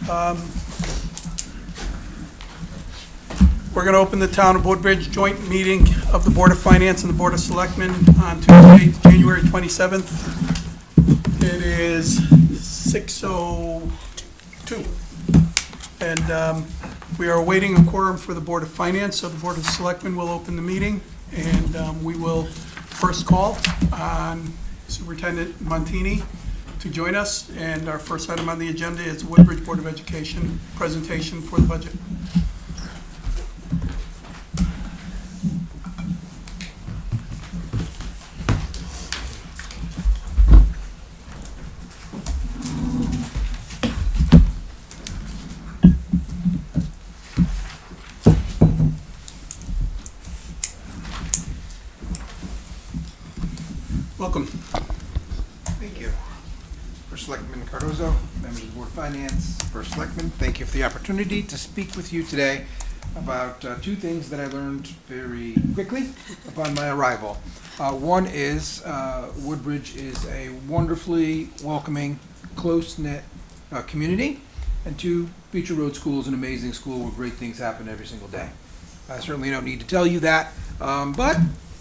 We're going to open the Town of Woodbridge joint meeting of the Board of Finance and the Board of Selectmen on Tuesday, January 27th. It is 6:02. And we are awaiting a quorum for the Board of Finance, so the Board of Selectmen will open the meeting. And we will first call on Superintendent Montini to join us. And our first item on the agenda is Woodbridge Board of Education presentation for the budget. Welcome. Thank you. First Selectman Cardozo, members of the Board of Finance, First Selectman, thank you for the opportunity to speak with you today about two things that I learned very quickly upon my arrival. One is Woodbridge is a wonderfully welcoming, close-knit community, and two, Beecher Road School is an amazing school where great things happen every single day. I certainly don't need to tell you that, but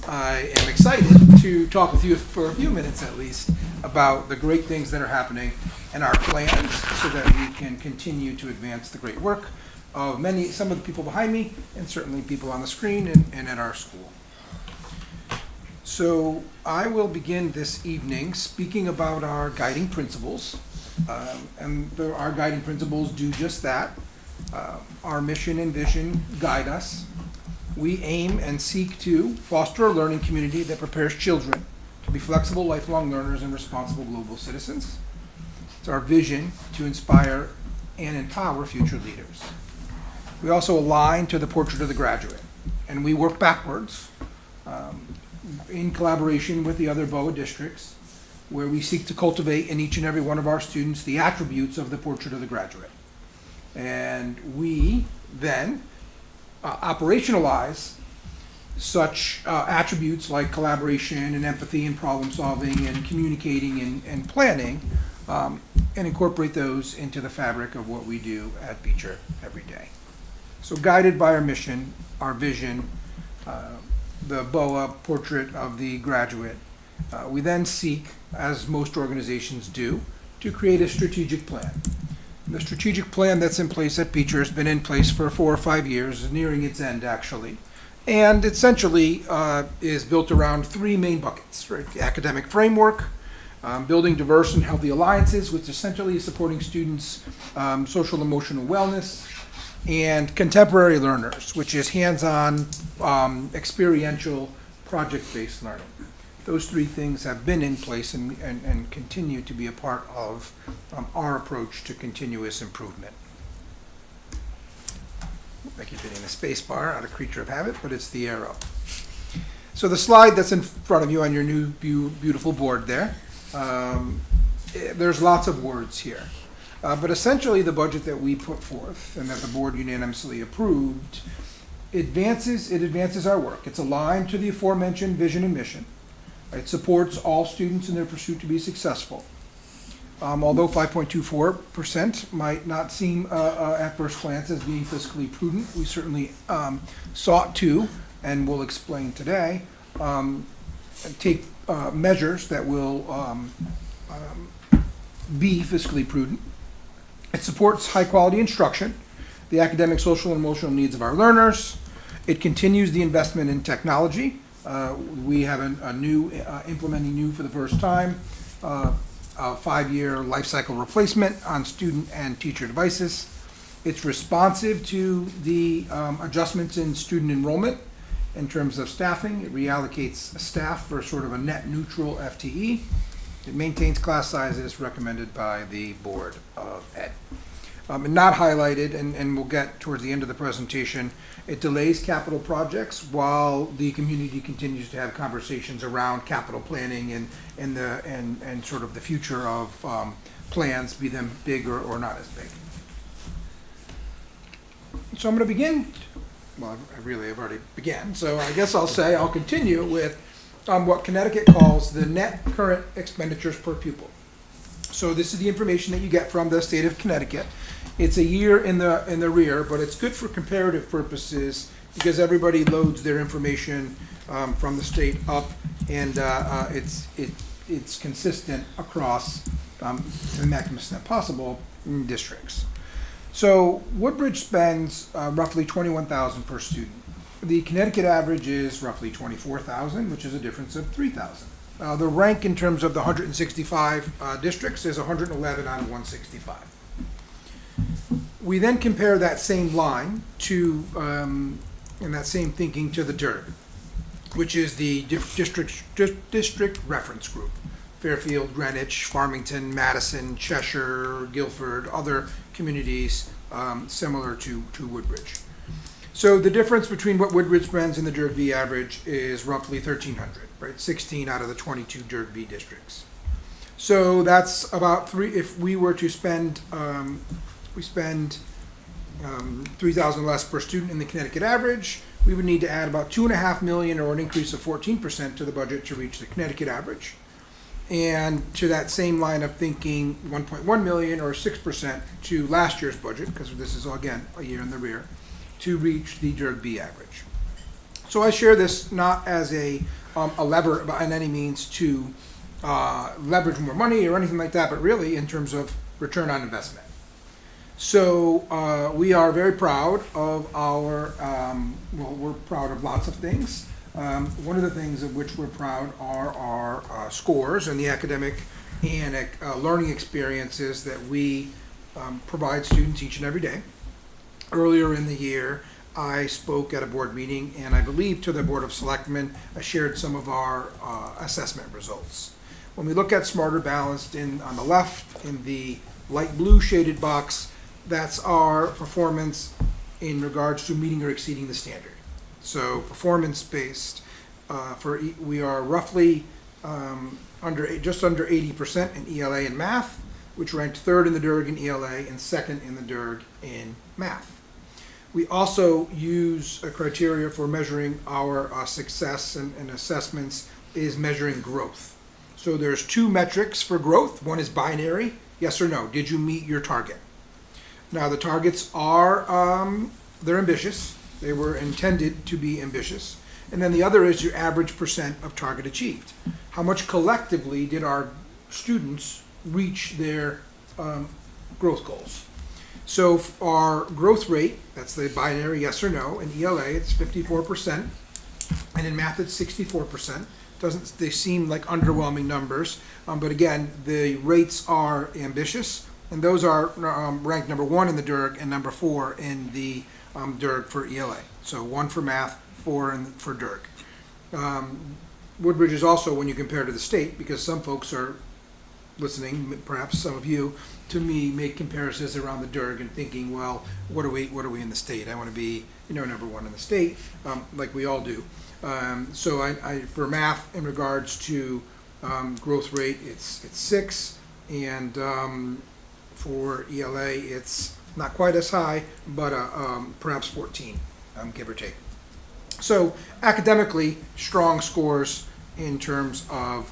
I am excited to talk with you for a few minutes at least about the great things that are happening and our plans so that we can continue to advance the great work of some of the people behind me and certainly people on the screen and at our school. So I will begin this evening speaking about our guiding principles. Our guiding principles do just that. Our mission and vision guide us. We aim and seek to foster a learning community that prepares children to be flexible, lifelong learners and responsible global citizens. It's our vision to inspire and empower future leaders. We also align to the portrait of the graduate, and we work backwards in collaboration with the other BOA districts, where we seek to cultivate in each and every one of our students the attributes of the portrait of the graduate. And we then operationalize such attributes like collaboration and empathy and problem solving and communicating and planning and incorporate those into the fabric of what we do at Beecher every day. So guided by our mission, our vision, the BOA portrait of the graduate, we then seek, as most organizations do, to create a strategic plan. The strategic plan that's in place at Beecher has been in place for 4 or 5 years, nearing its end actually, and essentially is built around 3 main buckets, right? The academic framework, building diverse and healthy alliances, which essentially is supporting students' social and emotional wellness, and contemporary learners, which is hands-on, experiential, project-based learning. Those 3 things have been in place and continue to be a part of our approach to continuous improvement. I keep hitting the space bar, out of creature of habit, but it's the arrow. So the slide that's in front of you on your new beautiful board there, there's lots of words here. But essentially the budget that we put forth and that the board unanimously approved advances our work. It's aligned to the aforementioned vision and mission. It supports all students in their pursuit to be successful. Although 5.24% might not seem at first glance as being fiscally prudent, we certainly sought to, and will explain today, take measures that will be fiscally prudent. It supports high quality instruction, the academic, social, and emotional needs of our learners. It continues the investment in technology. We have a new, implementing new for the first time, a 5-year life cycle replacement on student and teacher devices. It's responsive to the adjustments in student enrollment in terms of staffing. It reallocates staff for sort of a net neutral FTE. It maintains class sizes recommended by the Board of Ed. And not highlighted, and we'll get towards the end of the presentation, it delays capital projects while the community continues to have conversations around capital planning and sort of the future of plans, be them big or not as big. So I'm going to begin, well, I've already began, so I guess I'll continue with what Connecticut calls the net current expenditures per pupil. So this is the information that you get from the state of Connecticut. It's a year in the rear, but it's good for comparative purposes because everybody loads their information from the state up, and it's consistent across to the maximum extent possible in districts. So Woodbridge spends roughly $21,000 per student. The Connecticut average is roughly $24,000, which is a difference of $3,000. The rank in terms of the 165 districts is 111 out of 165. We then compare that same line to, and that same thinking to the DIRG, which is the district reference group. Fairfield, Greenwich, Farmington, Madison, Cheshire, Guilford, other communities similar to Woodbridge. So the difference between what Woodbridge spends and the DIRG B average is roughly 1,300, right? 16 out of the 22 DIRG B districts. So that's about if we were to spend, we spend 3,000 less per student in the Connecticut average, we would need to add about $2.5 million or an increase of 14% to the budget to reach the Connecticut average. And to that same line of thinking, 1.1 million or 6% to last year's budget, because this is again a year in the rear, to reach the DIRG B average. So I share this not as a lever by any means to leverage more money or anything like that, but really in terms of return on investment. So we are very proud of our, well, we're proud of lots of things. One of the things of which we're proud are our scores and the academic and learning experiences that we provide students each and every day. Earlier in the year, I spoke at a board meeting, and I believe to the Board of Selectmen, I shared some of our assessment results. When we look at Smarter Balanced on the left, in the light blue shaded box, that's our performance in regards to meeting or exceeding the standard. So performance-based, we are roughly just under 80% in ELA and math, which ranked third in the DIRG in ELA and second in the DIRG in math. We also use a criteria for measuring our success and assessments is measuring growth. So there's two metrics for growth. One is binary, yes or no. Did you meet your target? Now the targets are, they're ambitious. They were intended to be ambitious. And then the other is your average percent of target achieved. How much collectively did our students reach their growth goals? So our growth rate, that's the binary yes or no, in ELA it's 54%, and in math it's 64%. They seem like underwhelming numbers, but again, the rates are ambitious, and those are ranked number 1 in the DIRG and number 4 in the DIRG for ELA. So 1 for math, 4 for DIRG. Woodbridge is also, when you compare to the state, because some folks are listening, perhaps some of you, to me, make comparisons around the DIRG and thinking, well, what are we in the state? I want to be, number 1 in the state, like we all do. So I for math, in regards to growth rate, it's 6, and for ELA, it's not quite as high, but perhaps 14, give or take. So academically, strong scores in terms of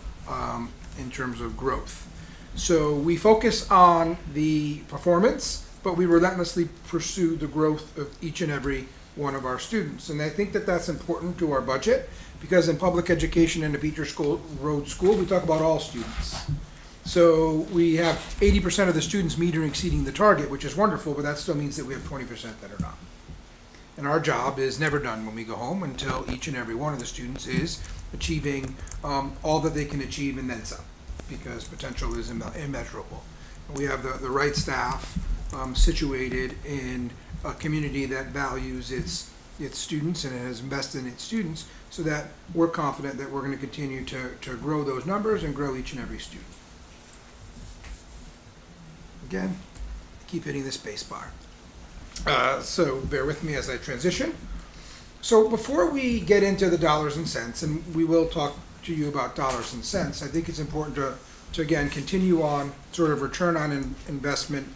growth. So we focus on the performance, but we relentlessly pursue the growth of each and every one of our students. And I think that that's important to our budget, because in public education and the Beecher Road School, we talk about all students. So we have 80% of the students meet or exceeding the target, which is wonderful, but that still means that we have 20% that are not. And our job is never done when we go home until each and every one of the students is achieving all that they can achieve and then some, because potential is immeasurable. We have the right staff situated in a community that values its students and has invested in its students, so that we're confident that we're going to continue to grow those numbers and grow each and every student. Again, keep hitting the space bar. So bear with me as I transition. So before we get into the dollars and cents, and we will talk to you about dollars and cents, I think it's important to again continue on sort of return on investment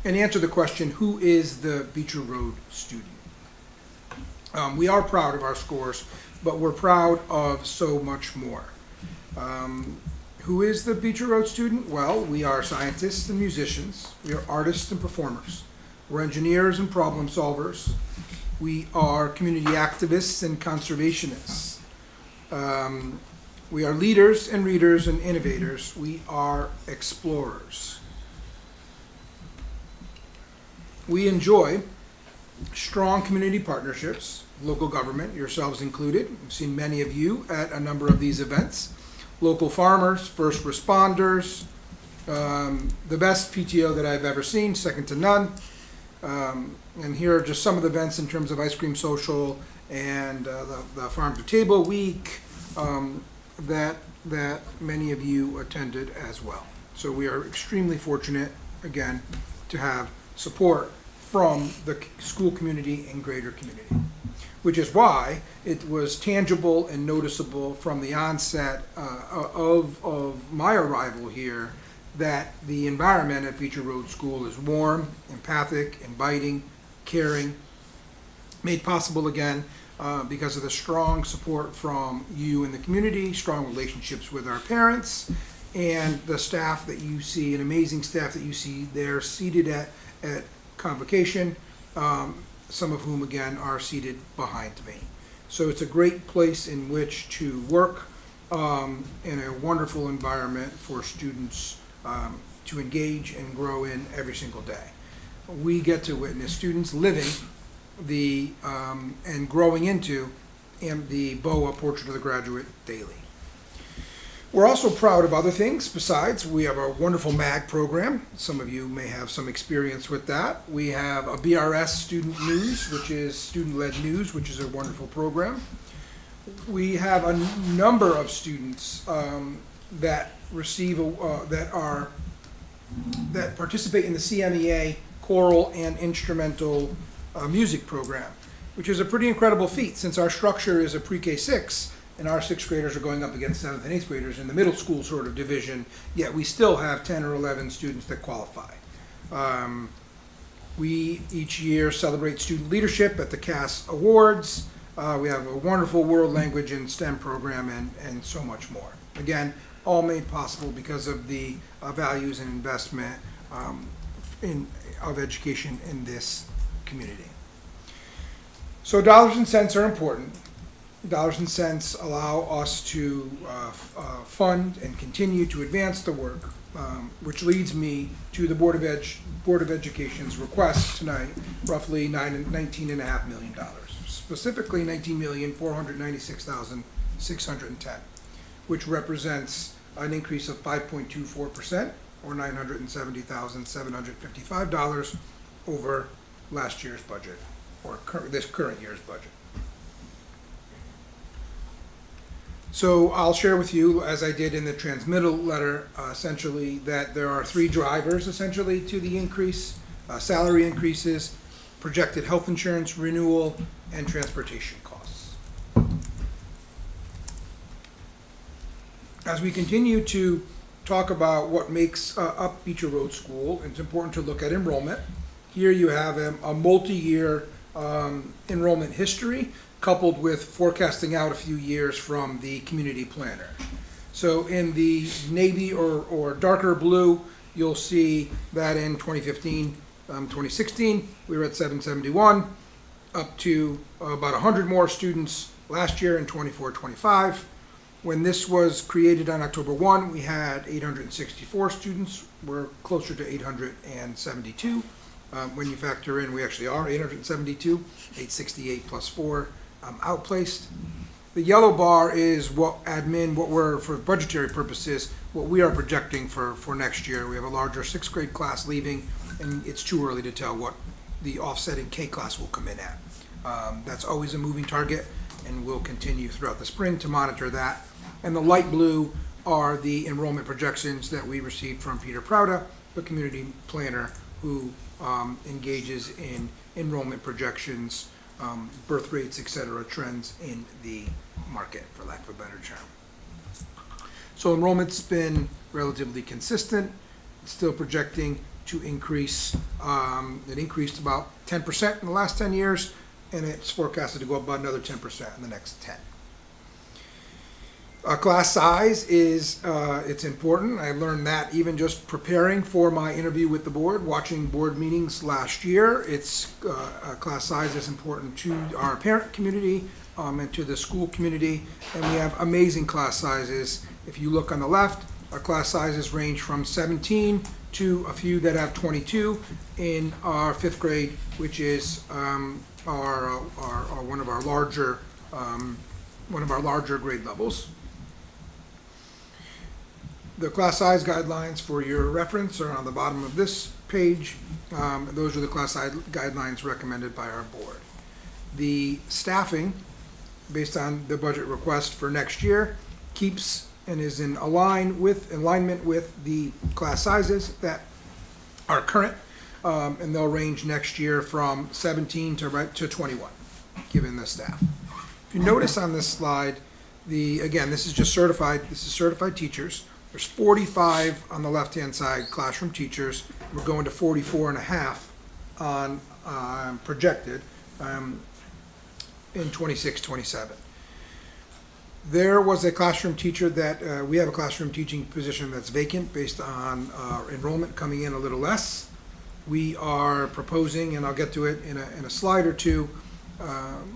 and answer the question, who is the Beecher Road student? We are proud of our scores, but we're proud of so much more. Who is the Beecher Road student? Well, we are scientists and musicians. We are artists and performers. We're engineers and problem solvers. We are community activists and conservationists. We are leaders and readers and innovators. We are explorers. We enjoy strong community partnerships, local government, yourselves included. We've seen many of you at a number of these events. Local farmers, first responders, the best PTO that I've ever seen, second to none. And here are just some of the events in terms of Ice Cream Social and the Farm to Table Week that many of you attended as well. So we are extremely fortunate, again, to have support from the school community and greater community, which is why it was tangible and noticeable from the onset of my arrival here that the environment at Beecher Road School is warm, empathic, inviting, caring, made possible again because of the strong support from you in the community, strong relationships with our parents, and the staff that you see, an amazing staff that you see there seated at convocation, some of whom again are seated behind me. So it's a great place in which to work in a wonderful environment for students to engage and grow in every single day. We get to witness students living and growing into the BOA Portrait of the Graduate daily. We're also proud of other things besides. We have a wonderful MAG program. Some of you may have some experience with that. We have a BRS Student News, which is student-led news, which is a wonderful program. We have a number of students that receive that participate in the CMEA choral and instrumental music program, which is a pretty incredible feat since our structure is a pre-K 6 and our 6th graders are going up against 7th and 8th graders in the middle school sort of division, yet we still have 10 or 11 students that qualify. We each year celebrate student leadership at the CAS Awards. We have a wonderful world language and STEM program and so much more. Again, all made possible because of the values and investment of education in this community. So dollars and cents are important. Dollars and cents allow us to fund and continue to advance the work, which leads me to the Board of Education's request tonight, roughly $19.5 million, specifically $19,496,610, which represents an increase of 5.24%, or $970,755 over last year's budget, or this current year's budget. So I'll share with you, as I did in the transmittal letter, essentially that there are 3 drivers essentially to the increase: salary increases, projected health insurance renewal, and transportation costs. As we continue to talk about what makes up Beecher Road School, it's important to look at enrollment. Here you have a multi-year enrollment history, coupled with forecasting out a few years from the community planner. So in the navy or darker blue, you'll see that in 2015, 2016, we were at 771, up to about 100 more students last year in 24-25. When this was created on October 1, we had 864 students. We're closer to 872. When you factor in, we actually are 872, 868 plus 4. Outplaced. The yellow bar is what we're, for budgetary purposes, what we are projecting for next year. We have a larger 6th grade class leaving, and it's too early to tell what the offsetting K class will come in at. That's always a moving target, and we'll continue throughout the spring to monitor that. And the light blue are the enrollment projections that we received from Peter Prouda, the community planner, who engages in enrollment projections, birth rates, etc., trends in the market, for lack of a better term. So enrollment's been relatively consistent. It's still projecting to increase. It increased about 10% in the last 10 years, and it's forecasted to go up about another 10% in the next 10. Class size is, it's important. I learned that even just preparing for my interview with the board, watching board meetings last year. Class size is important to our parent community, and to the school community. And we have amazing class sizes. If you look on the left, our class sizes range from 17 to a few that have 22 in our 5th grade, which is one of our larger grade levels. The class size guidelines for your reference are on the bottom of this page. Those are the class size guidelines recommended by our board. The staffing, based on the budget request for next year, keeps and is in alignment with the class sizes that are current, and they'll range next year from 17 to 21, given the staff. If you notice on this slide, again, this is certified teachers. There's 45 on the left-hand side, classroom teachers. We're going to 44 and a half on projected in 26, 27. There was a classroom teacher that, we have a classroom teaching position that's vacant based on enrollment coming in a little less. We are proposing, and I'll get to it in a slide or two,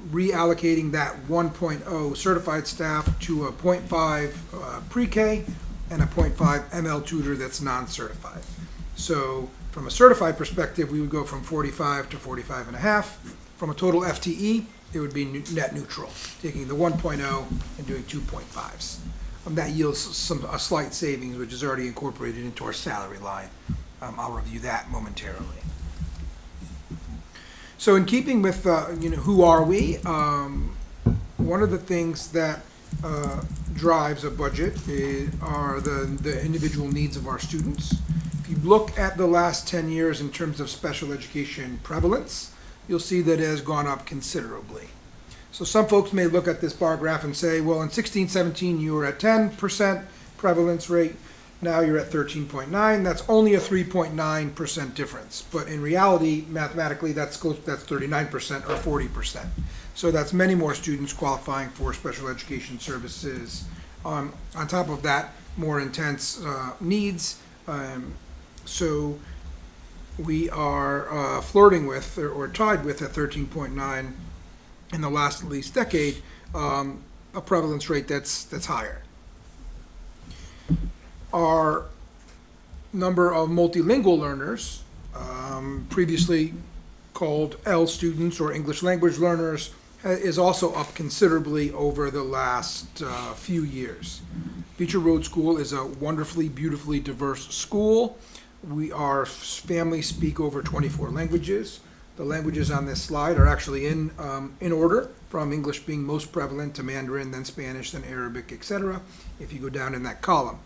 reallocating that 1.0 certified staff to a 0.5 pre-K and a 0.5 ML tutor that's non-certified. So from a certified perspective, we would go from 45 to 45 and a half. From a total FTE, it would be net neutral, taking the 1.0 and doing 2.5s. That yields a slight savings, which is already incorporated into our salary line. I'll review that momentarily. So in keeping with, who are we? One of the things that drives a budget are the individual needs of our students. If you look at the last 10 years in terms of special education prevalence, you'll see that it has gone up considerably. So some folks may look at this bar graph and say, well, in 16-17 you were at 10% prevalence rate, now you're at 13.9. That's only a 3.9% difference. But in reality, mathematically, that's 39% or 40%. So that's many more students qualifying for special education services. On top of that, more intense needs. So we are flirting with, or tied with, at 13.9 in the last at least decade, a prevalence rate that's higher. Our number of multilingual learners, previously called L students or English language learners, is also up considerably over the last few years. Beecher Road School is a wonderfully, beautifully diverse school. Our families speak over 24 languages. The languages on this slide are actually in order, from English being most prevalent to Mandarin, then Spanish, then Arabic, etc., if you go down in that column.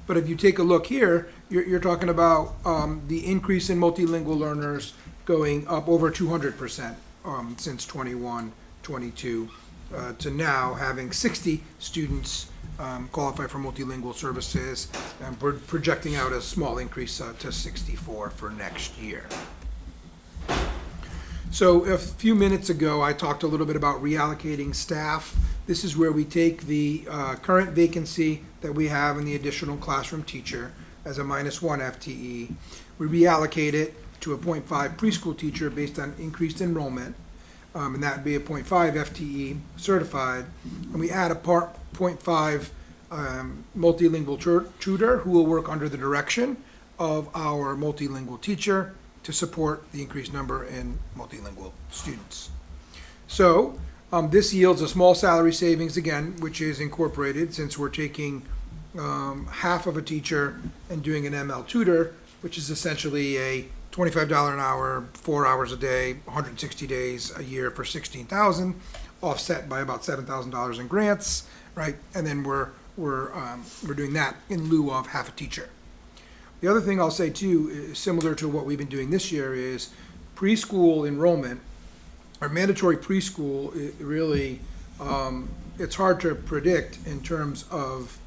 But if you take a look here, you're talking about the increase in multilingual learners going up over 200% since 21, 22, to now having 60 students qualify for multilingual services, and we're projecting out a small increase to 64 for next year. So a few minutes ago, I talked a little bit about reallocating staff. This is where we take the current vacancy that we have in the additional classroom teacher as a -1 FTE. We reallocate it to a 0.5 preschool teacher based on increased enrollment, and that would be a 0.5 FTE certified. And we add a 0.5 multilingual tutor who will work under the direction of our multilingual teacher to support the increased number in multilingual students. So this yields a small salary savings, again, which is incorporated since we're taking half of a teacher and doing an ML tutor, which is essentially a $25 an hour, 4 hours a day, 160 days a year for $16,000, offset by about $7,000 in grants, right? And then we're doing that in lieu of half a teacher. The other thing I'll say too, similar to what we've been doing this year, is preschool enrollment. Our mandatory preschool, it's hard to predict in terms of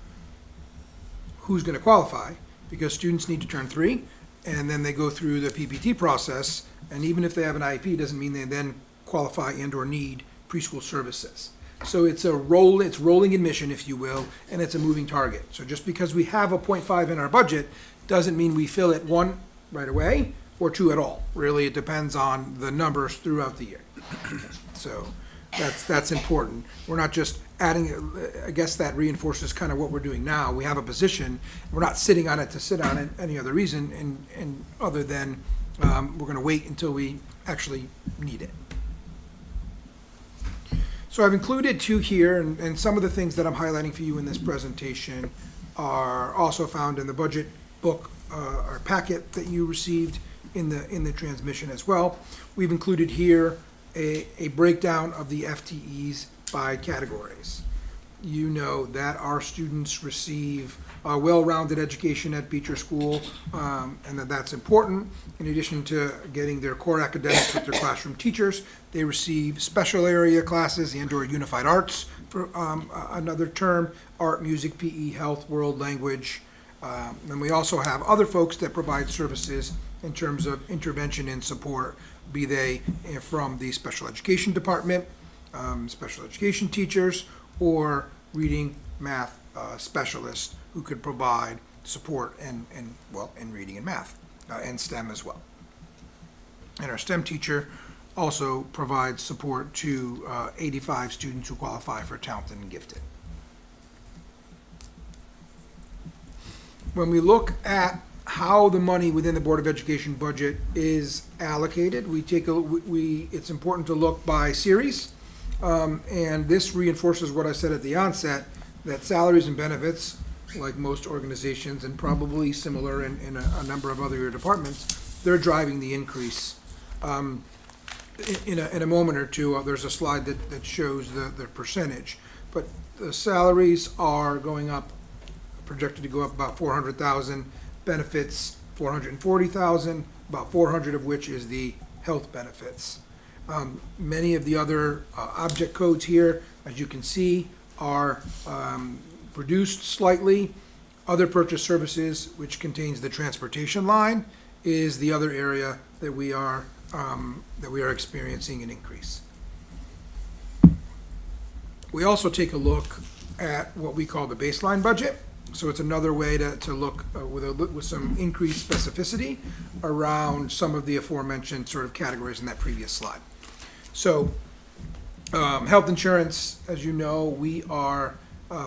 who's going to qualify, because students need to turn 3, and then they go through the PPT process, and even if they have an IEP, doesn't mean they then qualify and or need preschool services. So it's rolling admission, if you will, and it's a moving target. So just because we have a 0.5 in our budget, doesn't mean we fill it one right away or two at all. Really, it depends on the numbers throughout the year. So that's important. We're not just adding, I guess that reinforces kind of what we're doing now. We have a position, we're not sitting on it to sit on it any other reason, and other than we're gonna wait until we actually need it. So I've included two here, and some of the things that I'm highlighting for you in this presentation are also found in the budget book, or packet that you received in the transmission as well. We've included here a breakdown of the FTEs by categories. You know that our students receive a well-rounded education at Beecher School, and that's important. In addition to getting their core academics with their classroom teachers, they receive special area classes and/or unified arts for another term, art, music, PE, health, world language. And we also have other folks that provide services in terms of intervention and support, be they from the special education department, special education teachers, or reading math specialists who could provide support in reading and math, and STEM as well. And our STEM teacher also provides support to 85 students who qualify for talented and gifted. When we look at how the money within the Board of Education budget is allocated, it's important to look by series. And this reinforces what I said at the onset, that salaries and benefits, like most organizations and probably similar in a number of other departments, they're driving the increase. In a moment or two, there's a slide that shows the percentage, but the salaries are going up, projected to go up about 400,000, benefits 440,000, about 400 of which is the health benefits. Many of the other object codes here, as you can see, are reduced slightly. Other purchase services, which contains the transportation line, is the other area that we are experiencing an increase. We also take a look at what we call the baseline budget. So it's another way to look with some increased specificity around some of the aforementioned sort of categories in that previous slide. So health insurance, as you know, we are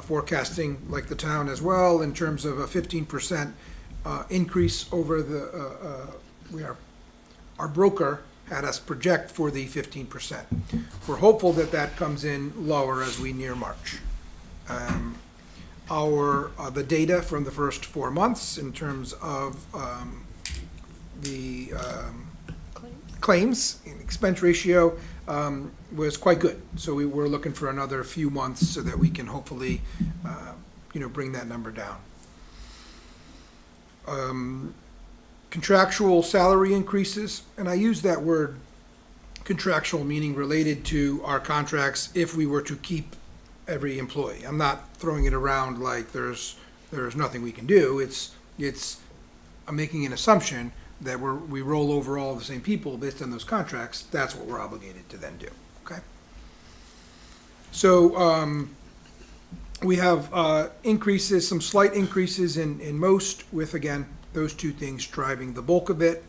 forecasting, like the town as well, in terms of a 15% increase over our broker had us project for the 15%. We're hopeful that comes in lower as we near March. The data from the first 4 months in terms of the claims expense ratio was quite good. So we were looking for another few months so that we can hopefully bring that number down. Contractual salary increases, and I use that word contractual meaning related to our contracts if we were to keep every employee. I'm not throwing it around like there's nothing we can do. I'm making an assumption that we roll over all the same people based on those contracts. That's what we're obligated to then do. Okay. So we have increases, some slight increases in most, with again those two things driving the bulk of it.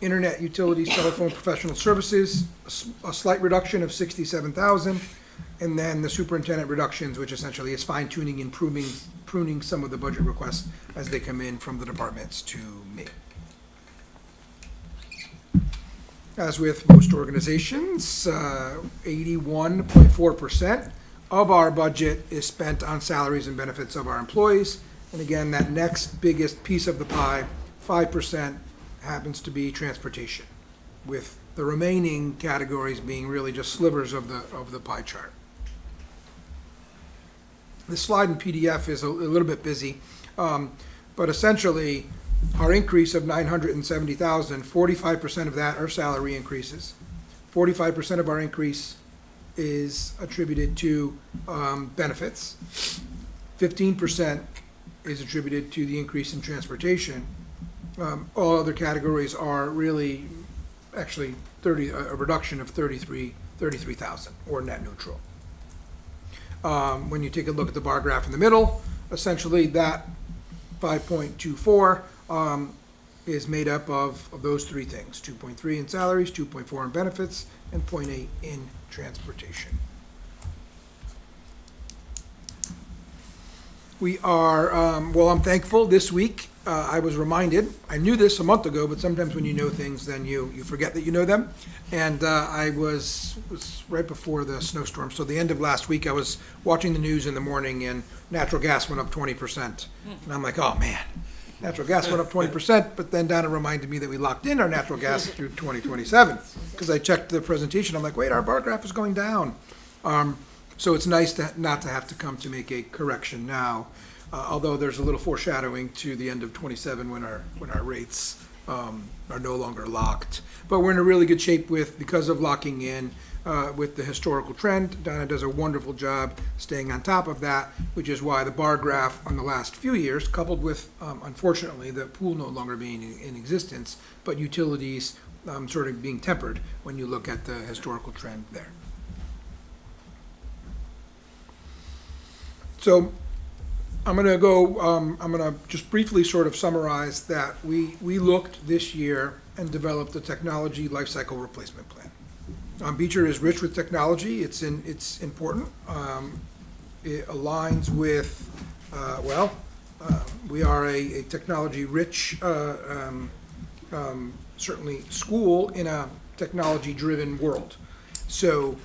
Internet, utilities, telephone, professional services, a slight reduction of 67,000. And then the superintendent reductions, which essentially is fine tuning and pruning some of the budget requests as they come in from the departments to me. As with most organizations, 81.4% of our budget is spent on salaries and benefits of our employees. And again, that next biggest piece of the pie, 5%, happens to be transportation, with the remaining categories being really just slivers of the pie chart. This slide in PDF is a little bit busy, but essentially our increase of 970,000, 45% of that are salary increases. 45% of our increase is attributed to benefits. 15% is attributed to the increase in transportation. All other categories are really actually a reduction of 33,000 or net neutral. When you take a look at the bar graph in the middle, essentially that 5.24 is made up of those three things: 2.3 in salaries, 2.4 in benefits, and 0.8 in transportation. We are, well, I'm thankful this week. I was reminded, I knew this a month ago, but sometimes when you know things, then you forget that you know them. And I was right before the snowstorm. So the end of last week, I was watching the news in the morning and natural gas went up 20%. And I'm like, oh man, natural gas went up 20%. But then Donna reminded me that we locked in our natural gas through 2027. Because I checked the presentation, I'm like, wait, our bar graph is going down. So it's nice not to have to come to make a correction now, although there's a little foreshadowing to the end of 27 when our rates are no longer locked. But we're in a really good shape because of locking in with the historical trend. Donna does a wonderful job staying on top of that, which is why the bar graph on the last few years, coupled with, unfortunately, the pool no longer being in existence, but utilities sort of being tempered when you look at the historical trend there. So I'm going to just briefly sort of summarize that we looked this year and developed a technology lifecycle replacement plan. Beecher is rich with technology. It's important. It aligns with, we are a technology-rich, certainly school in a technology-driven world. So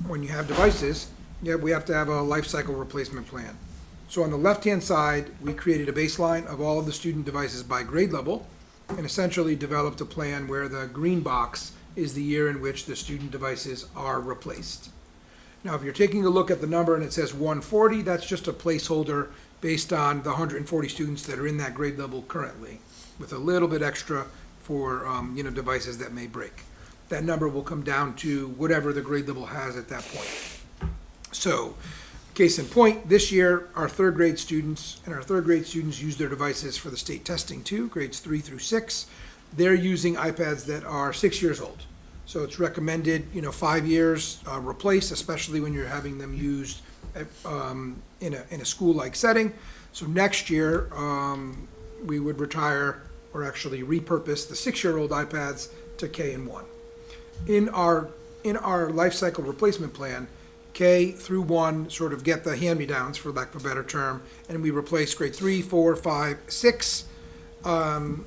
when you have devices, we have to have a life cycle replacement plan. So on the left-hand side, we created a baseline of all of the student devices by grade level and essentially developed a plan where the green box is the year in which the student devices are replaced. Now, if you're taking a look at the number and it says 140, that's just a placeholder based on the 140 students that are in that grade level currently, with a little bit extra for devices that may break. That number will come down to whatever the grade level has at that point. So, case in point, this year, our third grade students use their devices for the state testing too, grades 3 through 6. They're using iPads that are 6 years old. So it's recommended, 5 years replace, especially when you're having them used in a school-like setting. So next year, we would retire or actually repurpose the 6-year-old iPads to K and 1. In our life cycle replacement plan, K through 1 sort of get the hand-me-downs, for lack of a better term, and we replace grade 3, 4, 5, 6, and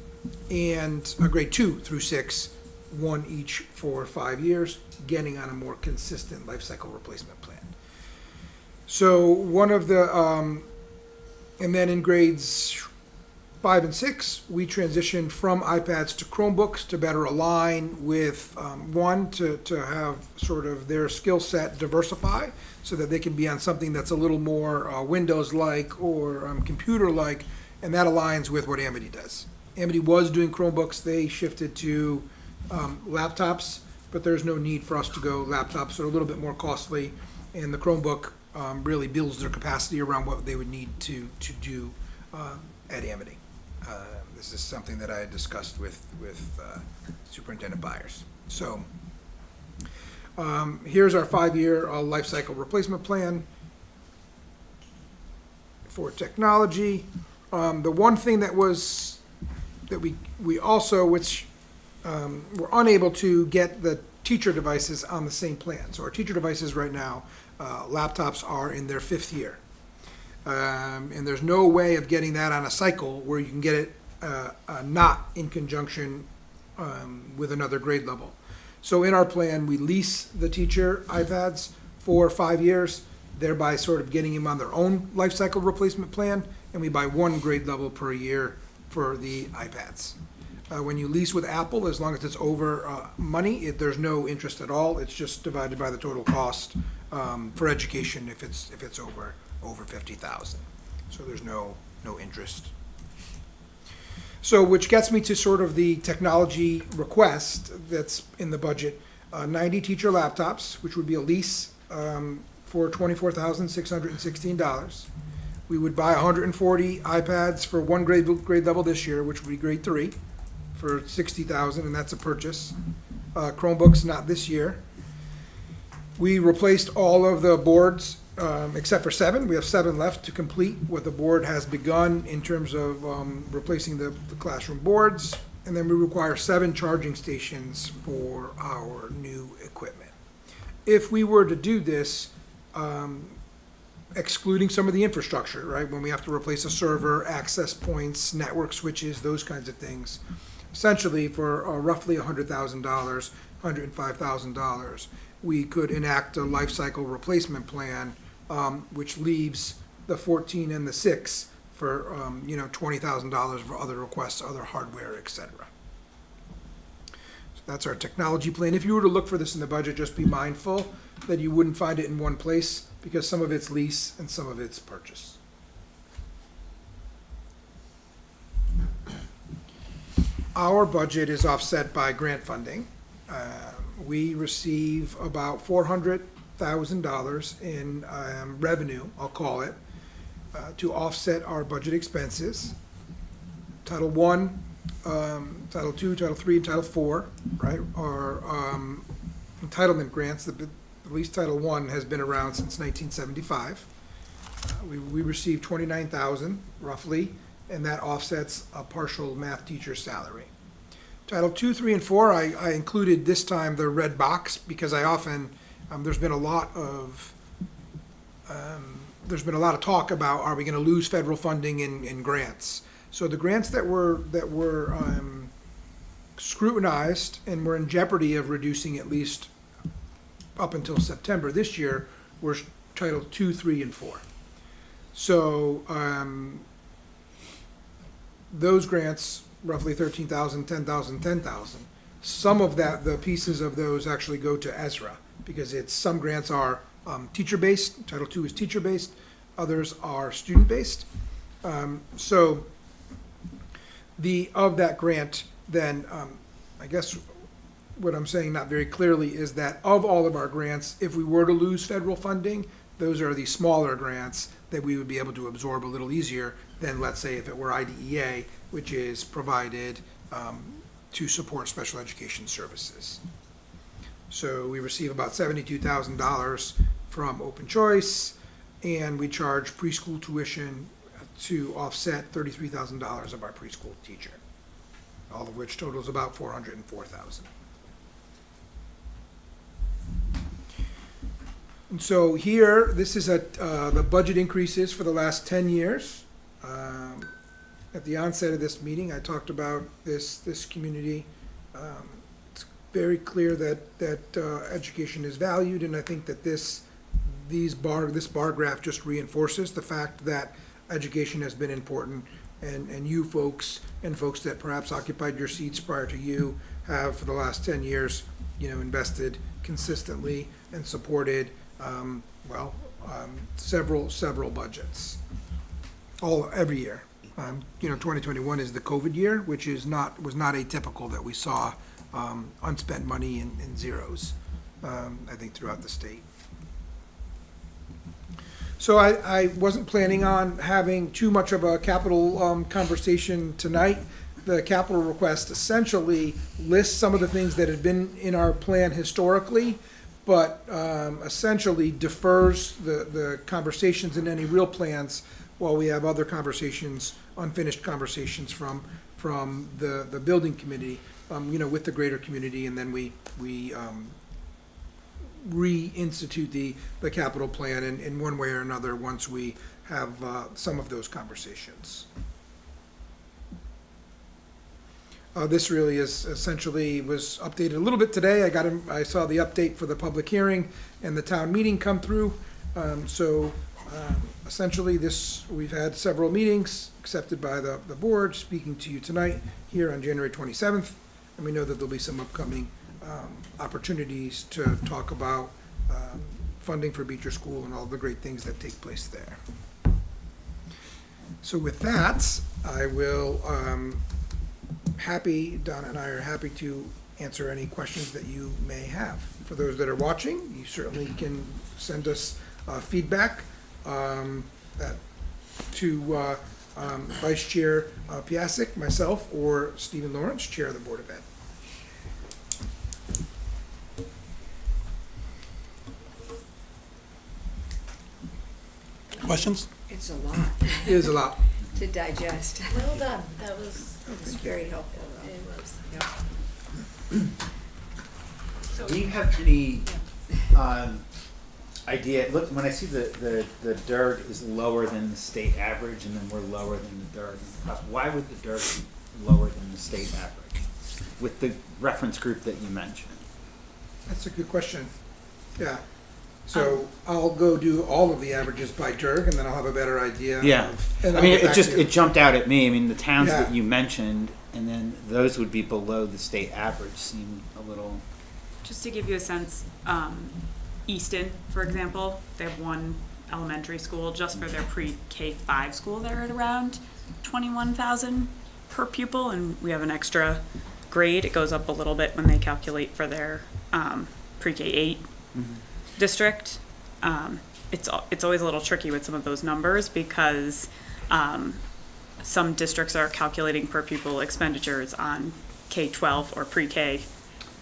grade 2 through 6, one each for 5 years, getting on a more consistent life cycle replacement plan. So one of the, and then in grades 5 and 6, we transitioned from iPads to Chromebooks to better align with, to have sort of their skill set diversify so that they can be on something that's a little more Windows-like or computer-like, and that aligns with what Amity does. Amity was doing Chromebooks. They shifted to laptops, but there's no need for us to go laptops. They're a little bit more costly, and the Chromebook really builds their capacity around what they would need to do at Amity. This is something that I had discussed with Superintendent Byers. So here's our 5-year life cycle replacement plan for technology. The one thing that we also, which we're unable to get the teacher devices on the same plan. So our teacher devices right now, laptops are in their 5th year. And there's no way of getting that on a cycle where you can get it not in conjunction with another grade level. So in our plan, we lease the teacher iPads for 5 years, thereby sort of getting them on their own life cycle replacement plan, and we buy 1 grade level per year for the iPads. When you lease with Apple, as long as it's over money, there's no interest at all. It's just divided by the total cost for education if it's over $50,000. So there's no interest. So which gets me to sort of the technology request that's in the budget. 90 teacher laptops, which would be a lease for $24,616. We would buy 140 iPads for 1 grade level this year, which would be grade 3, for $60,000, and that's a purchase. Chromebooks not this year. We replaced all of the boards except for 7. We have 7 left to complete what the board has begun in terms of replacing the classroom boards. And then we require 7 charging stations for our new equipment. If we were to do this, excluding some of the infrastructure, right, when we have to replace a server, access points, network switches, those kinds of things, essentially for roughly $100,000, $105,000, we could enact a life cycle replacement plan, which leaves the 14 and the 6 for, $20,000 for other requests, other hardware, et cetera. So that's our technology plan. If you were to look for this in the budget, just be mindful that you wouldn't find it in one place, because some of it's lease and some of it's purchase. Our budget is offset by grant funding. We receive about $400,000 in revenue, I'll call it, to offset our budget expenses. Title I, Title II, Title III, and Title IV, right, are entitlement grants. At least Title I has been around since 1975. We received $29,000 roughly, and that offsets a partial math teacher's salary. Title II, III, and IV, I included this time the red box because I often, there's been a lot of talk about, are we going to lose federal funding in grants? So the grants that were scrutinized and were in jeopardy of reducing at least up until September this year were Title II, III, and IV. So those grants, roughly 13,000, 10,000, 10,000. Some of that, the pieces of those actually go to Ezra because some grants are teacher-based. Title II is teacher-based. Others are student-based. So of that grant, then I guess what I'm saying not very clearly is that of all of our grants, if we were to lose federal funding, those are the smaller grants that we would be able to absorb a little easier than, let's say, if it were IDEA, which is provided to support special education services. So we receive about $72,000 from Open Choice, and we charge preschool tuition to offset $33,000 of our preschool teacher, all of which totals about $404,000. And so here, this is the budget increases for the last 10 years. At the onset of this meeting, I talked about this community. It's very clear that education is valued, and I think that this bar graph just reinforces the fact that education has been important, and you folks and folks that perhaps occupied your seats prior to you have for the last 10 years, invested consistently and supported several budgets, every year. 2021 is the COVID year, which was not atypical that we saw unspent money in zeros, I think, throughout the state. So I wasn't planning on having too much of a capital conversation tonight. The capital request essentially lists some of the things that had been in our plan historically, but essentially defers the conversations and any real plans while we have other conversations, unfinished conversations from the building committee, with the greater community, and then we reinstitute the capital plan in one way or another once we have some of those conversations. This really was updated a little bit today. I saw the update for the public hearing and the town meeting come through. Essentially we've had several meetings accepted by the board, speaking to you tonight here on January 27th. And we know that there'll be some upcoming opportunities to talk about funding for Beecher School and all the great things that take place there. So with that, I will, Donna and I are happy to answer any questions that you may have. For those that are watching, you certainly can send us feedback to Vice Chair Piasek, myself, or Stephen Lawrence, Chair of the Board of Ed. questions? It's a lot It is a lot. to digest. Well done, that was Very helpful. it was. Do you have any idea, look, when I see the DERG is lower than the state average and then we're lower than the DERG, why would the DERG be lower than the state average with the reference group that you mentioned? That's a good question. Yeah. So I'll go do all of the averages by DERG, and then I'll have a better idea. Yeah, And I I'll mean, get it back just, to you. it jumped out at me, I mean, the towns Yeah. that you mentioned, and then those would be below the state average seem a little, Just to give you a sense, Easton, for example, they have one elementary school just for their pre-K-5 school. They're at around 21,000 per pupil, and we have an extra grade. It goes up a little bit when they calculate for their pre-K-8 district. It's always a little tricky with some of those numbers because some districts are calculating per pupil expenditures on K-12 or pre-K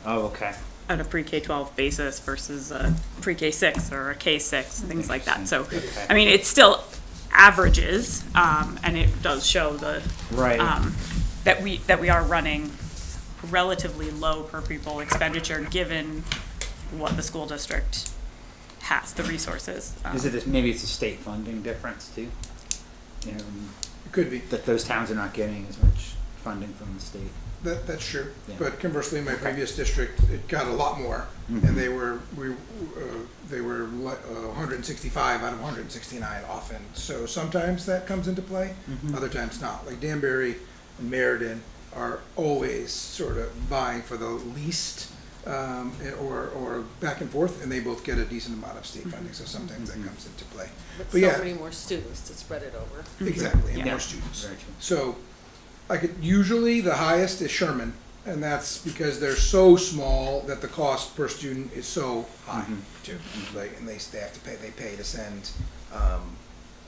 oh, okay. on a pre-K-12 basis versus a pre-K-6 or a K-6, things like that. So, Okay. I mean, it's still averages, and it does show the Right. that we are running relatively low per pupil expenditure given what the school district has, the resources. Is it, maybe it's a state funding difference too? You know, It could be. that those towns are not getting as much funding from the state. That's true. Yeah. But conversely, my Okay. previous district, it got a lot more, Mhm. and they were 165 out of 169 often. So sometimes that comes into play, Mhm. other times not. Like Danbury and Meriden are always sort of vying for the least, or back and forth, and they both get a decent amount of state funding. So sometimes that comes into play. But But so yeah. many more students to spread it over. Exactly, and Yeah. more students. Very true. So, usually the highest is Sherman, and that's because they're so small that the cost per student is so high Mhm. too. Like, and they have to pay, they pay to send,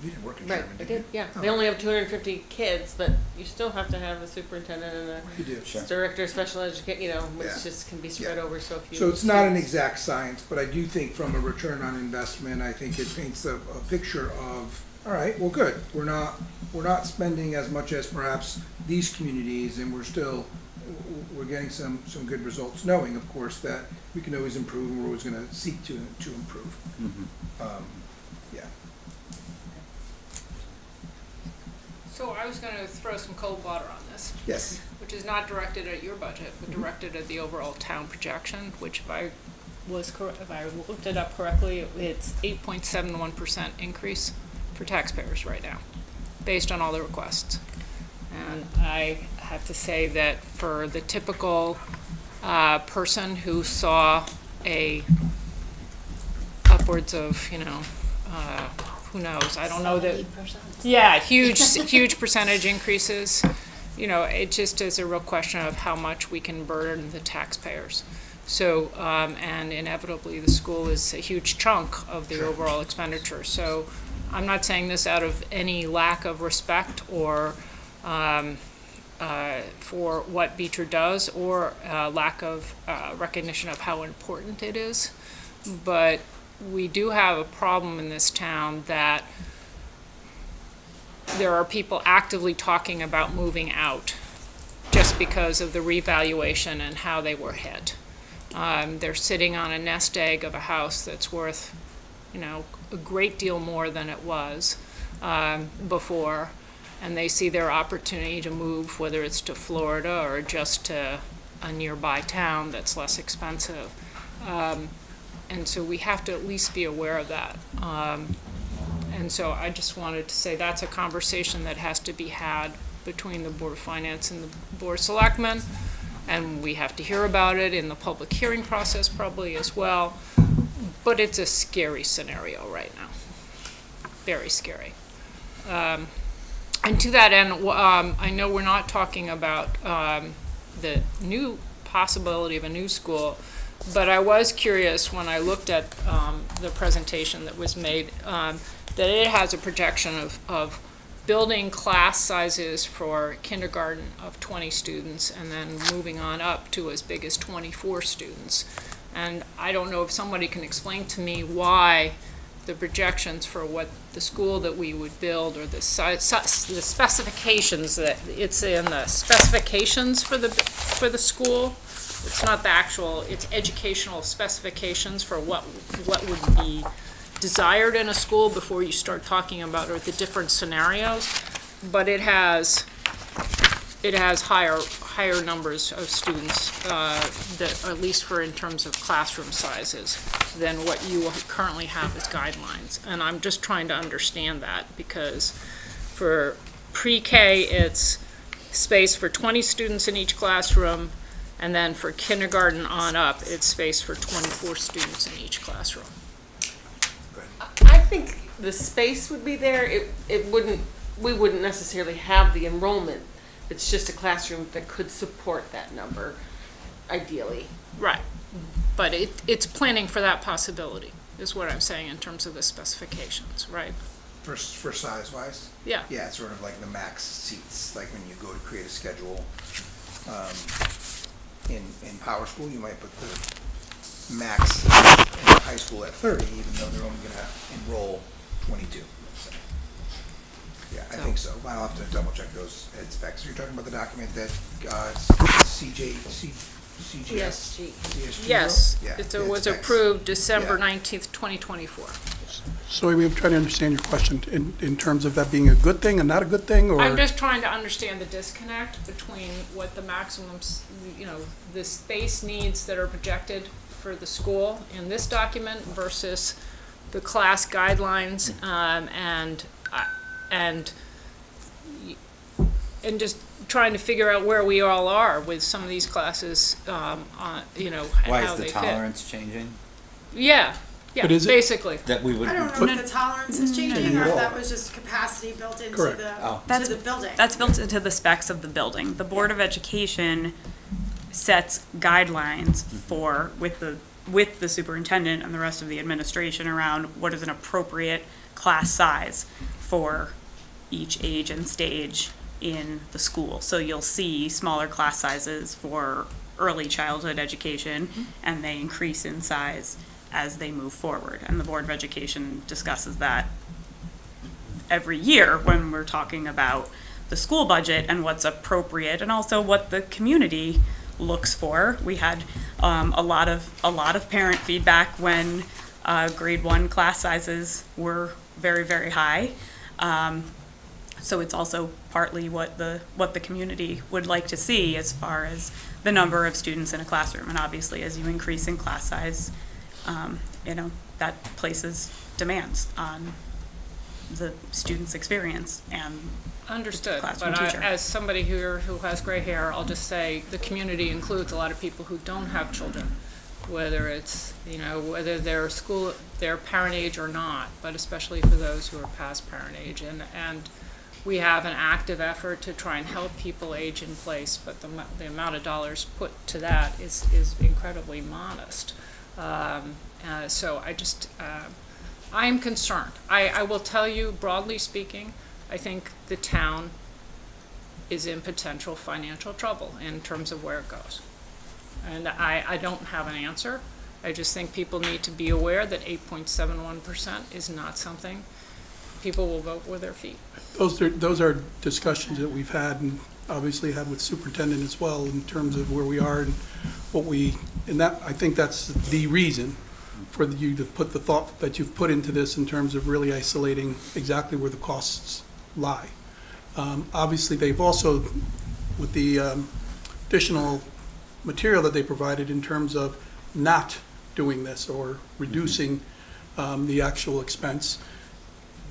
you didn't work in Right, Sherman, I did you? did, yeah. Oh. They only have 250 kids, but you still have to have a superintendent and You do. Sure. a director of special education, you know, which Yeah. just can be spread Yeah. over so few. So it's not an students. exact science, but I do think from a return on investment, I think it paints a picture of, all right, well, good. We're not spending as much as perhaps these communities, and we're getting some good results, knowing, of course, that we can always improve, and we're always gonna seek to improve. Mhm. Yeah. So I was gonna throw some cold water on this, Yes. which is not directed at your budget, but directed at the overall town projection, which if I looked it up correctly, it's 8.71% increase for taxpayers right now, based on all the requests. And I have to say that for the typical person who saw upwards of, who knows, I don't know that. Yeah, huge percentage increases. You know, it just is a real question of how much we can burden the taxpayers. So, and inevitably, the school is a huge chunk of the overall expenditure. So I'm not saying this out of any lack of respect or for what Beecher does or lack of recognition of how important it is. But we do have a problem in this town that there are people actively talking about moving out just because of the revaluation and how they were hit. They're sitting on a nest egg of a house that's worth, a great deal more than it was before, and they see their opportunity to move, whether it's to Florida or just to a nearby town that's less expensive. And so we have to at least be aware of that. And so I just wanted to say that's a conversation that has to be had between the Board of Finance and the Board of Selectmen, and we have to hear about it in the public hearing process probably as well. But it's a scary scenario right now, very scary. And to that end, I know we're not talking about the new possibility of a new school, but I was curious when I looked at the presentation that was made, that it has a projection of building class sizes for kindergarten of 20 students and then moving on up to as big as 24 students. And I don't know if somebody can explain to me why the projections for what the school that we would build, or the specifications that, it's in the specifications for the school. It's not the actual, it's educational specifications for what would be desired in a school before you start talking about, or the different scenarios. But it has higher numbers of students, that, at least for in terms of classroom sizes, than what you currently have as guidelines. And I'm just trying to understand that, because for pre-K, it's space for 20 students in each classroom, and then for kindergarten on up, it's space for 24 students in each classroom. I think the space would be there. We wouldn't necessarily have the enrollment. It's just a classroom that could support that number, ideally. Right. But it's planning for that possibility, is what I'm saying, in terms of the specifications, right? For size-wise? Yeah. Yeah, it's sort of like the max seats, like when you go to create a schedule. In Power School, you might put the max in the high school at 30, even though they're only gonna enroll 22, let's say. Yeah, I think so. I'll have to double check those ed specs. So you're talking about the document that, CGS? CSG. CSG Yes, wrote? Yeah, it the ed was specs. approved December Yeah. 19th, 2024. So I'm trying to understand your question in terms of that being a good thing and not a good thing, or? I'm just trying to understand the disconnect between what the maximums, the space needs that are projected for the school in this document versus the class guidelines, and just trying to figure out where we all are with some of these classes, and Why how is the they fit. tolerance changing? Yeah, But is it- basically. That we would. I don't know if the tolerance is changing, or at if all. that was just capacity built into Correct. Oh. to the building. That's built into the specs of the building. The Board of Education sets guidelines for, with the superintendent and the rest of the administration, around what is an appropriate class size for each age and stage in the school. So you'll see smaller class sizes for early childhood education, and they increase in size as they move forward. And the Board of Education discusses that every year when we're talking about the school budget and what's appropriate, and also what the community looks for. We had a lot of parent feedback when grade 1 class sizes were very, very high. So it's also partly what the community would like to see as far as the number of students in a classroom. And obviously, as you increase in class size, that places demands on the student's experience and Understood, classroom but teacher. as somebody who has gray hair, I'll just say the community includes a lot of people who don't have children, whether it's, whether they're parent age or not, but especially for those who are past parent age. And we have an active effort to try and help people age in place, but the amount of dollars put to that is incredibly modest. So I am concerned. I will tell you, broadly speaking, I think the town is in potential financial trouble in terms of where it goes. And I don't have an answer. I just think people need to be aware that 8.71% is not something people will vote with their feet. Those are discussions that we've had, and obviously had with superintendent as well, in terms of where we are and and that, I think that's the reason for you to put the thought that you've put into this, in terms of really isolating exactly where the costs lie. Obviously, they've also, with the additional material that they provided in terms of not doing this or reducing the actual expense,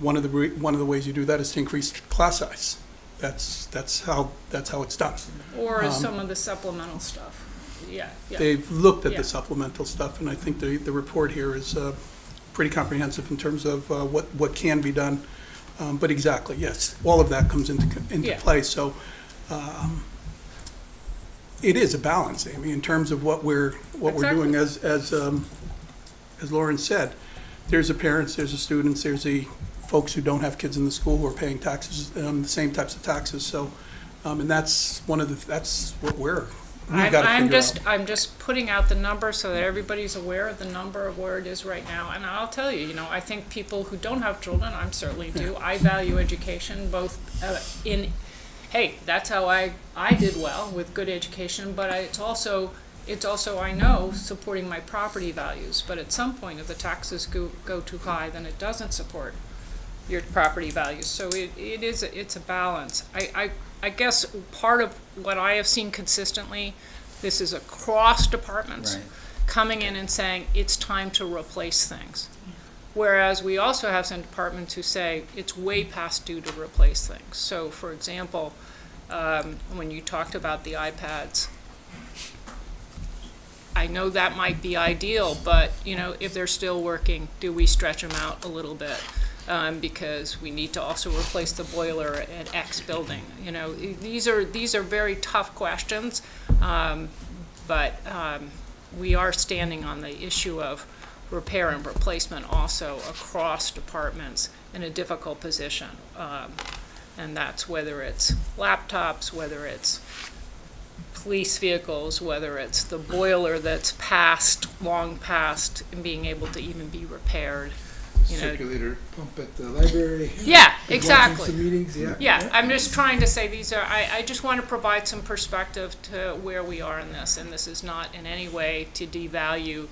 one of the ways you do that is to increase class size. That's how it's done. Or some of the supplemental stuff. Yeah. They've looked at Yeah. the supplemental stuff, and I think the report here is pretty comprehensive in terms of what can be done. But exactly, yes, all of that comes into Yeah. play. So it is a balance, Amy, in terms of what we're doing. As Lauren said, there's the parents, there's the students, there's the folks who don't have kids in the school who are paying taxes, the same types of taxes. So, and that's what We've got to figure out. I'm just putting out the number so that everybody's aware of the number of where it is right now. And I'll tell you, I think people who don't have children, I certainly do, I value education both hey, that's how I did well with good education, but it's also, I know, supporting my property values. But at some point, if the taxes go too high, then it doesn't support your property values. So it's a balance. I guess part of what I have seen consistently, this is across departments Right. coming in and saying it's time to replace things. Whereas we also have some departments who say it's way past due to replace things. So for example, when you talked about the iPads, I know that might be ideal, but if they're still working, do we stretch them out a little bit? Because we need to also replace the boiler at X building. These are very tough questions, but we are standing on the issue of repair and replacement also across departments in a difficult position. And that's whether it's laptops, whether it's police vehicles, whether it's the boiler that's long past and being able to even be repaired. Circulator pump at the library. Yeah, Watching exactly. some meetings, yeah. Yeah, I'm just trying to say I just want to provide some perspective to where we are in this, and this is not in any way to devalue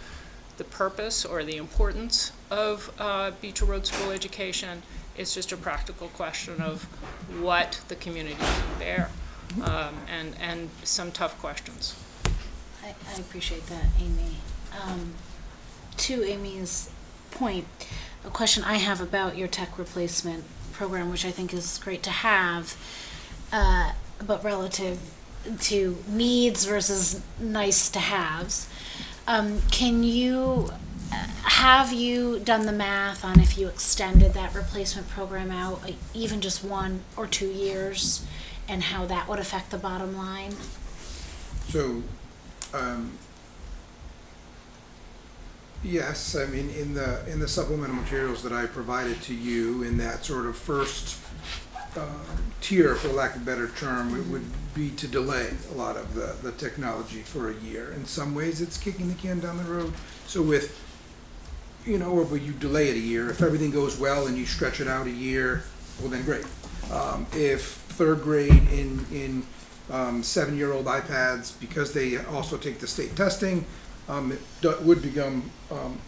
the purpose or the importance of Beecher Road School education. It's just a practical question of what the community can bear, and some tough questions. I appreciate that, Amy. To Amy's point, a question I have about your tech replacement program, which I think is great to have, but relative to needs versus nice to haves. Have you done the math on if you extended that replacement program out, even just 1 or 2 years, and how that would affect the bottom line? So, yes, I mean, in the supplemental materials that I provided to you, in that sort of first tier, for lack of a better term, it would be to delay a lot of the technology for a year. In some ways, it's kicking the can down the road. So with, or where you delay it a year, if everything goes well and you stretch it out a year, well then great. If third grade in 7-year-old iPads, because they also take the state testing, it would become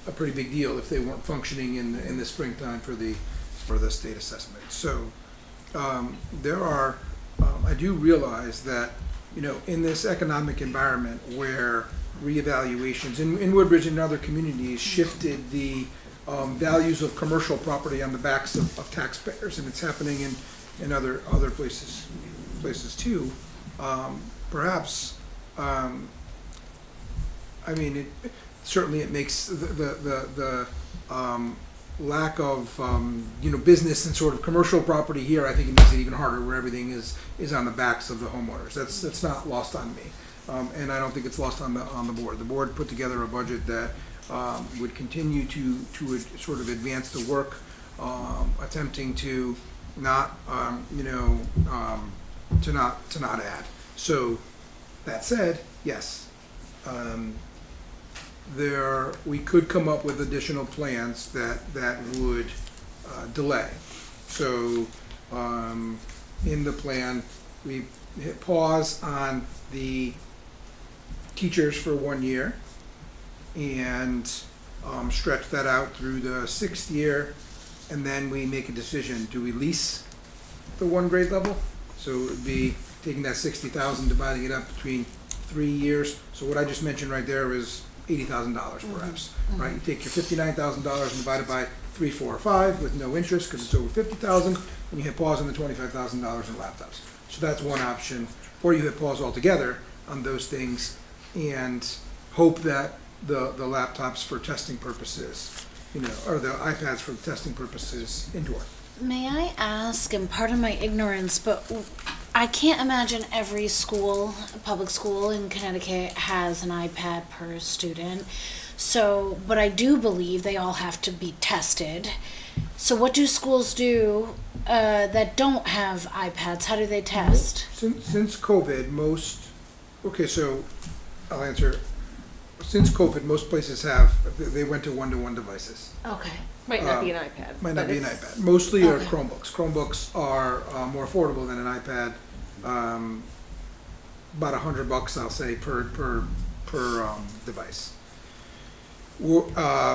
a pretty big deal if they weren't functioning in the springtime for the state assessment. So there are, I do realize that, in this economic environment where reevaluations in Woodbridge and other communities shifted the values of commercial property on the backs of taxpayers, and it's happening in other places too. Perhaps, certainly it makes the lack of business and sort of commercial property here. I think it makes it even harder where everything is on the backs of the homeowners. That's not lost on me, and I don't think it's lost on the board. The board put together a budget that would continue to sort of advance the work, attempting to not to not add. So that said, yes. We could come up with additional plans that would delay. So in the plan, we hit pause on the teachers for 1 year and stretch that out through the 6th year, and then we make a decision. Do we lease the 1 grade level? So it would be taking that 60,000, dividing it up between 3 years. So what I just mentioned right there is $80,000 perhaps, right? You take your $59,000 and divide it by 3, 4, or 5 with no interest because it's over 50,000, and you hit pause on the $25,000 in laptops. So that's one option. Or you hit pause altogether on those things and hope that the laptops for testing purposes, or the iPads for testing purposes endure. May I ask, and pardon my ignorance, but I can't imagine every school, public school in Connecticut has an iPad per student. So, but I do believe they all have to be tested. So what do schools do that don't have iPads? How do they test? Since COVID, most Okay, so I'll answer. Since COVID, most places they went to one-to-one devices. Okay. Might not be an iPad. Might not but be an it's- iPad. Mostly are Okay. Chromebooks. Chromebooks are more affordable than an iPad. About $100, I'll say, per device.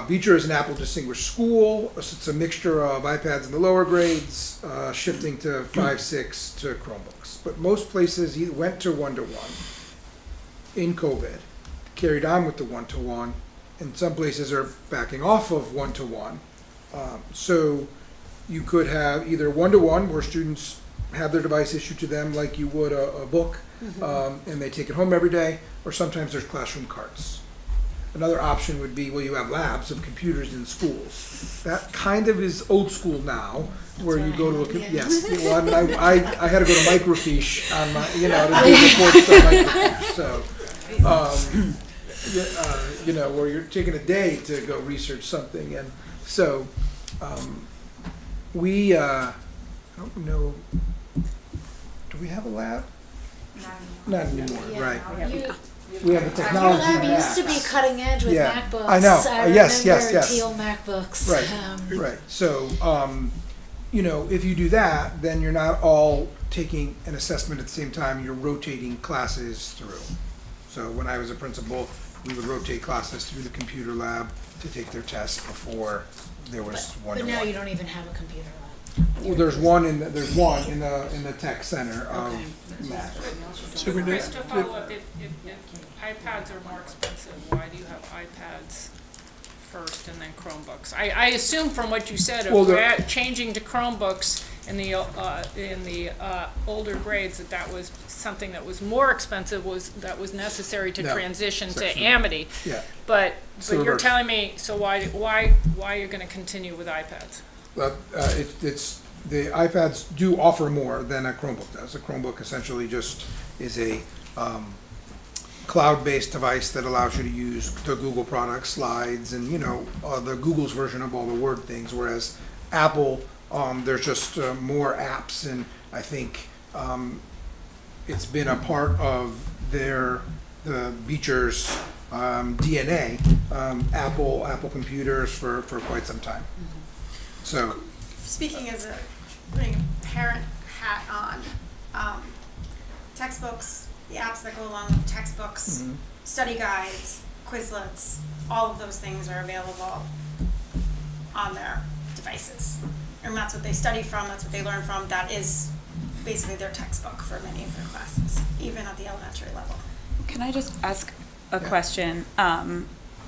Beecher is an Apple distinguished school. So it's a mixture of iPads in the lower grades, shifting to 5, 6 to Chromebooks. But most places went to one-to-one in COVID, carried on with the one-to-one, and some places are backing off of one-to-one. So you could have either one-to-one where students have their device issued to them like you would a book, and they take it home every day, or sometimes there's classroom carts. Another option would be, well, you have labs of computers in schools. That kind of is old school now, where you go to a, yes, well, I mean, I had to go to microfiche on my, to do reports on microfiche, so, where you're taking a day to go research something, and so, I don't know, do we have a lab? Not anymore, right. We have the Our technology. lab in used to be Macs. cutting edge with Yeah, MacBooks. I know. Yes, remember yes. teal MacBooks. Right. Right. So, if you do that, then you're not all taking an assessment at the same time. You're rotating classes through. So when I was a principal, we would rotate classes through the computer lab to take their tests before there was But now you one-to-one. don't even have a computer lab. Well, there's one in the tech center of Mac. Superintendent? Just to follow up, if iPads are more expensive, why do you have iPads first and then Chromebooks? I assume from what you said, if Well, we're changing to Chromebooks in the older grades, that was something that was more expensive, that was necessary to No, transition to section- Amity. Yeah. But the you're reverse. telling me, so why you're gonna continue with iPads? It's the iPads do offer more than a Chromebook does. A Chromebook essentially just is a cloud-based device that allows you to use the Google products, slides, and the Google's version of all the Word things. Whereas Apple, there's just more apps, and I think it's been a part of the Beecher's DNA. Apple computers for quite some time. So. Speaking as putting a parent hat on, textbooks, the apps that go along with textbooks, study guides, Quizlets, all of those things are available on their devices. And that's what they study from, that's what they learn from, that is basically their textbook for many of their classes, even at the elementary level. Can I just ask a question,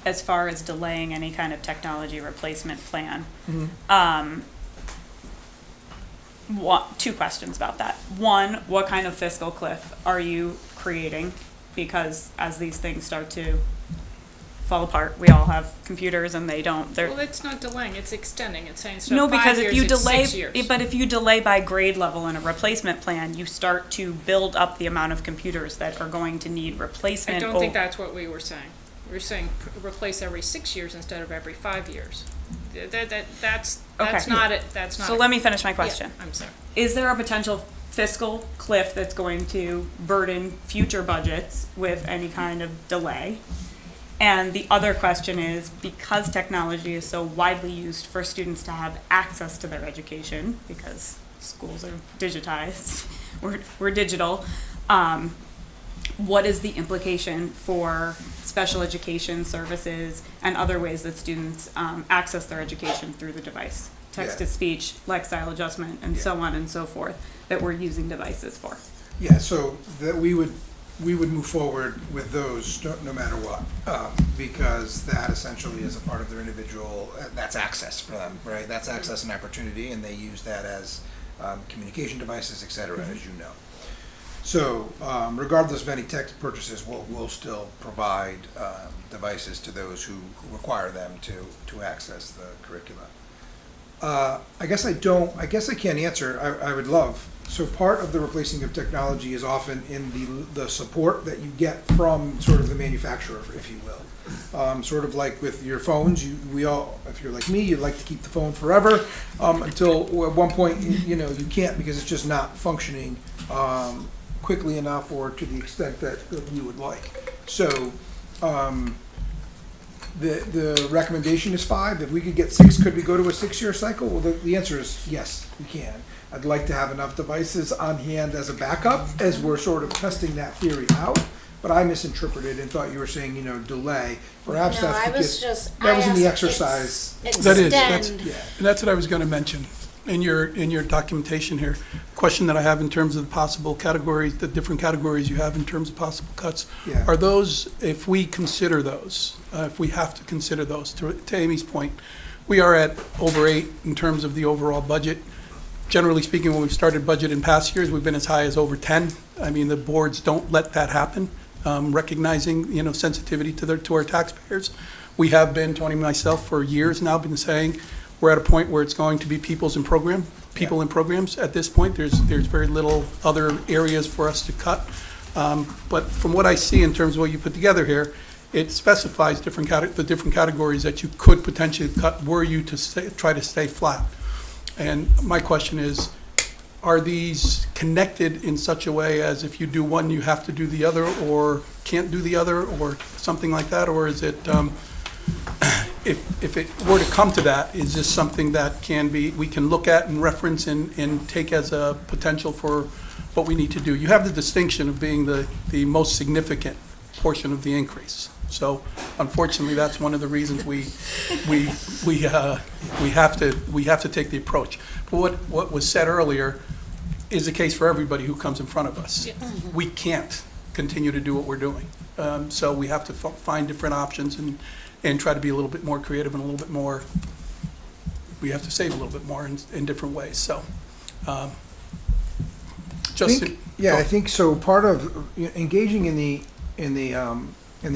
as far as delaying any kind of technology replacement plan? Two questions about that. One, what kind of fiscal cliff are you creating? Because as these things start to fall apart, we all have computers and they don't, Well, it's not delaying, it's extending, it's saying instead no, of 5 because years, if you it's delay, 6 years. but if you delay by grade level in a replacement plan, you start to build up the amount of computers that are going to need I replacement. don't think that's what we were saying. We were saying replace every 6 years instead of every 5 years. That's Okay. not it, that's not. So let me finish my question. Yeah, I'm sorry. Is there a potential fiscal cliff that's going to burden future budgets with any kind of delay? And the other question is, because technology is so widely used for students to have access to their education, because schools are digitized, we're digital, what is the implication for special education services and other ways that students access their education through the device? Text-to-speech, lexile adjustment, and so on and so forth, that we're using devices for. Yeah, so that we would move forward with those no matter what, because that essentially is a part of their individual, that's access for them, right? That's access and opportunity, and they use that as communication devices, et cetera, as you know. So regardless of any tech purchases, we'll still provide devices to those who require them to access the curricula. I guess I can't answer. I would love. So part of the replacing of technology is often in the support that you get from sort of the manufacturer, if you will. Sort of like with your phones, we all, if you're like me, you'd like to keep the phone forever, until at one point, you can't because it's just not functioning quickly enough or to the extent that you would like. So, the recommendation is 5. If we could get 6, could we go to a 6-year cycle? Well, the answer is yes, we can. I'd like to have enough devices on hand as a backup as we're sort of testing that theory out. But I misinterpreted and thought you were saying, delay. Perhaps No, that's I was because just. that was in the I asked exercise. That is, Extend. Yeah. And that's what I was going to mention in your documentation here. Question that I have in terms of the possible categories, the different categories you have in terms of possible cuts. Yeah. Are those, if we consider those, if we have to consider those, to Amy's point, we are at over 8 in terms of the overall budget. Generally speaking, when we've started budget in past years, we've been as high as over 10. I mean, the boards don't let that happen, recognizing, sensitivity to our taxpayers. We have been, Tony and myself, for years now, been saying, we're at a point where it's going to be people in programs. At this point, there's very little other areas for us to cut. But from what I see in terms of what you put together here, it specifies the different categories that you could potentially cut were you to try to stay flat. And my question is, are these connected in such a way as if you do one, you have to do the other, or can't do the other, or something like that? Or is it, if it were to come to that, is this something that we can look at and reference and take as a potential for what we need to do? You have the distinction of being the most significant portion of the increase. So unfortunately, that's one of the reasons we have to take the approach. But what was said earlier is the case for everybody who comes in front of us. We can't continue to do what we're doing. So we have to find different options and try to be a little bit more creative and a little bit more, we have to save a little bit more in different ways. So, I think so. Part of engaging in the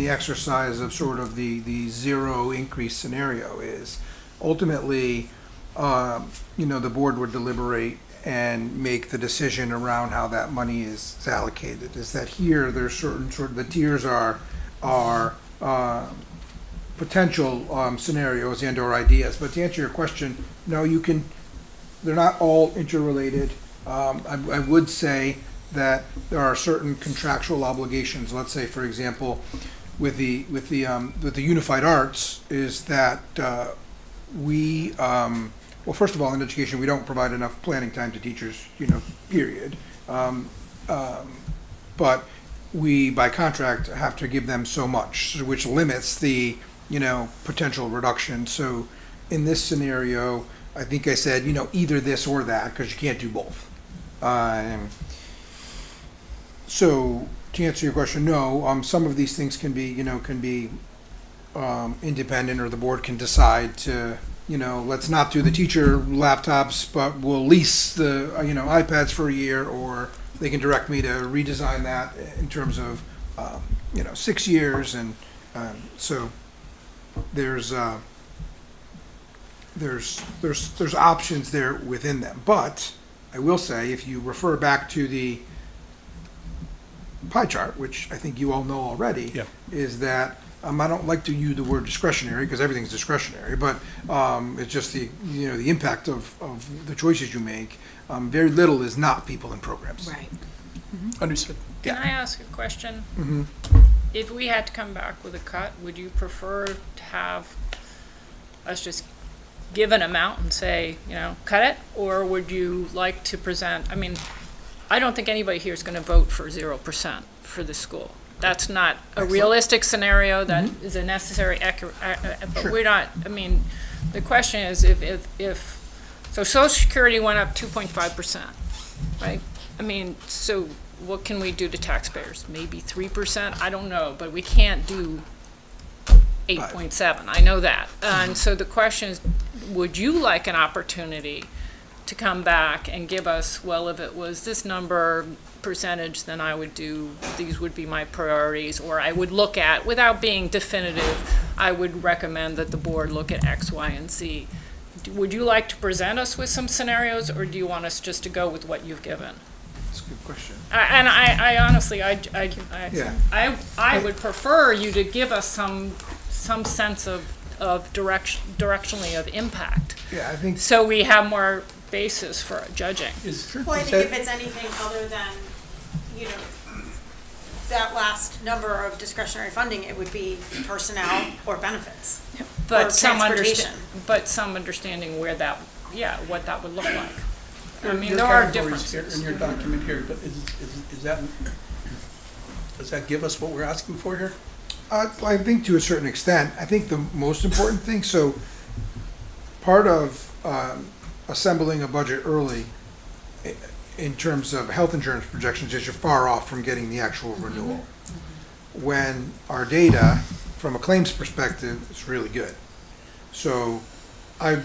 exercise of sort of the zero increase scenario is ultimately, the board would deliberate and make the decision around how that money is allocated. Is that here there's certain sort of the tiers are potential scenarios and or ideas. But to answer your question, no, they're not all interrelated. I would say that there are certain contractual obligations. Let's say, for example, with the Unified Arts, is that we well, first of all, in education, we don't provide enough planning time to teachers, period. But we, by contract, have to give them so much, which limits the potential reduction. So in this scenario, I think I said, either this or that, because you can't do both. So to answer your question, no, some of these things can be independent, or the board can decide to, let's not do the teacher laptops, but we'll lease the, iPads for a year, or they can direct me to redesign that in terms of, 6 years. And so there's options there within them. But I will say, if you refer back to the pie chart, which I think you all know already, Yeah. is that I don't like to use the word discretionary because everything's discretionary, but it's just the impact of the choices you make. Very little is not people in programs. Right. Understood. Can I ask a question? Mm-hmm. If we had to come back with a cut, would you prefer to have us just give an amount and say, cut it? Or would you like to present, I don't think anybody here is going to vote for 0% for the school. That's not a realistic scenario. That is a necessary, but Sure. we're not, the question is if so Social Security went up 2.5%, right? So what can we do to taxpayers? Maybe 3%? I don't know, but we can't do 8.7. I know that. And so the question is, would you like an opportunity to come back and give us, well, if it was this number percentage, then I would do, these would be my priorities, or I would look at, without being definitive, I would recommend that the board look at X, Y, and Z. Would you like to present us with some scenarios, or do you want us just to go with what you've given? That's a good question. I honestly, I Yeah. would prefer you to give us some sense of directionally of impact, Yeah, I think so we have more basis for judging. Well, I think if it's anything other than you know, that last number of discretionary funding, it would be personnel or benefits. Or But some transportation. understanding where that, yeah, what that would look like. I mean, Your there are categories here differences. in your document here, but is that, does that give us what we're asking for here? I think to a certain extent, I think the most important thing, so part of assembling a budget early in terms of health insurance projections is you're far off from getting the actual renewal. When our data, from a claims perspective, is really good. So I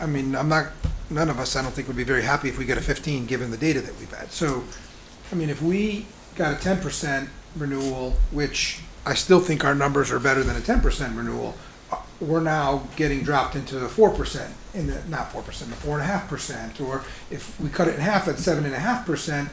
mean, none of us, I don't think, would be very happy if we get a 15 given the data that we've had. So, I mean, if we got a 10% renewal, which I still think our numbers are better than a 10% renewal, we're now getting dropped into the 4%, not 4%, the 4.5%, or if we cut it in half at 7.5%,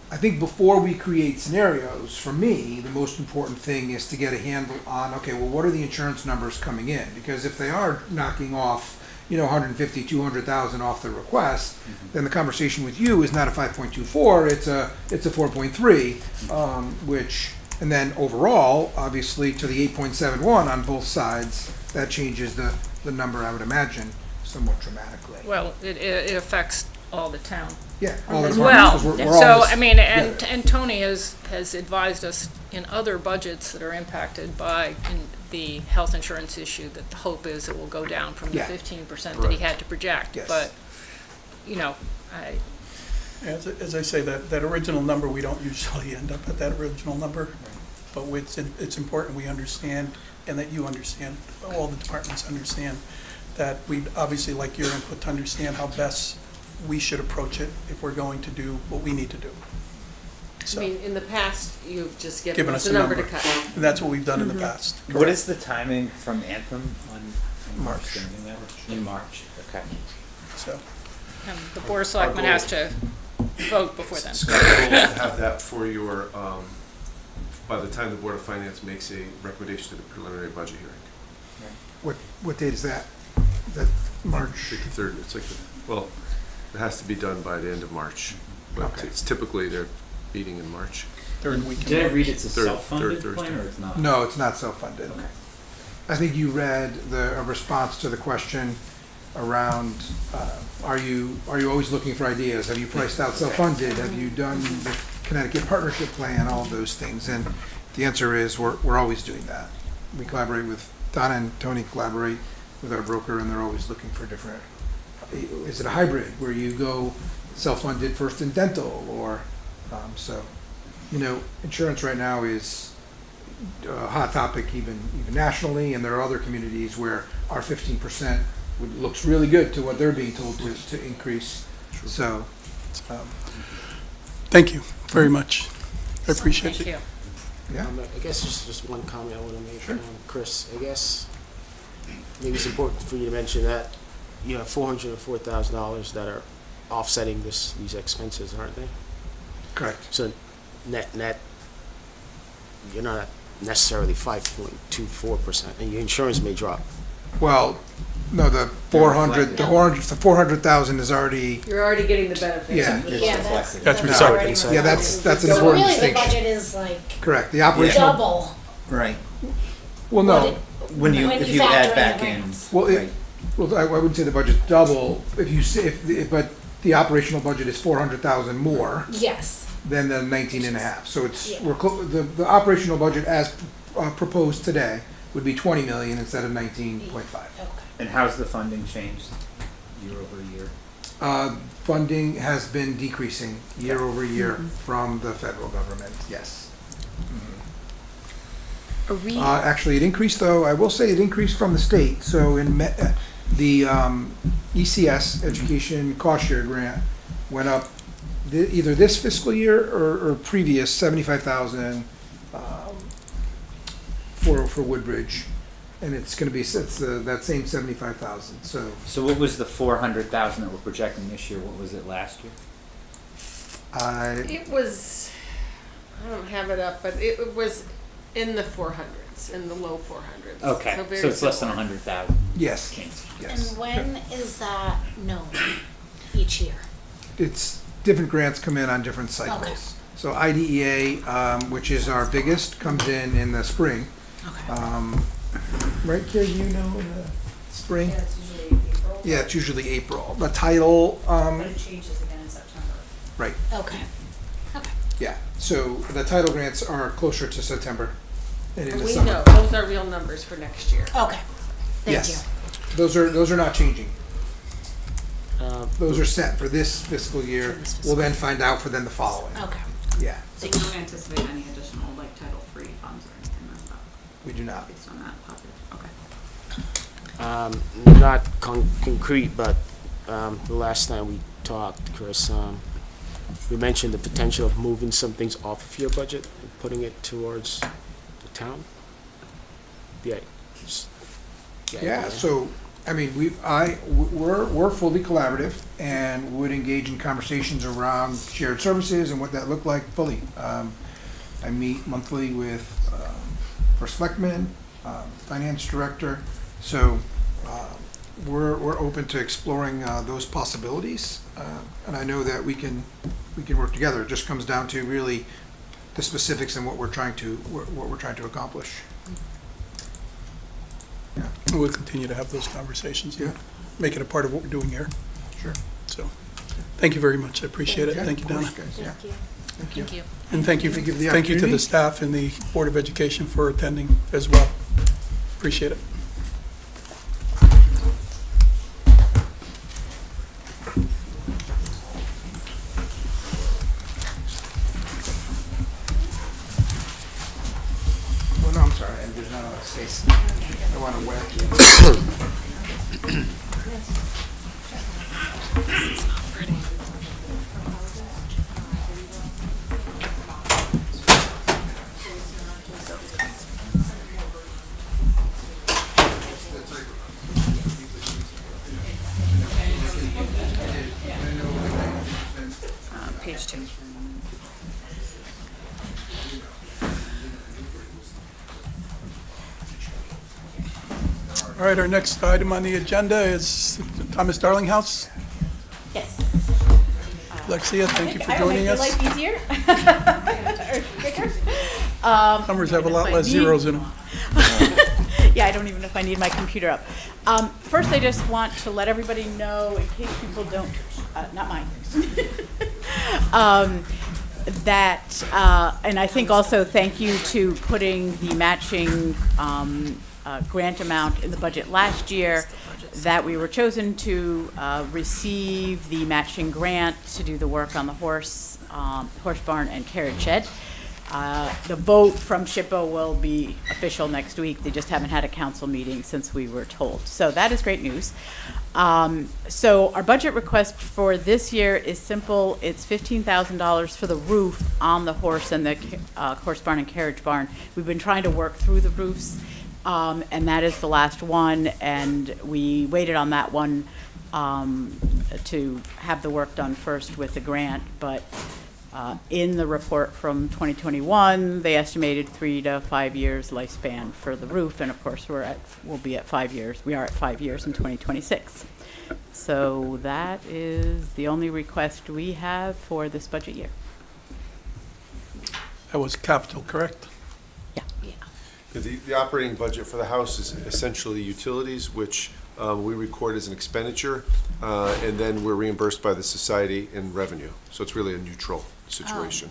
I think before we create scenarios, for me, the most important thing is to get a handle on, okay, well, what are the insurance numbers coming in? Because if they are knocking off, 150, 200,000 off the request, then the conversation with you is not a 5.24, it's a 4.3, which, and then overall, obviously, to the 8.71 on both sides, that changes the number, I would imagine, somewhat dramatically. Well, it affects all the town Yeah. all the as departments, well. 'cause we're all So, this- I mean, yeah. and Tony has advised us in other budgets that are impacted by the health insurance issue that the hope is it will go down from the Yeah. 15% that he had to project. Yes. But, As I say, that original number, we don't usually end up at that original number, but it's important we understand, and that you understand, all the departments understand, that we'd obviously like your input to understand how best we should approach it if we're going to do what we need to do. I So, mean, in the past, you've just given Given us us a a number to number. cut. and that's what we've done in the past. What is the timing from Anthem on March. extending that? In March, okay. So, the Board of Selectmen has to vote before then. Scott's goal is to have that for your, by the time the Board of Finance makes a recommendation to the preliminary budget hearing. What date is that? Is that March? It's like the third, well, it has to be done by the end of March, but Okay. it's typically they're meeting in March. third week in Did I March. read it's a Third self-funded Thursday. plan, or it's not? No, it's not self-funded. Okay. I think you read a response to the question around, are you always looking for ideas? Have you priced out self-funded? Have you done the Connecticut Partnership Plan, all of those things? And the answer is, we're always doing that. We collaborate with, Donna and Tony collaborate with our broker, and they're always looking for different, is it a hybrid where you go self-funded first in dental, or, so, insurance right now is a hot topic even nationally, and there are other communities where our 15% looks really good to what they're being told to increase. So, Thank you very much. I appreciate Thank it. you. yeah. I guess just one comment I want to make, Chris. I guess maybe it's important for you to mention that you have $404,000 that are offsetting these expenses, aren't they? Correct. So net, you're not at necessarily 5.24%, and your insurance may drop. Well, no, the 400,000 is already, You're already getting the benefits. Yeah. It's Yeah, reflected. That's that's sorry. already yeah, that's an So important really, the distinction. budget is like Correct, the operational, double. Right. well, what no, it- When you, when if you you factor add in back the in. grants. well, Right. I wouldn't say the budget's double, if you say, but the operational budget is 400,000 more Yes, than the 19.5. So it's, Yeah. the operational budget as proposed today would be 20 million instead of 19.5. okay. And how's the funding changed year over year? Funding has been decreasing year over year from the federal government, yes. Actually, it increased, though, I will say it increased from the state. So in the ECS, Education Cost Share Grant, went up either this fiscal year or previous, 75,000 for Woodbridge. And it's going to be, that same 75,000, so. So what was the 400,000 that we're projecting this year? What was it last year? It was, I don't have it up, but it was in the 400s, in the low 400s. Okay, very so it's less than similar. 100,000 Yes, change. yes. And when is that known each year? It's different grants come in on different cycles. So IDEA, which is our biggest, comes in the spring. Okay. Right, Kira, you know, in the spring? Yeah, it's usually April. Yeah, it's usually April. The title, But it changes again in September. right, Okay. Okay. yeah. So the title grants are closer to September and in And the we summer. know, those are real numbers for next year. Okay. Thank Yes. you. Those are not changing. Those Uh, are set for this fiscal year. For this fiscal We'll then find out for then the following. Okay. Yeah, So we don't anticipate any additional like Title III funds or anything like that we do not. based on that topic? Okay. Not concrete, but the last time we talked, Chris, we mentioned the potential of moving some things off of your budget and putting it towards the town. Yeah. Yeah, so, I mean, we're fully collaborative and would engage in conversations around shared services and what that looked like fully. I meet monthly with, our selectmen, finance director, so, we're open to exploring, those possibilities. And I know that we can work together. It just comes down to really the specifics and what we're trying to accomplish. We'll continue to have those conversations. Yeah. Make it a part of what we're doing here. Sure. So, thank you very much. I appreciate it. Yeah, Thank you, of course, Donna. guys, yeah. Thank you. Thank you. Thank you. And thank you Thank you for the to the opportunity. staff and the Board of Education for attending as well. Appreciate it. Oh, no, I'm sorry, there's not enough space. I want to whack you. Page 2. All right, our next item on the agenda is Thomas Darlinghouse. Yes. Alexia, thank you for I will make joining your us. life easier. Or quicker. Numbers have a lot if I less need- zeros in them. Yeah, I don't even know if I need my computer up. First, I just want to let everybody know, in case people don't, not mine, that, and I think also thank you to putting the matching grant amount in the budget last year, that we were chosen to receive the matching grant to do the work on the horse barn and carriage shed. The vote from SHPO will be official next week. They just haven't had a council meeting since we were told. So that is great news. So our budget request for this year is simple. It's $15,000 for the roof on the horse and the horse barn and carriage barn. We've been trying to work through the roofs, and that is the last one. And we waited on that one to have the work done first with the grant, but in the report from 2021, they estimated 3 to 5 years lifespan for the roof, and of course, we'll be at 5 years. We are at 5 years in 2026. So that is the only request we have for this budget year. That was capital, correct? Yeah. The operating budget for the house is essentially utilities, which we record as an expenditure, and then we're reimbursed by the society in revenue. So it's really a neutral situation.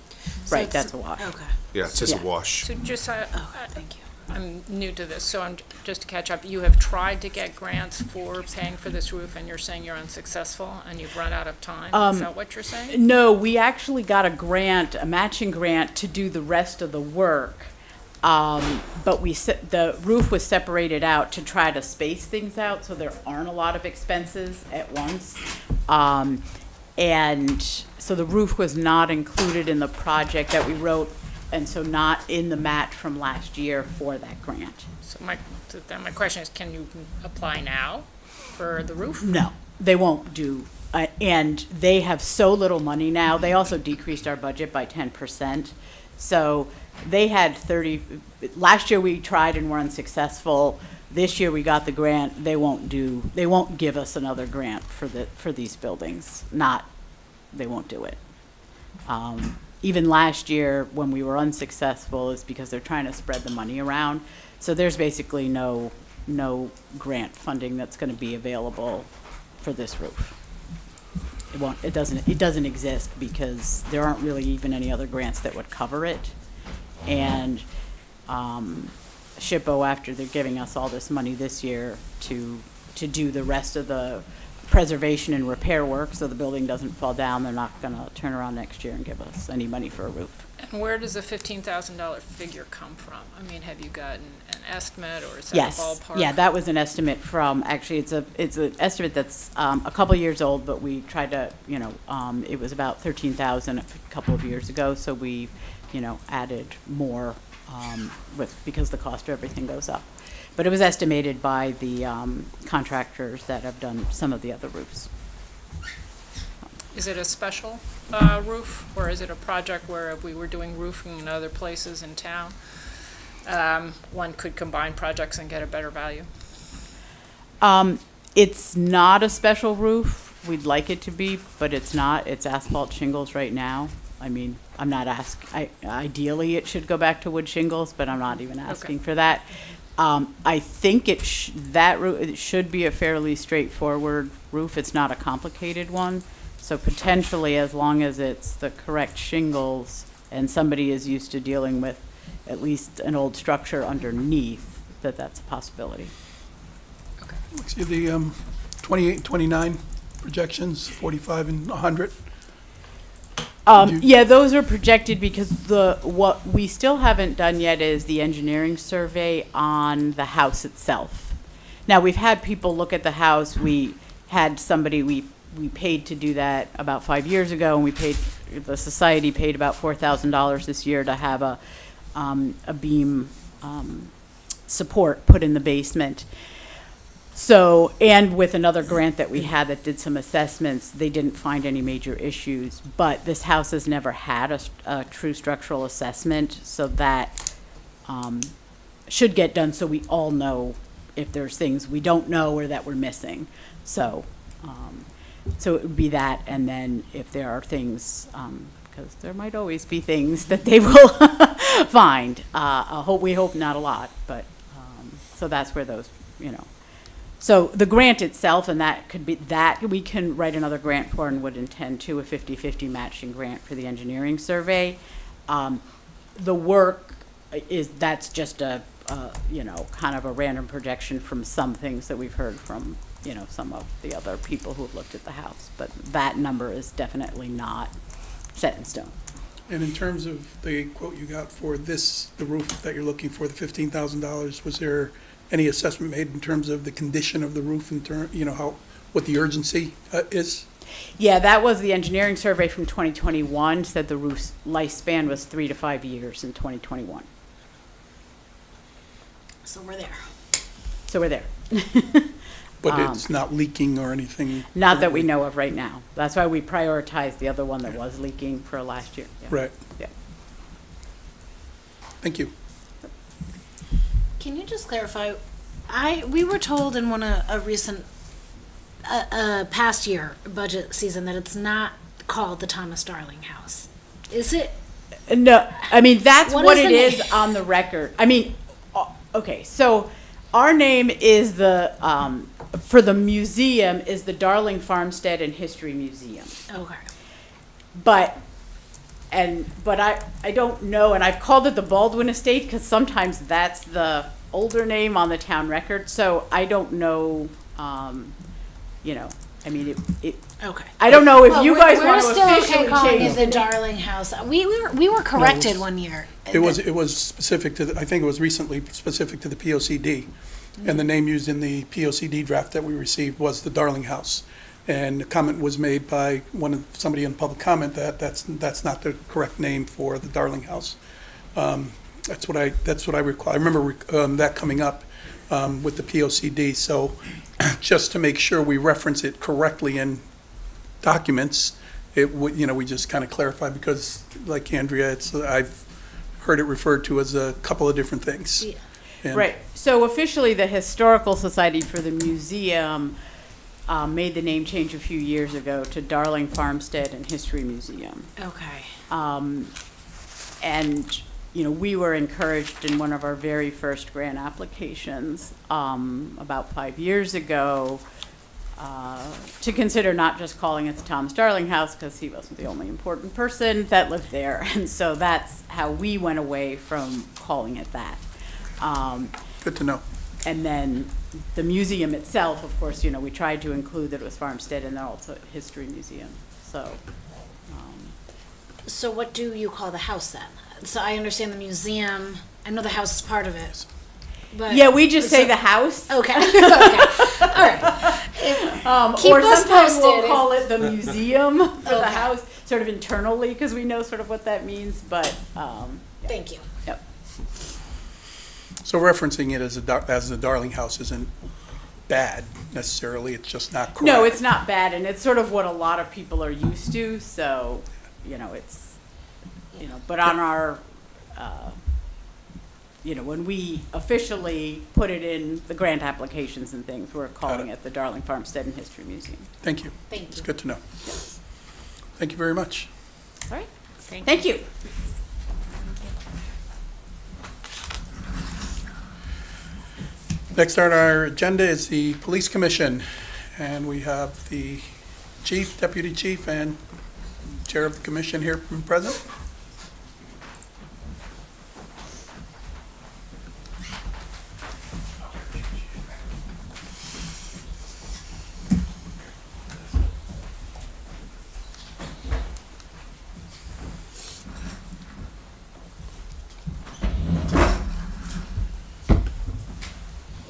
Right, that's a wash. Okay. Yeah, it's just a Yeah. wash. So just, Thank you. I'm new to this, so just to catch up, you have tried to get grants for paying for this roof, and you're saying you're unsuccessful, and you've run out of time? Is that what you're saying? No, we actually got a grant, a matching grant, to do the rest of the work. But the roof was separated out to try to space things out, so there aren't a lot of expenses at once. And so the roof was not included in the project that we wrote, and so not in the match from last year for that grant. So then my question is, can you apply now for the roof? No, they won't do, and they have so little money now. They also decreased our budget by 10%. So they had last year we tried and were unsuccessful. This year we got the grant. They won't give us another grant for these buildings. They won't do it. Even last year, when we were unsuccessful, is because they're trying to spread the money around. So there's basically no grant funding that's gonna be available for this roof. It doesn't exist because there aren't really even any other grants that would cover it. And, SHPO, after they're giving us all this money this year to do the rest of the preservation and repair work, so the building doesn't fall down, they're not gonna turn around next year and give us any money for a roof. And where does the $15,000 figure come from? I mean, have you gotten an estimate, or is that a Yes, ballpark? yeah, that was an estimate from, actually, it's an estimate that's, a couple years old, but we tried to, it was about 13,000 a couple of years ago, so we, added more, because the cost of everything goes up. But it was estimated by the, contractors that have done some of the other roofs. Is it a special roof, or is it a project where if we were doing roofing in other places in town, one could combine projects and get a better value? It's not a special roof. We'd like it to be, but it's not. It's asphalt shingles right now. I mean, I'm not ideally it should go back to wood shingles, but I'm not even asking for that. I think it should be a fairly straightforward roof. It's not a complicated one. So potentially, as long as it's the correct shingles and somebody is used to dealing with at least an old structure underneath, that's a possibility. See the 28 and 29 projections, 45 and 100? Yeah, those are projected because what we still haven't done yet is the engineering survey on the house itself. Now, we've had people look at the house. We had somebody we paid to do that about 5 years ago, and the society paid about $4,000 this year to have a beam support put in the basement. So, and with another grant that we had that did some assessments, they didn't find any major issues. But this house has never had a true structural assessment, so that should get done so we all know if there's things we don't know or that we're missing. So it would be that, and then if there are things, because there might always be things that they will find. We hope not a lot, but so that's where those, So the grant itself, and that could be that we can write another grant for and would intend to, a 50-50 matching grant for the engineering survey. The work that's just a kind of a random projection from some things that we've heard from, some of the other people who have looked at the house. But that number is definitely not set in stone. And in terms of the quote you got for the roof that you're looking for, the $15,000, was there any assessment made in terms of the condition of the roof, what the urgency is? Yeah, that was the engineering survey from 2021, said the roof's lifespan was 3 to 5 years in 2021. So we're there. So we're there. But it's not leaking or anything? Not that we know of right now. That's why we prioritized the other one that was leaking for last year. Yeah. Right. Yeah. Thank you. Can you just clarify? We were told in a recent past year budget season that it's not called the Thomas Darling House. Is it? No, I mean, that's what is it the is name? on the record. I mean, okay, so our name is for the museum is the Darling Farmstead and History Museum. Okay. But I don't know, and I've called it the Baldwin Estate because sometimes that's the older name on the town record. So I don't know, I mean, Okay. I don't know if Well, you guys we're want to still officially okay calling change it the Darling House. We were corrected one year. It was specific to, I think it was recently specific to the POCD. And the name used in the POCD draft that we received was the Darling House. And the comment was made by somebody in public comment that that's not the correct name for the Darling House. That's what I recall. I remember that coming up with the POCD. So just to make sure we reference it correctly in documents, we just kind of clarify, because like Andrea, I've heard it referred to as a couple of different things. Yeah. And- Right. So officially, the Historical Society for the Museum made the name change a few years ago to Darling Farmstead and History Museum. Okay. And, you know, we were encouraged in one of our very first grant applications about 5 years ago to consider not just calling it the Thomas Darling House, because he wasn't the only important person that lived there. And so that's how we went away from calling it that. Good to know. And then the museum itself, of course, you know, we tried to include that it was Farmstead and then also a History Museum. So, So what do you call the house then? So I understand the museum, I know the house is part of it, but. yeah, we just say so- the house. Okay, okay, all right. Keep Or us sometimes we'll posted. call it the museum for the Okay. house, sort of internally, because we know sort of what that means, but, Thank you. yep. So referencing it as the Darling House isn't bad necessarily, it's just not correct. No, it's not bad, and it's sort of what a lot of people are used to, so, you know, it's, you know, but on our, you know, when we officially put it in the grant applications and things, we're calling it the Darling Farmstead and History Museum. Thank you. Thank It's you. good to know. Thank you very much. All right, thank you. Next on our agenda is the Police Commission, and we have the chief, deputy chief, and chair of the commission here present.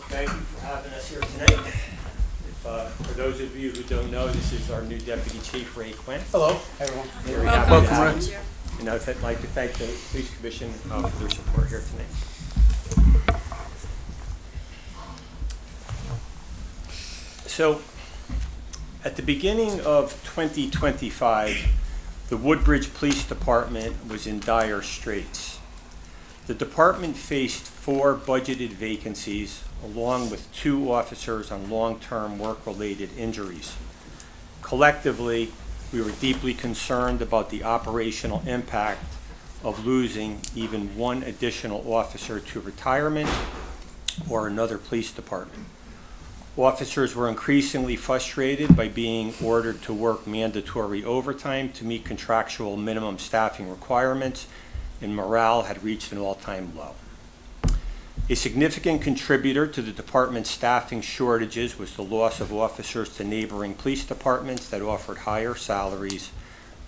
Thank you for having us here tonight. For those of you who don't know, this is our new Deputy Chief, Ray Quinn. Hello, everyone. Very happy to Welcome, have Ray. you. And I'd like to thank the Police Commission for their support here tonight. So, at the beginning of 2025, the Woodbridge Police Department was in dire straits. The department faced 4 budgeted vacancies, along with 2 officers on long-term work-related injuries. Collectively, we were deeply concerned about the operational impact of losing even 1 additional officer to retirement or another police department. Officers were increasingly frustrated by being ordered to work mandatory overtime to meet contractual minimum staffing requirements, and morale had reached an all-time low. A significant contributor to the department's staffing shortages was the loss of officers to neighboring police departments that offered higher salaries,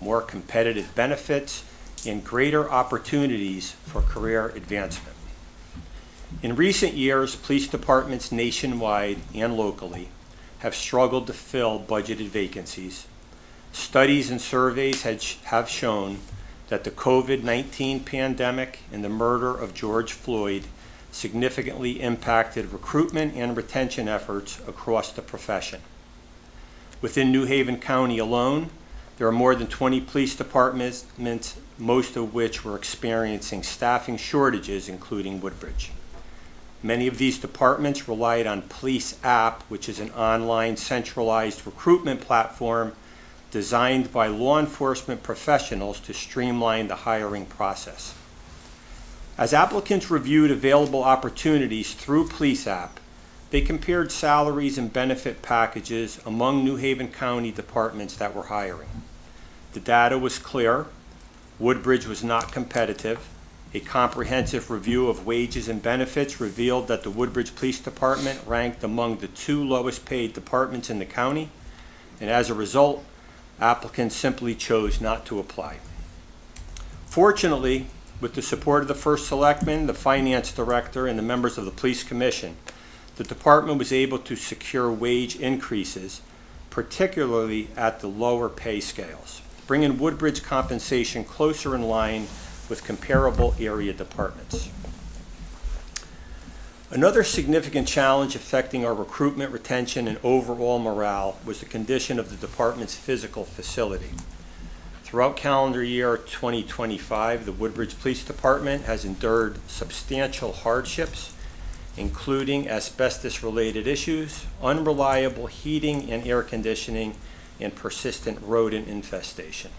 more competitive benefits, and greater opportunities for career advancement. In recent years, police departments nationwide and locally have struggled to fill budgeted vacancies. Studies and surveys have shown that the COVID-19 pandemic and the murder of George Floyd significantly impacted recruitment and retention efforts across the profession. Within New Haven County alone, there are more than 20 police departments, most of which were experiencing staffing shortages, including Woodbridge. Many of these departments relied on Police App, which is an online centralized recruitment platform designed by law enforcement professionals to streamline the hiring process. As applicants reviewed available opportunities through Police App, they compared salaries and benefit packages among New Haven County departments that were hiring. The data was clear. Woodbridge was not competitive. A comprehensive review of wages and benefits revealed that the Woodbridge Police Department ranked among the 2 lowest paid departments in the county, and as a result, applicants simply chose not to apply. Fortunately, with the support of the first selectman, the finance director, and the members of the police commission, the department was able to secure wage increases, particularly at the lower pay scales, bringing Woodbridge compensation closer in line with comparable area departments. Another significant challenge affecting our recruitment, retention, and overall morale was the condition of the department's physical facility. Throughout calendar year 2025, the Woodbridge Police Department has endured substantial hardships including asbestos-related issues, unreliable heating and air conditioning, and persistent rodent infestation.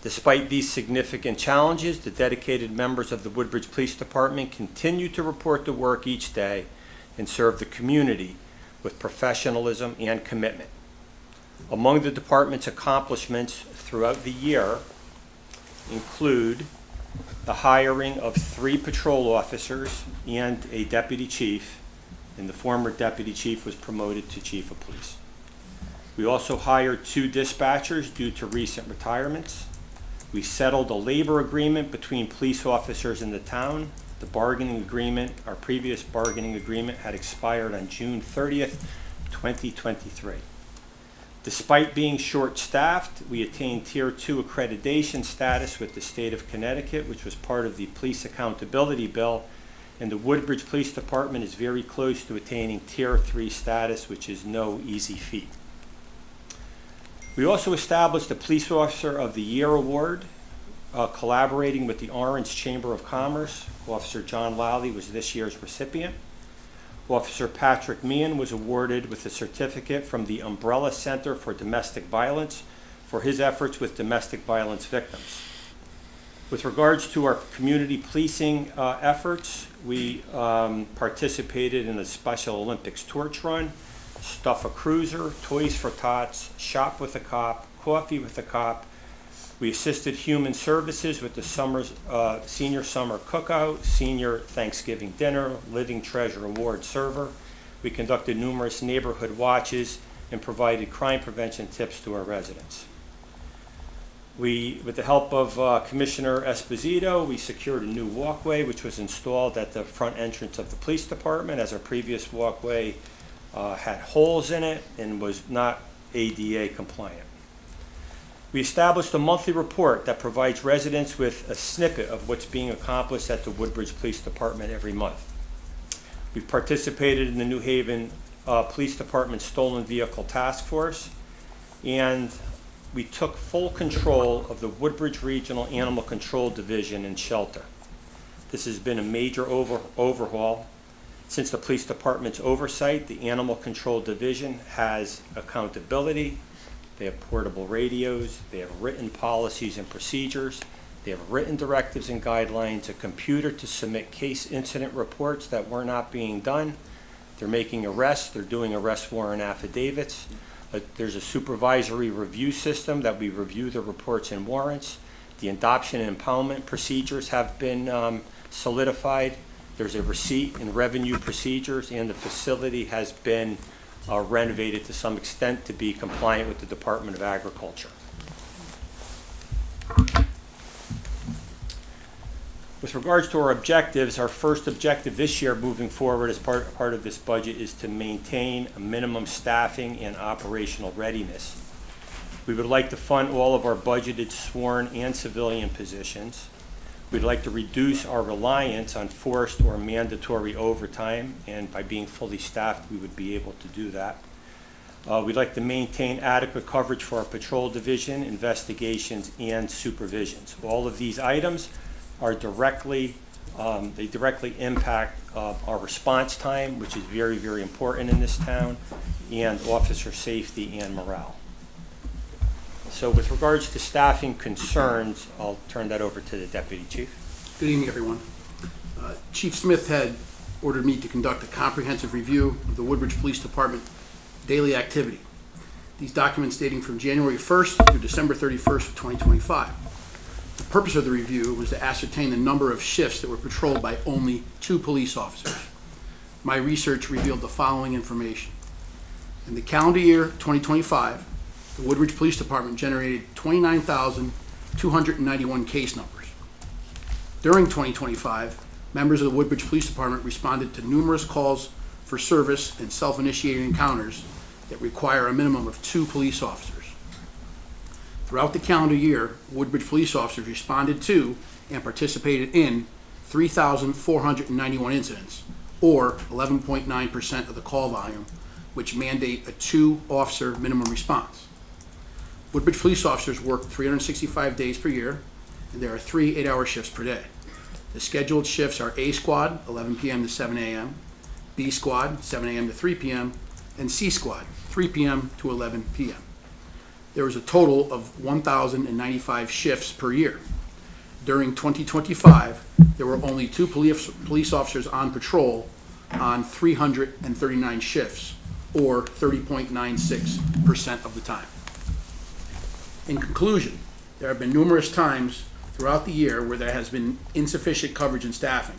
Despite these significant challenges, the dedicated members of the Woodbridge Police Department continue to report to work each day and serve the community with professionalism and commitment. Among the department's accomplishments throughout the year include the hiring of 3 patrol officers and a deputy chief, and the former deputy chief was promoted to chief of police. We also hired 2 dispatchers due to recent retirements. We settled a labor agreement between police officers in the town. The bargaining agreement, our previous bargaining agreement, had expired on June 30th, 2023. Despite being short-staffed, we attained Tier 2 accreditation status with the state of Connecticut, which was part of the Police Accountability Bill, and the Woodbridge Police Department is very close to attaining Tier 3 status, which is no easy feat. We also established the Police Officer of the Year Award, collaborating with the Orange Chamber of Commerce. Officer John Lally was this year's recipient. Officer Patrick Meehan was awarded with a certificate from the Umbrella Center for Domestic Violence for his efforts with domestic violence victims. With regards to our community policing efforts, we participated in the Special Olympics torch run, Stuff a Cruiser, Toys for Tots, Shop with a Cop, Coffee with a Cop. We assisted Human Services with the Senior Summer Cookout, Senior Thanksgiving Dinner, Living Treasure Award Server. We conducted numerous neighborhood watches and provided crime prevention tips to our residents. With the help of Commissioner Esposito, we secured a new walkway which was installed at the front entrance of the police department, as our previous walkway had holes in it and was not ADA compliant. We established a monthly report that provides residents with a snippet of what's being accomplished at the Woodbridge Police Department every month. We've participated in the New Haven Police Department Stolen Vehicle Task Force, and we took full control of the Woodbridge Regional Animal Control Division and Shelter. This has been a major overhaul. Since the police department's oversight, the Animal Control Division has accountability. They have portable radios. They have written policies and procedures. They have written directives and guidelines, a computer to submit case incident reports that were not being done. They're making arrests. They're doing arrest warrant affidavits. There's a supervisory review system that we review the reports and warrants. The adoption and impoundment procedures have been solidified. There's a receipt and revenue procedures, and the facility has been renovated to some extent to be compliant with the Department of Agriculture. With regards to our objectives, our first objective this year moving forward as part of this budget is to maintain a minimum staffing and operational readiness. We would like to fund all of our budgeted sworn and civilian positions. We'd like to reduce our reliance on forced or mandatory overtime, and by being fully staffed, we would be able to do that. We'd like to maintain adequate coverage for our patrol division, investigations, and supervisions. All of these items are directly impact our response time, which is very, very important in this town, and officer safety and morale. So with regards to staffing concerns, I'll turn that over to the Deputy Chief. Good evening, everyone. Chief Smith had ordered me to conduct a comprehensive review of the Woodbridge Police Department daily activity. These documents dating from January 1st through December 31st of 2025. The purpose of the review was to ascertain the number of shifts that were patrolled by only 2 police officers. My research revealed the following information. In the calendar year 2025, the Woodbridge Police Department generated 29,291 case numbers. During 2025, members of the Woodbridge Police Department responded to numerous calls for service and self-initiated encounters that require a minimum of 2 police officers. Throughout the calendar year, Woodbridge police officers responded to and participated in 3,491 incidents, or 11.9% of the call volume, which mandate a 2-officer minimum response. Woodbridge police officers work 365 days per year, and there are 3 8-hour shifts per day. The scheduled shifts are A Squad, 11 p.m. to 7 a.m., B Squad, 7 a.m. to 3 p.m., and C Squad, 3 p.m. to 11 p.m. There was a total of 1,095 shifts per year. During 2025, there were only 2 police officers on patrol on 339 shifts, or 30.96% of the time. In conclusion, there have been numerous times throughout the year where there has been insufficient coverage and staffing.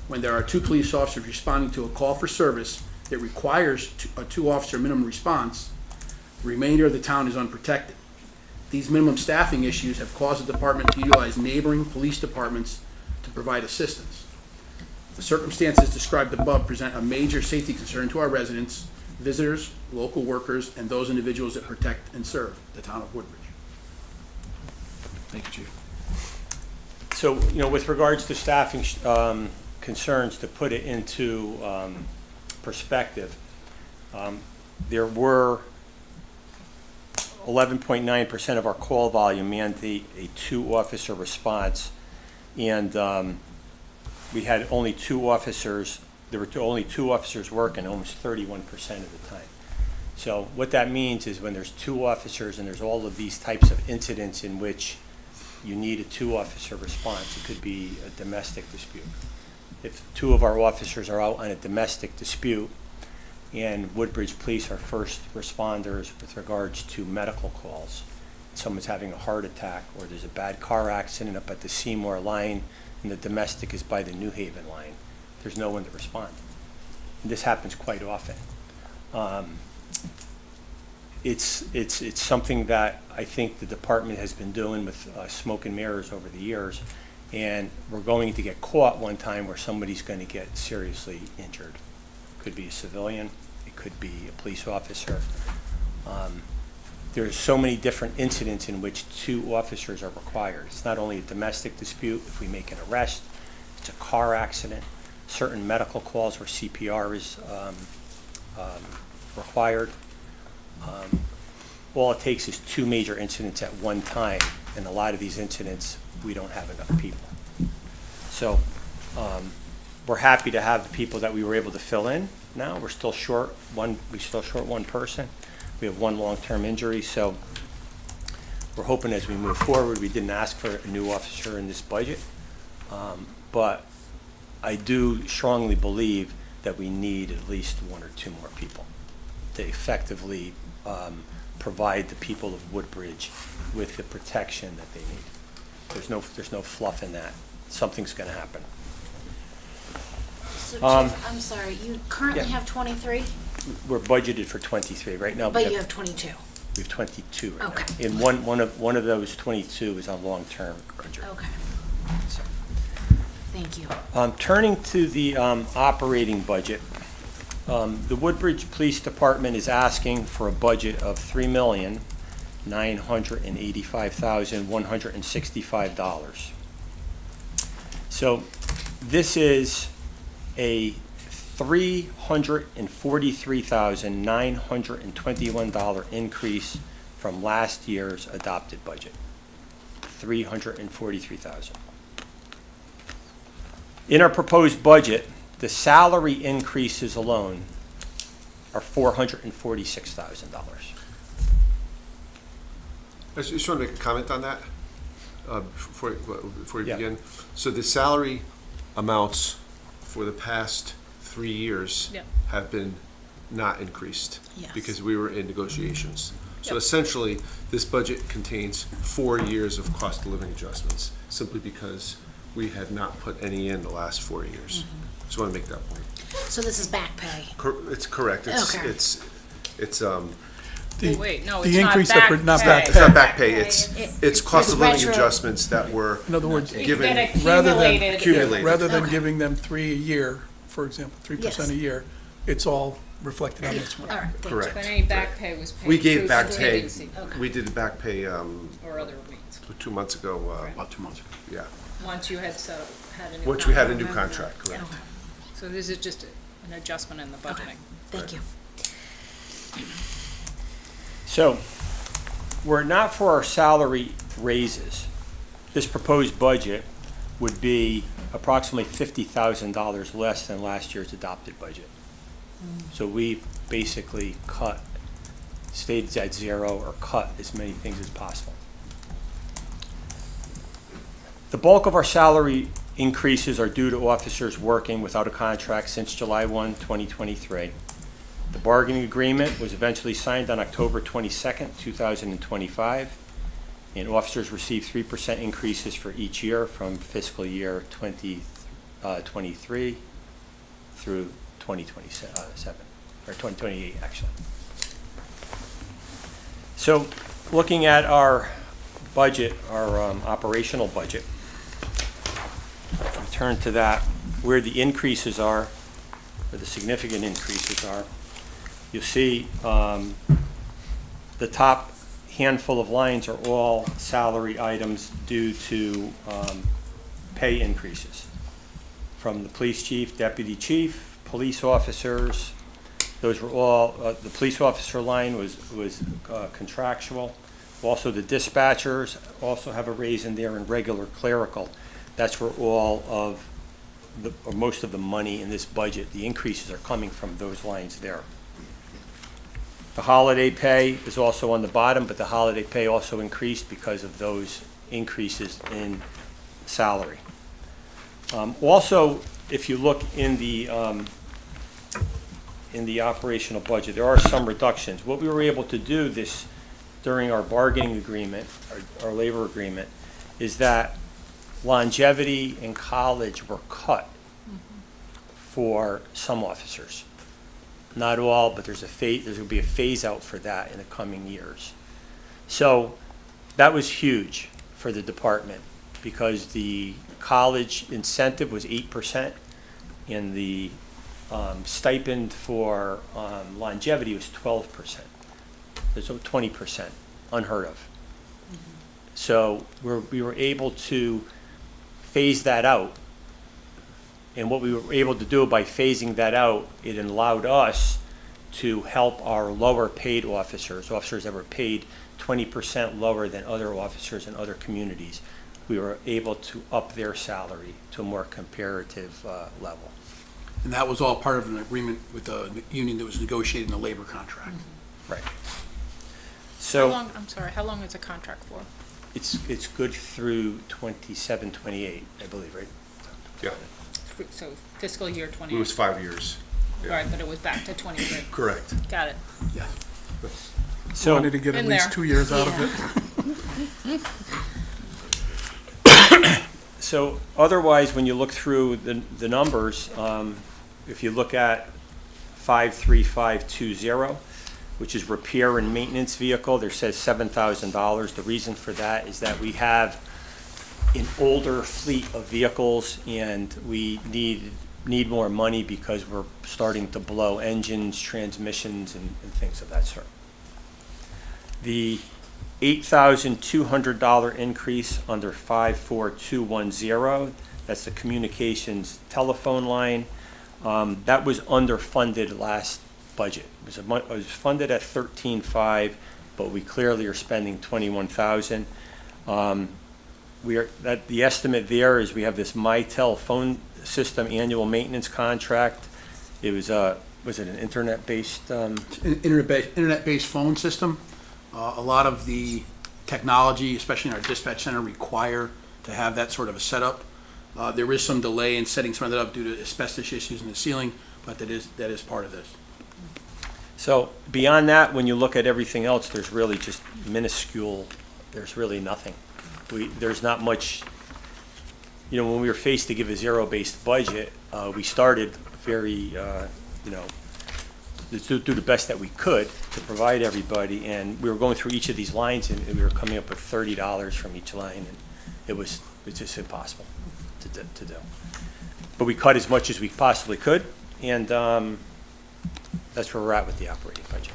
When there are 2 police officers responding to a call for service that requires a 2-officer minimum response, the remainder of the town is unprotected. These minimum staffing issues have caused the department to utilize neighboring police departments to provide assistance. The circumstances described above present a major safety concern to our residents, visitors, local workers, and those individuals that protect and serve the town of Woodbridge. Thank you, Chief. So, with regards to staffing concerns, to put it into perspective, there were 11.9% of our call volume mandate a 2-officer response, and we had only 2 officers. There were only 2 officers working almost 31% of the time. So what that means is when there's 2 officers and there's all of these types of incidents in which you need a 2-officer response, it could be a domestic dispute. If 2 of our officers are out on a domestic dispute, and Woodbridge Police are first responders with regards to medical calls, someone's having a heart attack, or there's a bad car accident up at the Seymour line, and the domestic is by the New Haven line, there's no one to respond. And this happens quite often. It's something that I think the department has been doing with smoke and mirrors over the years, and we're going to get caught one time where somebody's going to get seriously injured. Could be a civilian, it could be a police officer. There's so many different incidents in which 2 officers are required. It's not only a domestic dispute, if we make an arrest, it's a car accident, certain medical calls where CPR is required. All it takes is 2 major incidents at one time, and a lot of these incidents, we don't have enough people. So we're happy to have the people that we were able to fill in now. We're still short one person. We have 1 long-term injury, so we're hoping as we move forward. We didn't ask for a new officer in this budget, but I do strongly believe that we need at least 1 or 2 more people to effectively provide the people of Woodbridge with the protection that they need. There's no fluff in that. Something's going to happen. So, Chief, I'm sorry, you currently have 23, We're budgeted for 23 right now. but you have 22. We have 22 right Okay. now. And one of those 22 is on long-term injury. Okay, So, thank you. turning to the operating budget, the Woodbridge Police Department is asking for a budget of $3,985,165. So this is a $343,921 increase from last year's adopted budget. $343,000. In our proposed budget, the salary increases alone are $446,000. I just want to make a comment on that before we Yeah. begin. So the salary amounts for the past 3 years Yep. have been not increased Yes. because we were in negotiations. So Yep. essentially, this budget contains 4 years of cost of living adjustments, simply because we had not put any in the last 4 years. Just want to make that point. So this is back pay. It's correct. It's, Okay. it's The- Wait, no, the it's not increase back separate, not pay. back it's not pay. back pay. It's cost It's of living retro. adjustments that were In other words, It's given. been rather than, accumulated. Accumulated. rather than Okay. giving them 3 a year, for example, 3% a Yes. year, it's all reflected on this All one. right, thank you. Correct. But any back pay was paid. We gave through back pay. contingency Okay. We did back pay Or other means, 2 months ago. About 2 months ago. Yeah, once you had had a new. which we had a new contract. contract. Correct. Okay, So this is just an adjustment in the budgeting. thank you. So, were it not for our salary raises, this proposed budget would be approximately $50,000 less than last year's adopted budget. So we basically stayed at zero or cut as many things as possible. The bulk of our salary increases are due to officers working without a contract since July 1, 2023. The bargaining agreement was eventually signed on October 22nd, 2025, and officers received 3% increases for each year from fiscal year 2023 through 2027, or 2028, actually. So looking at our budget, our operational budget, turn to that, where the increases are, where the significant increases are. You'll see the top handful of lines are all salary items due to pay increases from the police chief, deputy chief, police officers. Those were all, the police officer line was contractual. Also, the dispatchers also have a raise in there, and regular clerical. That's where all of or most of the money in this budget, the increases are coming from those lines there. The holiday pay is also on the bottom, but the holiday pay also increased because of those increases in salary. Also, if you look in the operational budget, there are some reductions. What we were able to do during our bargaining agreement, our labor agreement, is that longevity in college were cut for some officers. Not all, but there's going to be a phase out for that in the coming years. So that was huge for the department because the college incentive was 8% and the stipend for longevity was 12%. There's 20%, unheard of. So we were able to phase that out. And what we were able to do by phasing that out, it allowed us to help our lower paid officers that were paid 20% lower than other officers in other communities. We were able to up their salary to a more comparative level. And that was all part of an agreement with the union that was negotiated in the labor contract. Right. How So long, I'm sorry, how long is the contract for? it's good through 27, 28, I believe, right? Yeah, So fiscal year it 28. was 5 years. Right, but it was back to 23. Correct. Got it. Yeah. So Wanted to get at In least there. 2 years out of it. So otherwise, when you look through the numbers, if you look at 53520, which is repair and maintenance vehicle, there says $7,000. The reason for that is that we have an older fleet of vehicles and we need more money because we're starting to blow engines, transmissions, and things of that sort. The $8,200 increase under 54210, that's the communications telephone line. That was underfunded last budget. It was funded at 13.5, but we clearly are spending 21,000. The estimate there is we have this MyTel phone system annual maintenance contract. It was it an internet-based? Internet-based phone system. A lot of the technology, especially in our dispatch center, require to have that sort of a setup. There is some delay in setting some of that up due to asbestos issues in the ceiling, but that is part of this. So beyond that, when you look at everything else, there's really just minuscule, there's really nothing. There's not much, when we were faced to give a zero-based budget, we started very, to do the best that we could to provide everybody, and we were going through each of these lines, and we were coming up with $30 from each line, and it's just impossible to do. But we cut as much as we possibly could, and that's where we're at with the operating budget.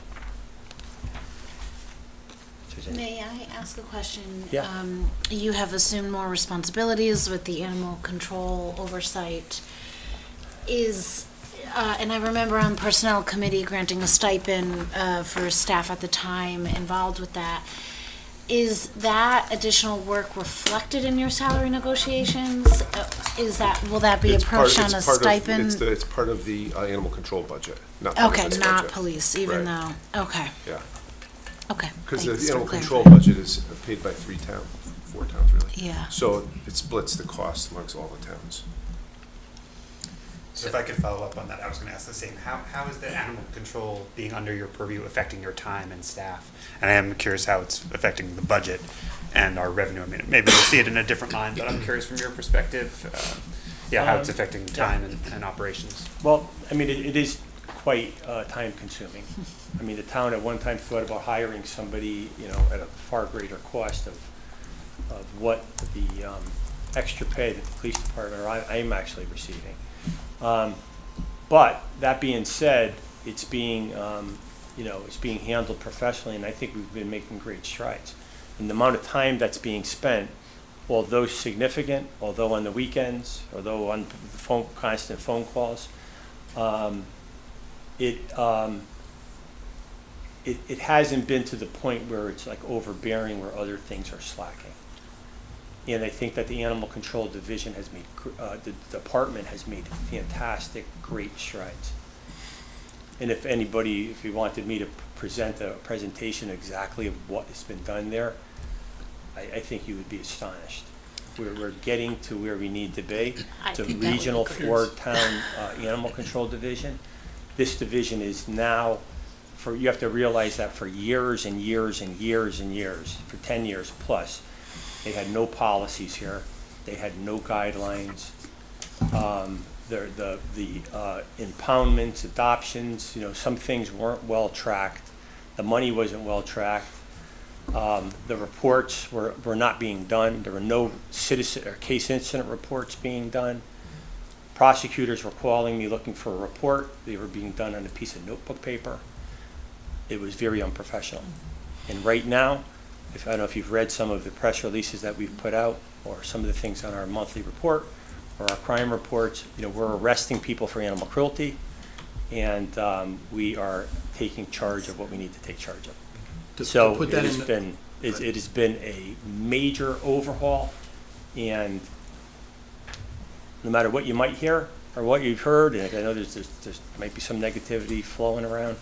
May I ask a question? Yeah. You have assumed more responsibilities with the animal control oversight. And I remember on the personnel committee granting a stipend for staff at the time involved with that. is that additional work reflected in your salary negotiations? Will that be approached on a stipend? It's part of the animal control budget, not part of Okay, this not budget. police, even Right. though, okay, Yeah, okay. because thanks the for animal control clarifying. budget is paid by 4 towns, really. Yeah. So it splits the cost amongst all the towns. So if I could follow up on that, I was going to ask the same. How is the animal control being under your purview affecting your time and staff? And I am curious how it's affecting the budget and our revenue. I mean, maybe we'll see it in a different line, but I'm curious from your perspective, how it's affecting time and operations. Well, I mean, it is quite time consuming. I mean, the town at one time thought about hiring somebody, at a far greater cost of what the extra pay that the police department or I'm actually receiving. But that being said, it's being handled professionally, and I think we've been making great strides. And the amount of time that's being spent, although significant, although on the weekends, although on the constant phone calls, it hasn't been to the point where it's like overbearing, where other things are slacking. And I think that the animal control division has made, the department has made fantastic, great strides. And if you wanted me to present a presentation exactly of what has been done there, I think you would be astonished. We're getting to where we need to be. It's a regional 4-town animal control division. This division is now, you have to realize that for years and years and years and years, for 10 years plus, they had no policies here. They had no guidelines. The impoundments, adoptions, some things weren't well tracked. The money wasn't well tracked. The reports were not being done. There were no citizen or case incident reports being done. Prosecutors were calling me looking for a report. They were being done on a piece of notebook paper. It was very unprofessional. And right now, I don't know if you've read some of the press releases that we've put out, or some of the things on our monthly report, or our crime reports, we're arresting people for animal cruelty, and we are taking charge of what we need to take charge of. So it has been a major overhaul, and no matter what you might hear or what you've heard, and I know there might be some negativity flowing around,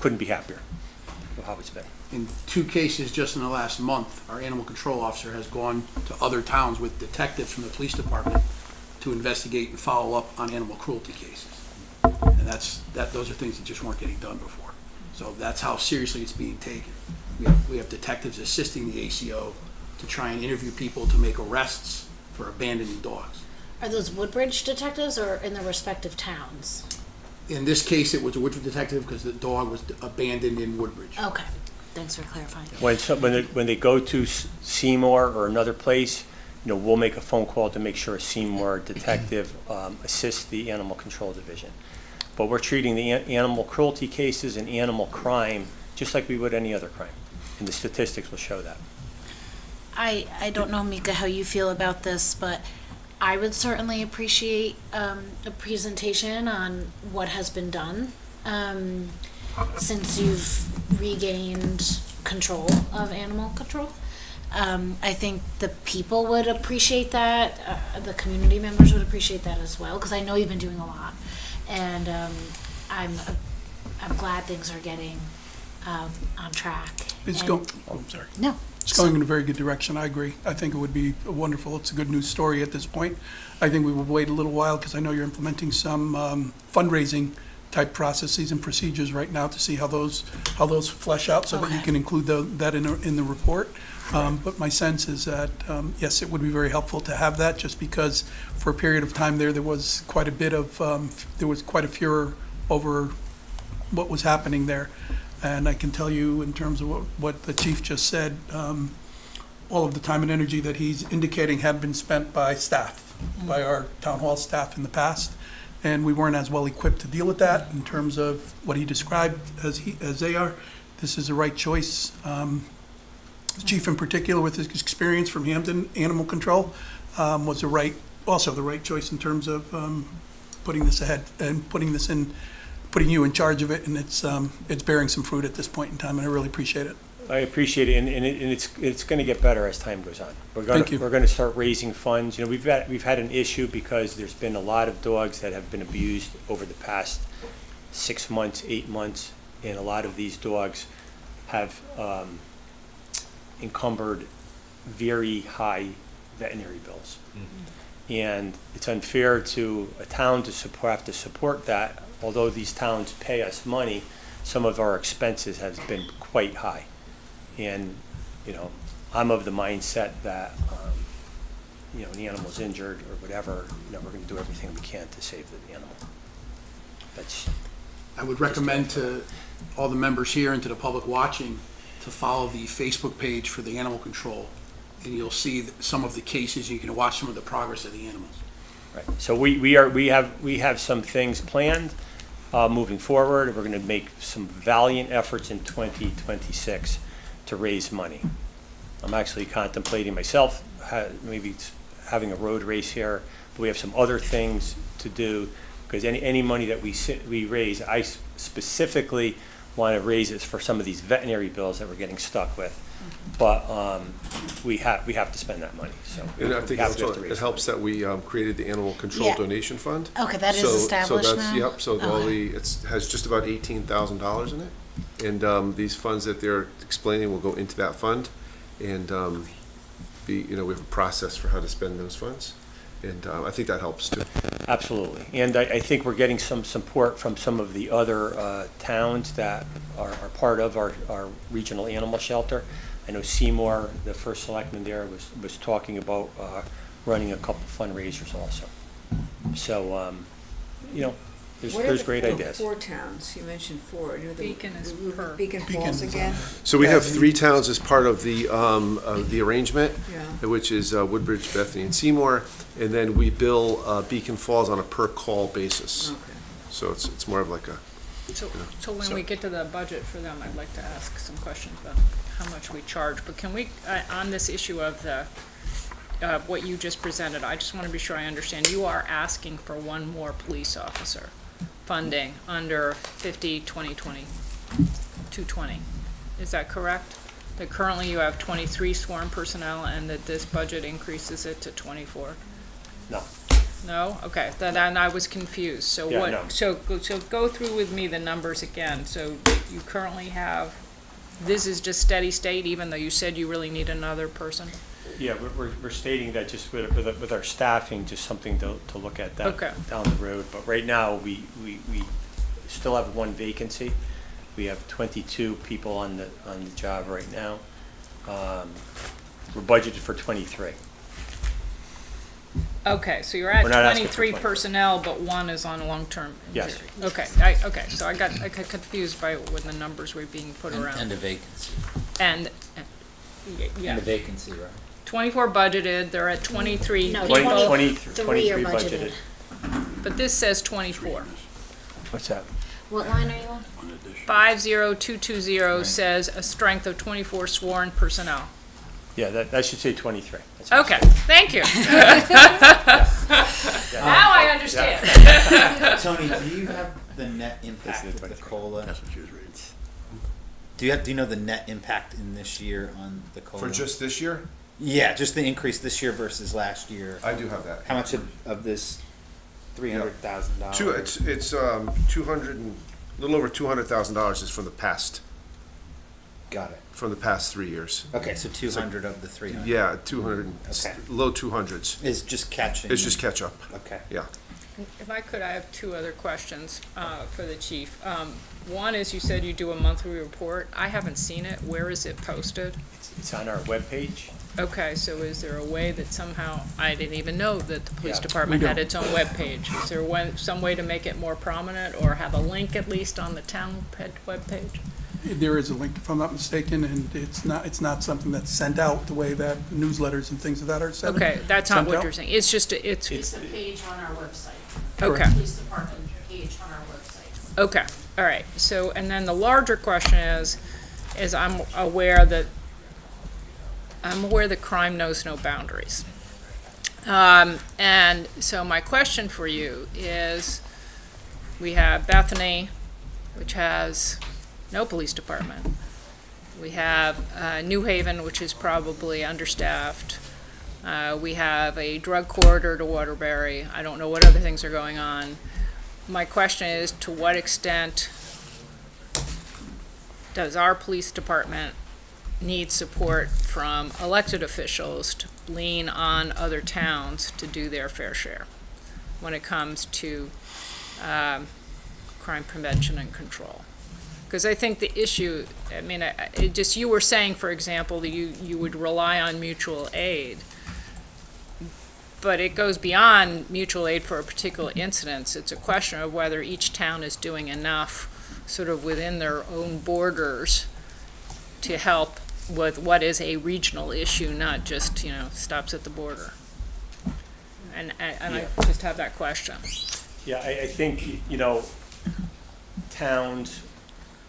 couldn't be happier with how it's been. In 2 cases just in the last month, our animal control officer has gone to other towns with detectives from the police department to investigate and follow up on animal cruelty cases. And those are things that just weren't getting done before. So that's how seriously it's being taken. We have detectives assisting the ACO to try and interview people to make arrests for abandoning dogs. Are those Woodbridge detectives or in the respective towns? In this case, it was a Woodbridge detective because the dog was abandoned in Woodbridge. Okay, thanks for clarifying. When they go to Seymour or another place, we'll make a phone call to make sure a Seymour detective assists the animal control division. But we're treating the animal cruelty cases and animal crime just like we would any other crime, and the statistics will show that. I don't know, Mika, how you feel about this, but I would certainly appreciate a presentation on what has been done since you've regained control of animal control. I think the people would appreciate that. The community members would appreciate that as well, because I know you've been doing a lot, and I'm glad things are getting on track. It's And- going, I'm sorry. No. It's going in a very good direction, I agree. I think it would be wonderful, it's a good news story at this point. I think we will wait a little while, because I know you're implementing some fundraising type processes and procedures right now to see how those flesh out, so that you Okay. can include that in the report. But my sense is that, yes, it would be very helpful to have that, just because for a period of time there was quite a bit of, quite a furor over what was happening there. And I can tell you, in terms of what the chief just said, all of the time and energy that he's indicating had been spent by staff, by our town hall staff in the past. And we weren't as well equipped to deal with that in terms of what he described as they are. This is the right choice. The chief in particular, with his experience from Hampton Animal Control, was also the right choice in terms of putting this ahead and putting you in charge of it, and it's bearing some fruit at this point in time, and I really appreciate it. I appreciate it, and it's gonna get better as time goes on. Thank you. We're gonna start raising funds. You know, we've had an issue because there's been a lot of dogs that have been abused over the past 6 months, 8 months, and a lot of these dogs have encumbered very high veterinary bills. And it's unfair to a town to have to support that. Although these towns pay us money, some of our expenses have been quite high. And, you know, I'm of the mindset that, you know, an animal's injured or whatever, you know, we're gonna do everything we can to save the animal. That's, I would recommend to all the members here and to the public watching to follow the Facebook page for the animal control, and you'll see some of the cases. You can watch some of the progress of the animals. right. So we have some things planned, moving forward. We're gonna make some valiant efforts in 2026 to raise money. I'm actually contemplating myself, maybe having a road race here, but we have some other things to do, because any money that we raise, I specifically want to raise it for some of these veterinary bills that we're getting stuck with. But we have to spend that money, so. And I think we have to also, raise it helps that we created the Animal Control Yeah. Donation Fund. Okay, that is So established that's, now? yep, so all Okay. it has just about $18,000 in it. And these funds that they're explaining will go into that fund. And you know, we have a process for how to spend those funds. And I think that helps too. Absolutely. And I think we're getting some support from some of the other towns that are part of our regional animal shelter. I know Seymour, the first selectman there, was talking about running a couple fundraisers also. So, you know, there's great ideas. Four towns, you mentioned four. Beacon is per. Beacon Falls Beacon. again? So we have 3 towns as part of the arrangement, Yeah. which is Woodbridge, Bethany, and Seymour. And then we bill Beacon Falls on a per-call basis. Okay. So it's more of like a, So when we get to the budget for them, I'd like to ask some questions about how much we charge. But can we, on this issue of the, what you just presented, I just want to be sure I understand. You are asking for one more police officer funding under 50-20-20, 220. Is that correct? That currently you have 23 sworn personnel and that this budget increases it to 24? No. No? Okay, then I was confused. So Yeah, what, no. so go through with me the numbers again. So you currently have, this is just steady state, even though you said you really need another person? Yeah, we're stating that just with our staffing, just something to look at Okay. down the road. But right now, we still have 1 vacancy. We have 22 people on the job right now. We're budgeted for 23. Okay, so you're at We're not asking for 23 20. personnel, but 1 is on long-term Yes. injury. Okay, so I got confused by when the numbers were being put around. And a vacancy. And, yeah, And a vacancy, right? 24 budgeted, they're at 23 No, people, 23 are budgeted. but this says 24. What's that? What line are you on? 50220 says a strength of 24 sworn personnel. Yeah, that should say 23. That's Okay, thank you. Now I understand. Tony, do you have the net impact of the COLA? That's what she was reading. Do you know the net impact in this year on the COLA? for just this year, Yeah, just the increase this year versus last year. I do have that. How much of this $300,000? It's 200 and, a little over $200,000 is from the past Got it. 3 years. Okay, so 200 of the 300. Yeah, 200, Okay. low 200s. Is just catching. It's just catch up, Okay. yeah. If I could, I have 2 other questions for the chief. One is you said you do a monthly report. I haven't seen it. Where is it posted? It's on our webpage. Okay, so is there a way that somehow, I didn't even know that the police Yeah, department we had don't. its own webpage. Is there some way to make it more prominent or have a link at least on the town webpage? There is a link, if I'm not mistaken, and it's not something that's sent out the way that newsletters and things of that are sent. Okay, that's not sent what out. you're saying. It's just, it's, It's a page on our website. okay. Police department page on our website. Okay, all right. So, and then the larger question is I'm aware that crime knows no boundaries. And so my question for you is, we have Bethany, which has no police department. We have New Haven, which is probably understaffed. We have a drug corridor to Waterbury. I don't know what other things are going on. My question is, to what extent does our police department need support from elected officials to lean on other towns to do their fair share when it comes to crime prevention and control? Because I think the issue, I mean, you were saying, for example, that you would rely on mutual aid, but it goes beyond mutual aid for a particular incident. It's a question of whether each town is doing enough sort of within their own borders to help with what is a regional issue, not just, stops at the border. And I just have that question. Yeah, I think, towns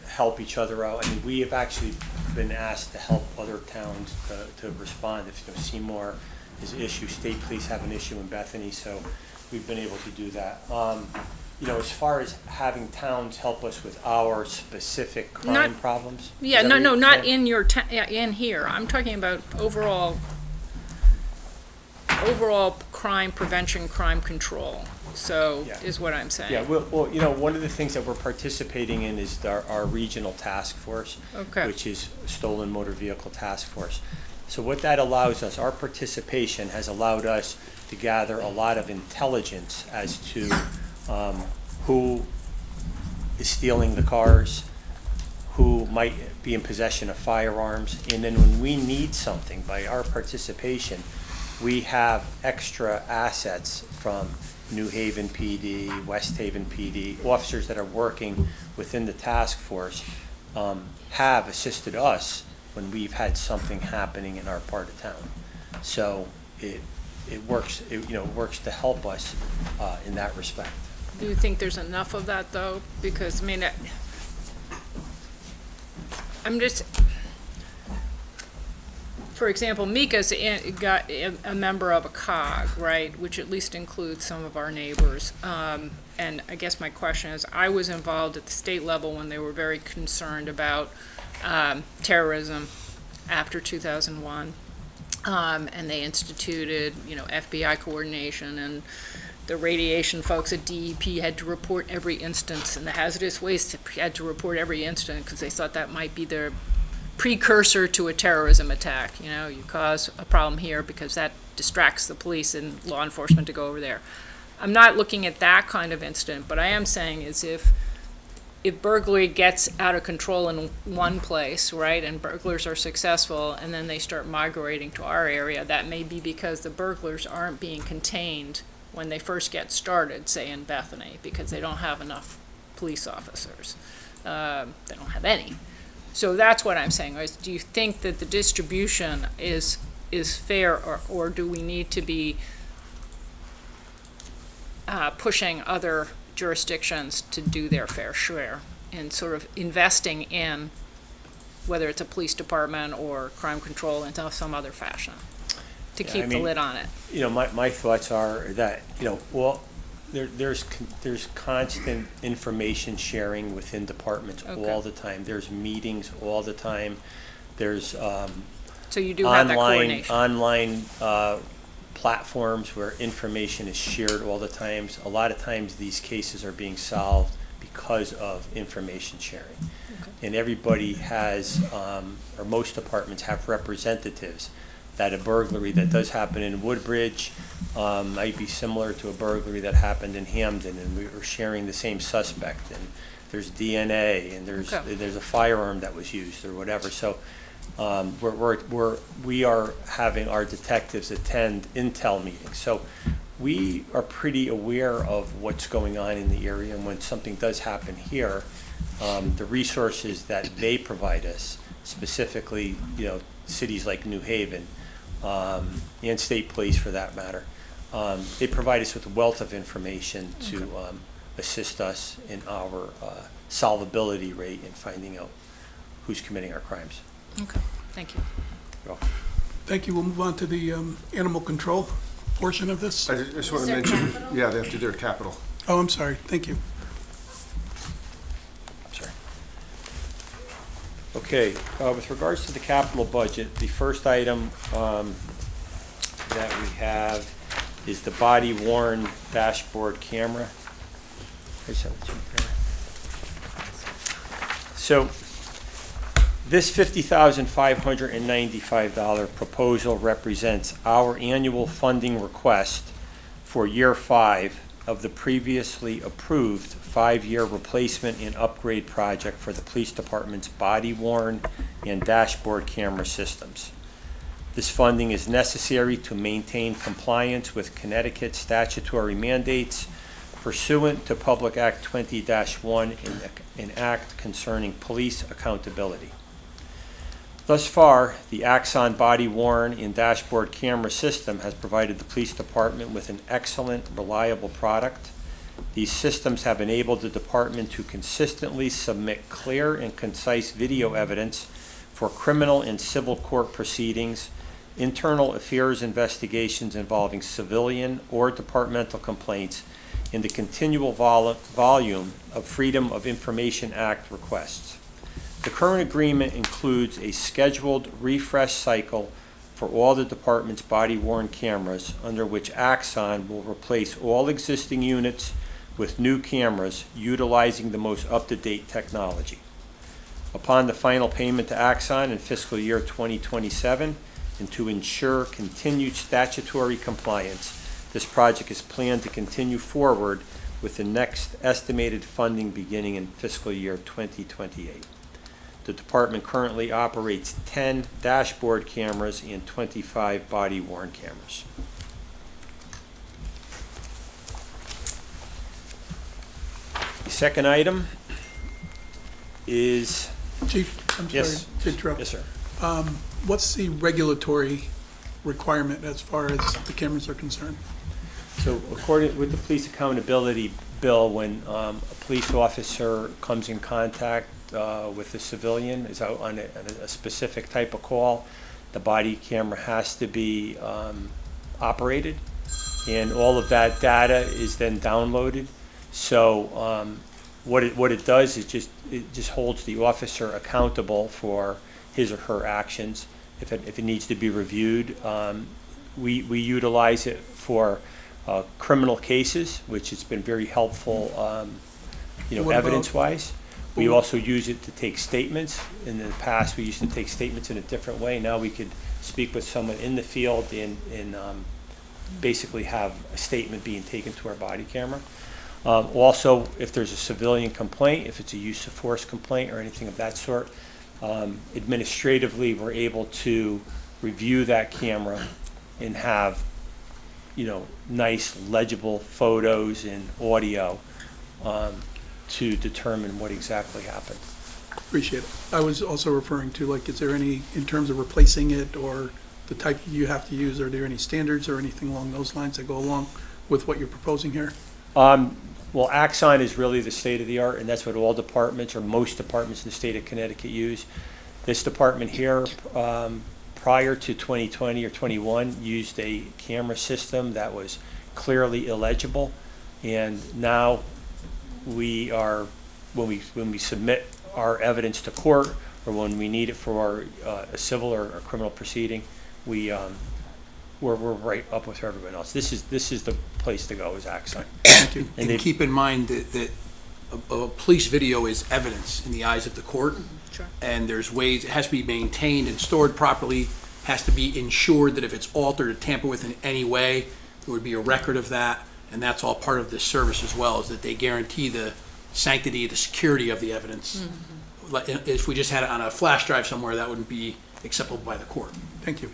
help each other out. I mean, we have actually been asked to help other towns to respond. If Seymour is an issue, state police have an issue in Bethany, so we've been able to do that. As far as having towns help us with our specific crime problems. Yeah, no, not in your in here. I'm talking about overall crime prevention, crime control. So is what I'm saying. Yeah, well, one of the things that we're participating in is our regional task force, which is Stolen Motor Vehicle Task Force. So what that allows us, our participation has allowed us to gather a lot of intelligence as to who is stealing the cars, who might be in possession of firearms, and then when we need something, by our participation, we have extra assets from New Haven PD, West Haven PD, officers that are working within the task force have assisted us when we've had something happening in our part of town. So it works to help us in that respect. Do you think there's enough of that, though? Because, I'm just, for example, Mika's got a member of a COG, right, which at least includes some of our neighbors. And I guess my question is, I was involved at the state level when they were very concerned about terrorism after 2001. And they instituted, FBI coordination, and the radiation folks at DEP had to report every instance, and the hazardous waste had to report every incident because they thought that might be the precursor to a terrorism attack. You cause a problem here because that distracts the police and law enforcement to go over there. I'm not looking at that kind of incident, but I am saying is if burglary gets out of control in one place, right, and burglars are successful, and then they start migrating to our area, that may be because the burglars aren't being contained when they first get started, say in Bethany, because they don't have enough police officers. They don't have any. So that's what I'm saying. Do you think that the distribution is fair, or do we need to be pushing other jurisdictions to do their fair share and sort of investing in whether it's a police department or crime control in some other fashion to keep the lid on it? My thoughts are that, there's constant information sharing within departments all the time. There's meetings all the time. There's so you do have that coordination. Online platforms where information is shared all the time. A lot of times these cases are being solved because of information sharing. And everybody has, or most departments have representatives that a burglary that does happen in Woodbridge might be similar to a burglary that happened in Hamden, and we were sharing the same suspect, and there's DNA, and there's a firearm that was used or whatever. So we are having our detectives attend intel meetings. So we are pretty aware of what's going on in the area, and when something does happen here, the resources that they provide us, specifically, cities like New Haven, and state police for that matter, they provide us with a wealth of information to assist us in our solvability rate in finding out who's committing our crimes. Okay, thank you. You're welcome. Thank you. We'll move on to the animal control portion of this. I just want to mention, they have to do their capital. Oh, I'm sorry. Thank you. Sorry. Okay, with regards to the capital budget, the first item that we have is the body worn dashboard camera. Here's how it's right there. So this $50,595 proposal represents our annual funding request for year 5 of the previously approved 5-year replacement and upgrade project for the police department's body-worn and dashboard camera systems. This funding is necessary to maintain compliance with Connecticut statutory mandates pursuant to Public Act 20-1, an act concerning police accountability. Thus far, the Axon body-worn and dashboard camera system has provided the police department with an excellent, reliable product. These systems have enabled the department to consistently submit clear and concise video evidence for criminal and civil court proceedings, internal affairs investigations involving civilian or departmental complaints, and the continual volume of Freedom of Information Act requests. The current agreement includes a scheduled refresh cycle for all the department's body-worn cameras, under which Axon will replace all existing units with new cameras utilizing the most up-to-date technology. Upon the final payment to Axon in fiscal year 2027, and to ensure continued statutory compliance, this project is planned to continue forward with the next estimated funding beginning in fiscal year 2028. The department currently operates 10 dashboard cameras and 25 body-worn cameras. The second item is... Chief, I'm sorry Yes. to interrupt. Yes, sir. What's the regulatory requirement as far as the cameras are concerned? So according with the police accountability bill, when a police officer comes in contact with a civilian, is out on a specific type of call, the body camera has to be operated, and all of that data is then downloaded. So what it does is it just holds the officer accountable for his or her actions. If it needs to be reviewed, we utilize it for criminal cases, which has been very helpful, What about- evidence-wise. We also use it to take statements. In the past, we used to take statements in a different way. Now we could speak with someone in the field and basically have a statement being taken to our body camera. Also, if there's a civilian complaint, if it's a use of force complaint or anything of that sort, administratively, we're able to review that camera and have, nice legible photos and audio to determine what exactly happened. Appreciate it. I was also referring to, like, is there any, in terms of replacing it or the type you have to use, are there any standards or anything along those lines that go along with what you're proposing here? Well, Axon is really the state of the art, and that's what all departments or most departments in the state of Connecticut use. This department here, prior to 2020 or 21, used a camera system that was clearly illegible, and now we are, when we submit our evidence to court or when we need it for a civil or a criminal proceeding, we're right up with everyone else. This is the place to go, is Axon. Thank you. And keep in mind that a police video is evidence in the eyes of the court. Sure. And there's ways, it has to be maintained and stored properly, has to be ensured that if it's altered or tampered with in any way, there would be a record of that. And that's all part of this service as well, is that they guarantee the sanctity, the security of the evidence. Like, if we just had it on a flash drive somewhere, that wouldn't be acceptable by the court. Thank you.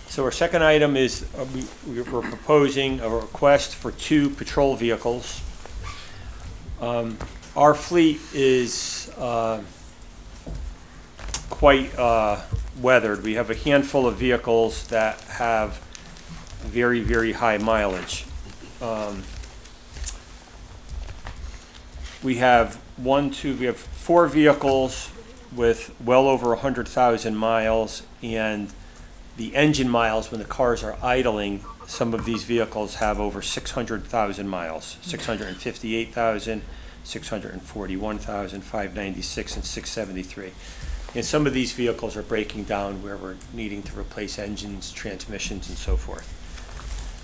So our second item is we're proposing a request for 2 patrol vehicles. Our fleet is quite weathered. We have a handful of vehicles that have very, very high mileage. We have 4 vehicles with well over 100,000 miles, and the engine miles when the cars are idling, some of these vehicles have over 600,000 miles, 658,000, $641,596, and $673. And some of these vehicles are breaking down where we're needing to replace engines, transmissions, and so forth.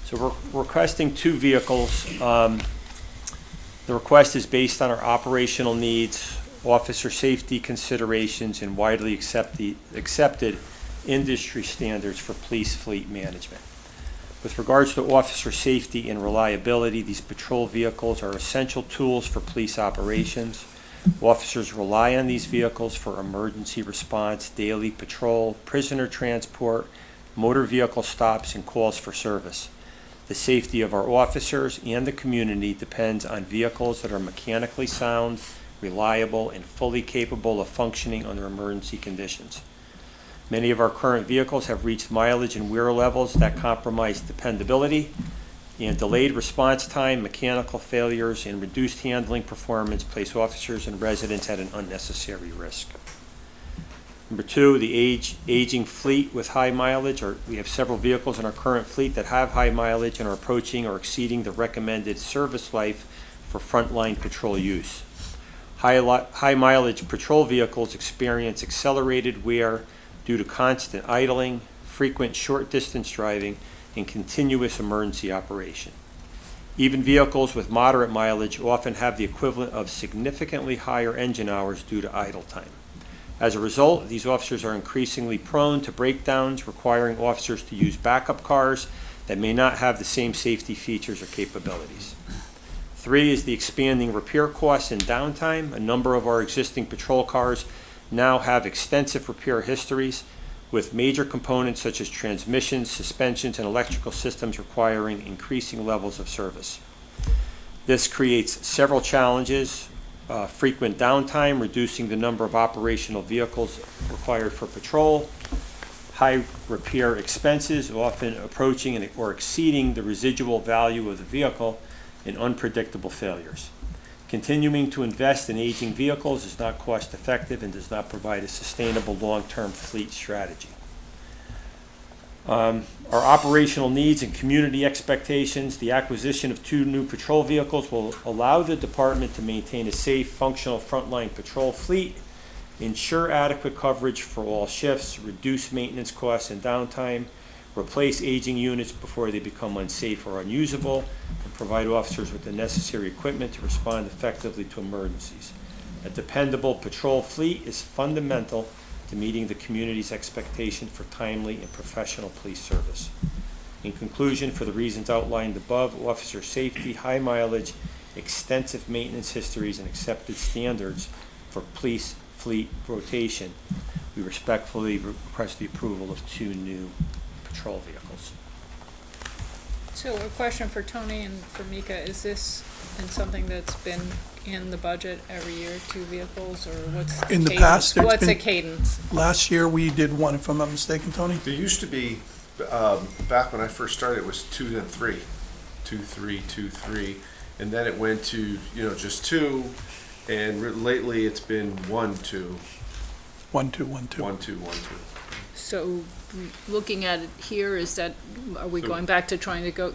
So we're requesting 2 vehicles. The request is based on our operational needs, officer safety considerations, and widely accepted industry standards for police fleet management. With regards to officer safety and reliability, these patrol vehicles are essential tools for police operations. Officers rely on these vehicles for emergency response, daily patrol, prisoner transport, motor vehicle stops, and calls for service. The safety of our officers and the community depends on vehicles that are mechanically sound, reliable, and fully capable of functioning under emergency conditions. Many of our current vehicles have reached mileage and wear levels that compromise dependability, and delayed response time, mechanical failures, and reduced handling performance place officers and residents at an unnecessary risk. Number 2, the aging fleet with high mileage. We have several vehicles in our current fleet that have high mileage and are approaching or exceeding the recommended service life for frontline patrol use. High mileage patrol vehicles experience accelerated wear due to constant idling, frequent short distance driving, and continuous emergency operation. Even vehicles with moderate mileage often have the equivalent of significantly higher engine hours due to idle time. As a result, these officers are increasingly prone to breakdowns, requiring officers to use backup cars that may not have the same safety features or capabilities. 3 is the expanding repair costs and downtime. A number of our existing patrol cars now have extensive repair histories, with major components such as transmissions, suspensions, and electrical systems requiring increasing levels of service. This creates several challenges: frequent downtime, reducing the number of operational vehicles required for patrol, high repair expenses, often approaching or exceeding the residual value of the vehicle, and unpredictable failures. Continuing to invest in aging vehicles is not cost effective and does not provide a sustainable long-term fleet strategy. Our operational needs and community expectations: the acquisition of 2 new patrol vehicles will allow the department to maintain a safe, functional frontline patrol fleet, ensure adequate coverage for all shifts, reduce maintenance costs and downtime, replace aging units before they become unsafe or unusable, and provide officers with the necessary equipment to respond effectively to emergencies. A dependable patrol fleet is fundamental to meeting the community's expectation for timely and professional police service. In conclusion, for the reasons outlined above, officer safety, high mileage, extensive maintenance histories, and accepted standards for police fleet rotation, we respectfully request the approval of 2 new patrol vehicles. So a question for Tony and for Mika: is this been something that's been in the budget every year, 2 vehicles, or what's the In the cadence? past, there's What's the been- cadence? Last year, we did 1, if I'm not mistaken, Tony? There used to be, back when I first started, it was 2 and 3, 2, 3, 2, 3, and then it went to, just 2, and lately it's been 1, 2, 1, 2, 1, 2. 1, 2, 1, 2. So, looking at it here, is that, are we So- going back to trying to go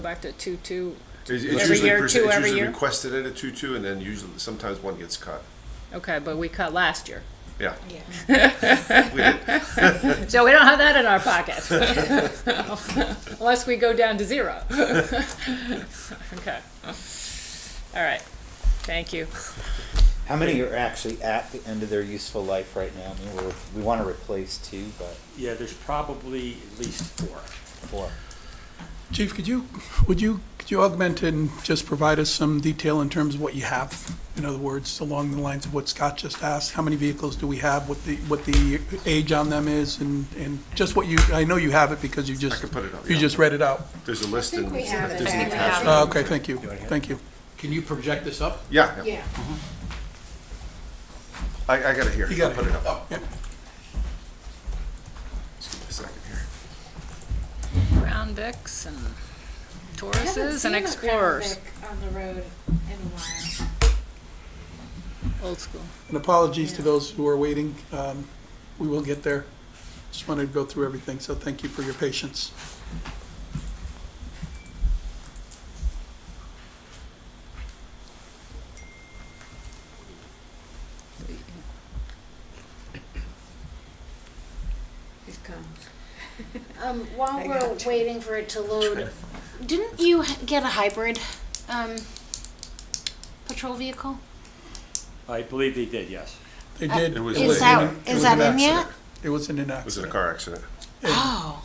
back to 2-2? It's Every usually year, it's 2 every usually year? requested at a 2-2, and then usually, sometimes 1 gets cut. Okay, but we cut last year. Yeah. We did. So we don't have that in our pocket. Unless we go down to 0. Okay. All right. Thank you. How many are actually at the end of their useful life right now? I mean, we want to replace 2, but Yeah, there's probably at least 4. 4. Chief, could you augment and just provide us some detail in terms of what you have? In other words, along the lines of what Scott just asked, how many vehicles do we have, what the age on them is, and just what I know you have it because you just, I can put it up, you yeah. just read it out. There's a list in, we have it. there's an I think we attachment. Okay, thank you, thank you. Can you project this up? Yeah. Yeah. I got it here. You got I'll put it up. Oh, yeah. Just give me a second here. Crown Vics and I haven't Tauruses and seen a Explorers. Crown Vic on the road in a while. Old school. And apologies to those who are waiting. We will get there. Just wanted to go through everything, so thank you for your patience. While I we're got to. waiting for it to load, didn't you get a hybrid patrol vehicle? I believe they did, yes. They did. It was Is in- that- it is was that an in yet? accident. It was in an It was in a accident. car accident. Oh.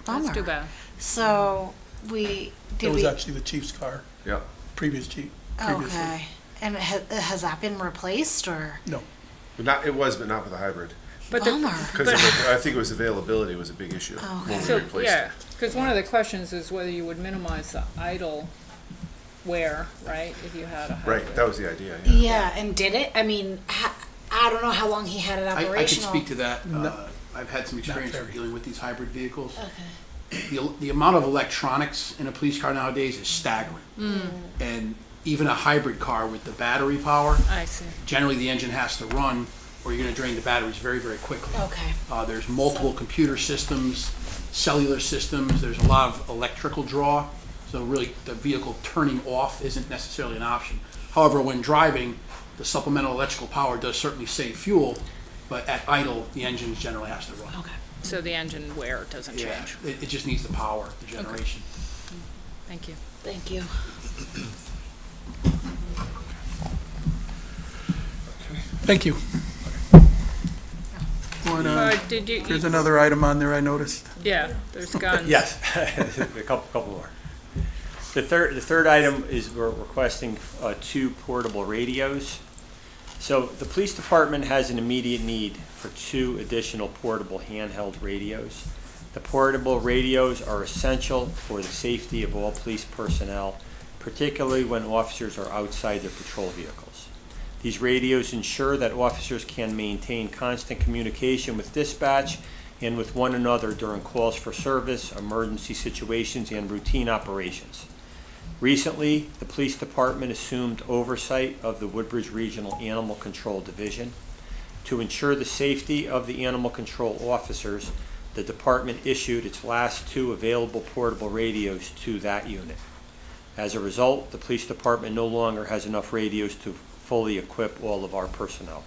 That's Bummer. too bad. So we It did was we actually the chief's car, Yeah. previous chief, previously. okay. And has that been replaced or No, But not, it was, but not with a hybrid. But bummer? Because I think it was availability was a big issue when we So, replaced yeah, it. because one of the questions is whether you would minimize the idle wear, right, if you had a hybrid. Right, that was the idea, yeah. Yeah, and did it? I mean, I don't know how long he had it I can operational. speak to that. I've had some experience very. dealing with these hybrid vehicles. Okay. The amount of electronics in a police car nowadays is staggering. And even a hybrid car with the battery power, I see. generally the engine has to run or you're gonna drain the batteries very, very quickly. Okay. There's multiple computer systems, cellular systems, there's a lot of electrical draw, so really the vehicle turning off isn't necessarily an option. However, when driving, the supplemental electrical power does certainly save fuel, but at idle, the engine generally has to run. Okay. So the engine wear doesn't Yeah, change. it just needs the power, the generation. Thank you. Thank you. thank you. Wanna- Did you, There's another item on there I noticed. yeah, there's guns. Yes, a couple more. The third item is we're requesting 2 portable radios. So the police department has an immediate need for 2 additional portable handheld radios. The portable radios are essential for the safety of all police personnel, particularly when officers are outside their patrol vehicles. These radios ensure that officers can maintain constant communication with dispatch and with one another during calls for service, emergency situations, and routine operations. Recently, the police department assumed oversight of the Woodbridge Regional Animal Control Division. To ensure the safety of the animal control officers, the department issued its last 2 available portable radios to that unit. As a result, the police department no longer has enough radios to fully equip all of our personnel.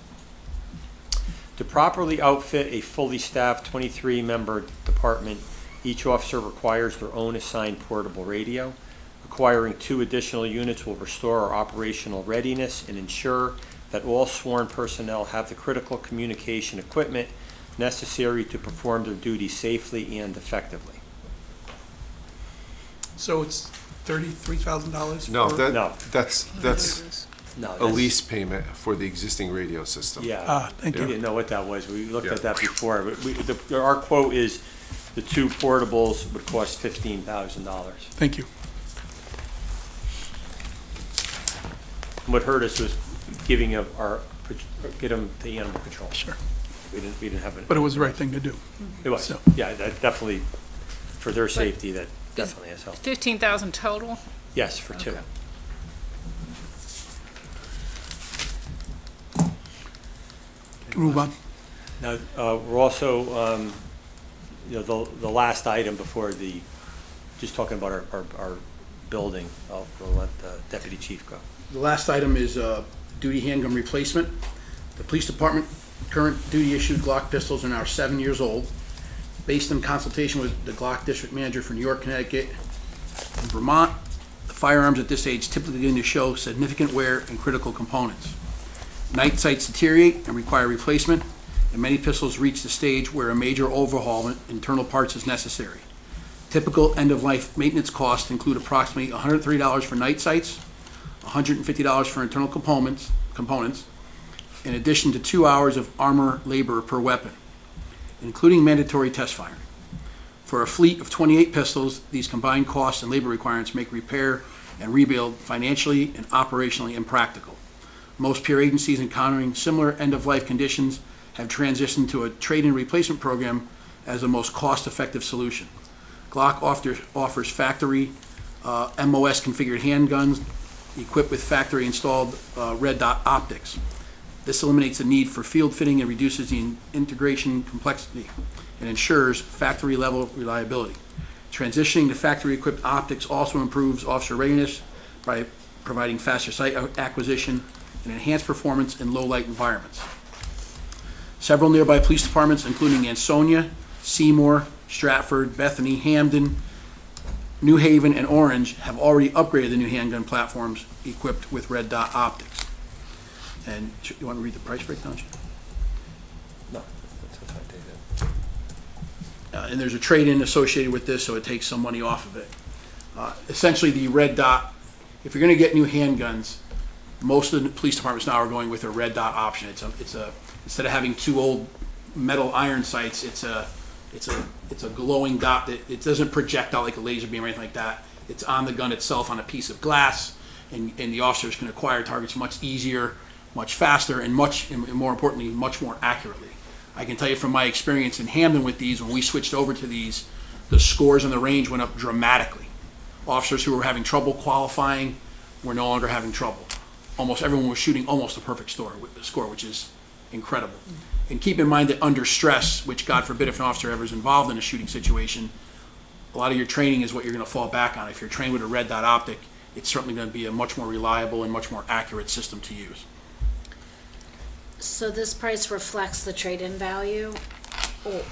To properly outfit a fully staffed 23-member department, each officer requires their own assigned portable radio. Acquiring 2 additional units will restore our operational readiness and ensure that all sworn personnel have the critical communication equipment necessary to perform their duties safely and effectively. So it's $33,000? No, for- No. that's No, a that's- lease payment for the existing radio system. Yeah. Thank We you. didn't know what that was. We looked Yeah. at that before. But our quote is the 2 portables would cost $15,000. Thank you. What hurt us was get them to animal control. Sure. We didn't have it. But it was the right thing to do. It was, so. yeah, that definitely, for their safety, that definitely has helped. 15,000 total? Yes, for 2. Okay. Move on. Now, we're also, the last item before just talking about our building, I'll let the deputy chief go. The last item is duty handgun replacement. The police department current duty issued Glock pistols are now 7 years old. Based on consultation with the Glock district manager for New York, Connecticut, and Vermont, the firearms at this age typically begin to show significant wear and critical components. Night sights deteriorate and require replacement, and many pistols reach the stage where a major overhaul of internal parts is necessary. Typical end-of-life maintenance costs include approximately $103 for night sights, $150 for internal components, in addition to 2 hours of armor labor per weapon, including mandatory test firing. For a fleet of 28 pistols, these combined costs and labor requirements make repair and rebuild financially and operationally impractical. Most peer agencies encountering similar end-of-life conditions have transitioned to a trade-in replacement program as the most cost-effective solution. Glock offers factory MOS configured handguns equipped with factory-installed red dot optics. This eliminates the need for field fitting and reduces the integration complexity and ensures factory-level reliability. Transitioning to factory-equipped optics also improves officer readiness by providing faster sight acquisition and enhanced performance in low-light environments. Several nearby police departments, including Ansonia, Seymour, Stratford, Bethany, Hamden, New Haven, and Orange have already upgraded the new handgun platforms equipped with red dot optics. And you want to read the price breakdown? Chief? No, that's what I did. And there's a trade-in associated with this, so it takes some money off of it. Essentially, the red dot, if you're going to get new handguns, most of the police departments now are going with a red dot option. It's a instead of having two old metal iron sights, it's a glowing dot that it doesn't project out like a laser beam or anything like that. It's on the gun itself on a piece of glass, and the officers can acquire targets much easier, much faster, and more importantly, much more accurately. I can tell you from my experience in Hamden with these, when we switched over to these, the scores on the range went up dramatically. Officers who were having trouble qualifying were no longer having trouble. Almost everyone was shooting almost a perfect score, which is incredible. And keep in mind that under stress, which God forbid if an officer ever is involved in a shooting situation, a lot of your training is what you're going to fall back on. If you're trained with a red dot optic, it's certainly going to be a much more reliable and much more accurate system to use. So this price reflects the trade-in value? Oh,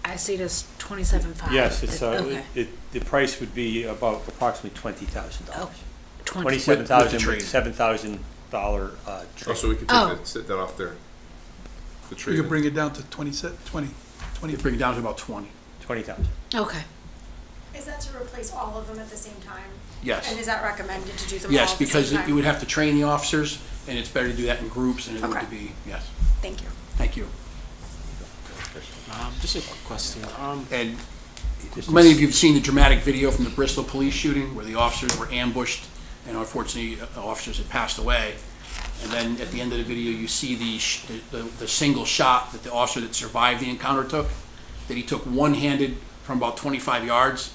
I see it as $27,500. Yes, it's, Okay. the price would be about approximately $20,000. Oh, 20. $27,000 trade. with $7,000 Oh, trade. so we can Oh. take that off there. The We trade. could bring it down to 20. You bring it down to about 20. 20,000. Okay. Is that to replace all of them at the same time? Yes. And is that recommended to do them all Yes, at the because same time? you would have to train the officers, and it's better to do that in groups than it would Okay. to be, yes. Thank you. Thank you. Just a quick question. And many of you have seen the dramatic video from the Bristol police shooting where the officers were ambushed and unfortunately officers had passed away. And then at the end of the video, you see the single shot that the officer that survived the encounter took, that he took one-handed from about 25 yards.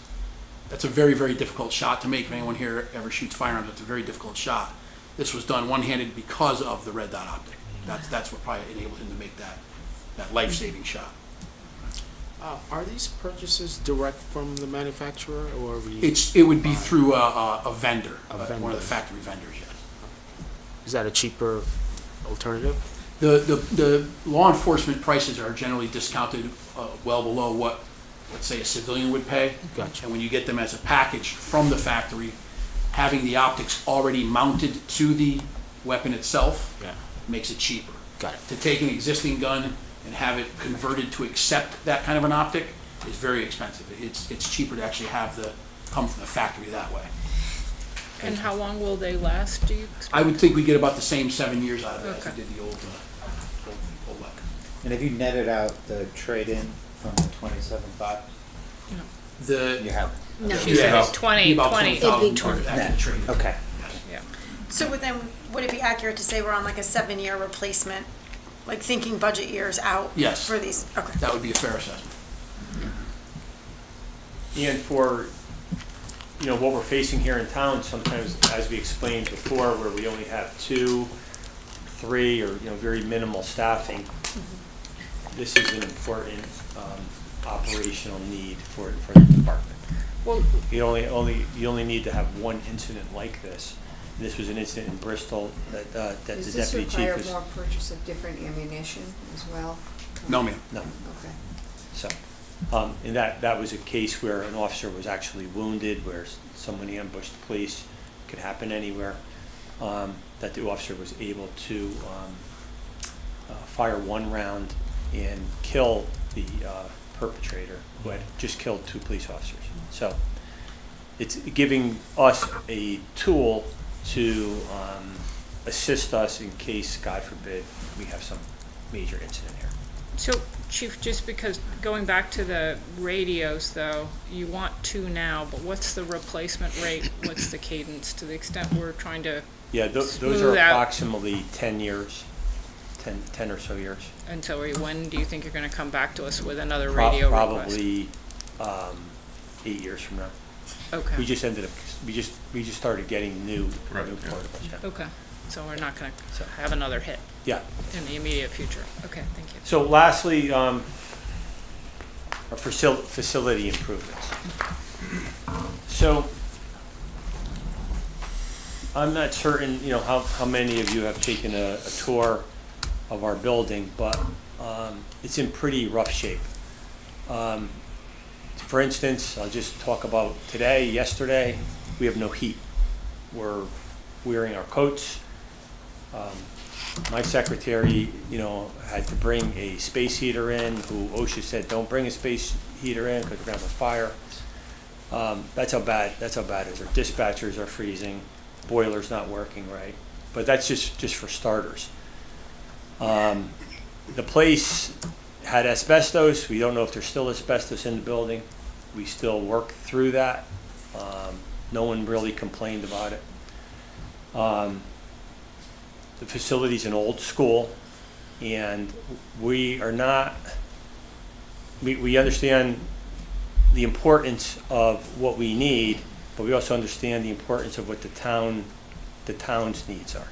That's a very, very difficult shot to make. If anyone here ever shoots firearms, it's a very difficult shot. This was done one-handed because of the red dot optic. That's what probably enabled him to make that life-saving shot. Are these purchases direct from the manufacturer or It would be through a vendor, A one of vendor. the factory vendors, yes. is that a cheaper alternative? The law enforcement prices are generally discounted well below what, let's say, a civilian would pay. Gotcha. And when you get them as a package from the factory, having the optics already mounted to the weapon itself Yeah. makes it cheaper. Got it. To take an existing gun and have it converted to accept that kind of an optic is very expensive. It's cheaper to actually have come from the factory that way. And how long will they last, do you expect? I would think we get about the same 7 years out of it as Okay. we did the old weapon. And if you netted out the trade-in from the 27.5, you have it. No. She said about- 20, about 20. It'd be 20,000 20. after the trade. Okay. Yeah. So would it be accurate to say we're on like a 7-year replacement, like thinking budget years out? Yes. For these, okay. That would be a fair assessment. And for, what we're facing here in town, sometimes, as we explained before, where we only have 2, 3, or, very minimal staffing, this is an important operational need for the department. Well, You only need to have one incident like this. This was an incident in Bristol that the Does this deputy chief require was. more purchase of different ammunition as well? No, ma'am. No. Okay. So, and that was a case where an officer was actually wounded, where someone ambushed the police, could happen anywhere, that the officer was able to fire one round and kill the perpetrator, who had just killed 2 police officers. So, it's giving us a tool to assist us in case, God forbid, we have some major incident here. so Chief, just because, going back to the radios though, you want 2 now, but what's the replacement rate? What's the cadence, to the extent we're trying to Yeah, those are smooth out approximately 10 years, 10 or so years. until when do you think you're gonna come back to us with another radio request? Probably 8 years from now. Okay. We just started getting new portables. Yeah. Okay, so we're not gonna have another hit Yeah. in the immediate future. Okay, thank you. So lastly, our facility improvements. So I'm not certain, how many of you have taken a tour of our building, but it's in pretty rough shape. For instance, I'll just talk about today, yesterday, we have no heat. We're wearing our coats. My secretary, had to bring a space heater in, who OSHA said, don't bring a space heater in because we're gonna have a fire. That's how bad it is. Our dispatchers are freezing, boiler's not working right. But that's just for starters. The place had asbestos. We don't know if there's still asbestos in the building. We still work through that. No one really complained about it. The facility's an old school, and we understand the importance of what we need, but we also understand the importance of what the town's needs are.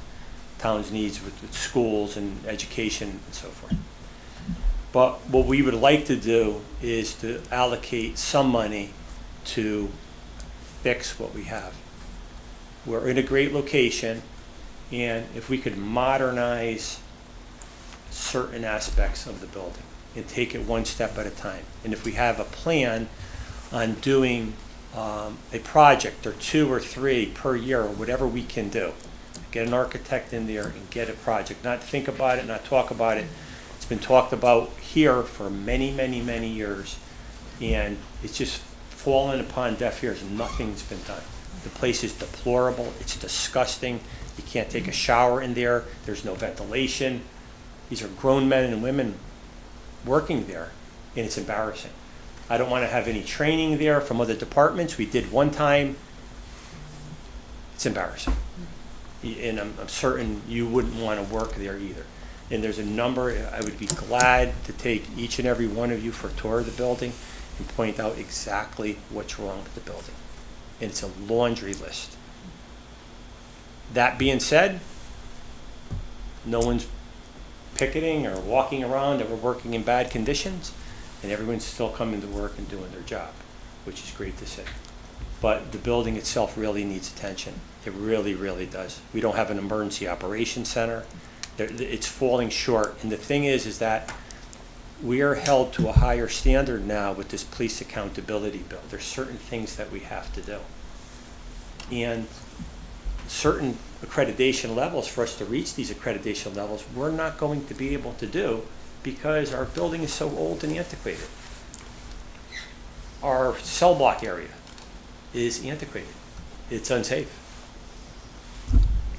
Town's needs with schools and education and so forth. But what we would like to do is to allocate some money to fix what we have. We're in a great location, and if we could modernize certain aspects of the building and take it one step at a time. And if we have a plan on doing a project or 2 or 3 per year or whatever we can do, get an architect in there and get a project, not think about it, not talk about it. It's been talked about here for many, many, many years, and it's just fallen upon deaf ears and nothing's been done. The place is deplorable, it's disgusting, you can't take a shower in there, there's no ventilation. These are grown men and women working there, and it's embarrassing. I don't want to have any training there from other departments. We did one time. It's embarrassing. And I'm certain you wouldn't want to work there either. And there's a number, I would be glad to take each and every one of you for a tour of the building and point out exactly what's wrong with the building. And it's a laundry list. That being said, no one's picketing or walking around that we're working in bad conditions, and everyone's still coming to work and doing their job, which is great to see. But the building itself really needs attention. It really, really does. We don't have an emergency operations center. It's falling short. And the thing is that we are held to a higher standard now with this police accountability bill. There's certain things that we have to do. And certain accreditation levels, for us to reach these accreditation levels, we're not going to be able to do because our building is so old and antiquated. Our cell block area is antiquated. It's unsafe.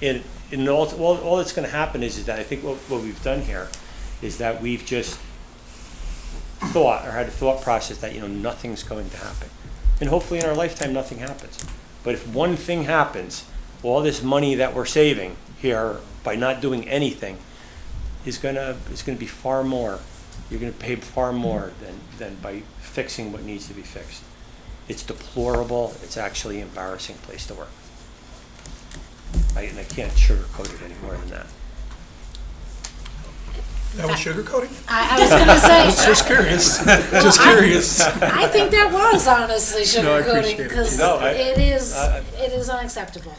And all that's going to happen is that I think what we've done here is that we've just thought or had a thought process that nothing's going to happen. And hopefully in our lifetime nothing happens. But if one thing happens, all this money that we're saving here by not doing anything is going to be far more. You're going to pay far more than by fixing what needs to be fixed. It's deplorable. It's actually an embarrassing place to work. I can't sugarcoat it any more than that. That was sugarcoating? I was gonna say. Just curious. Just curious. I think that was honestly No, I sugarcoating appreciate it. because No, it is unacceptable.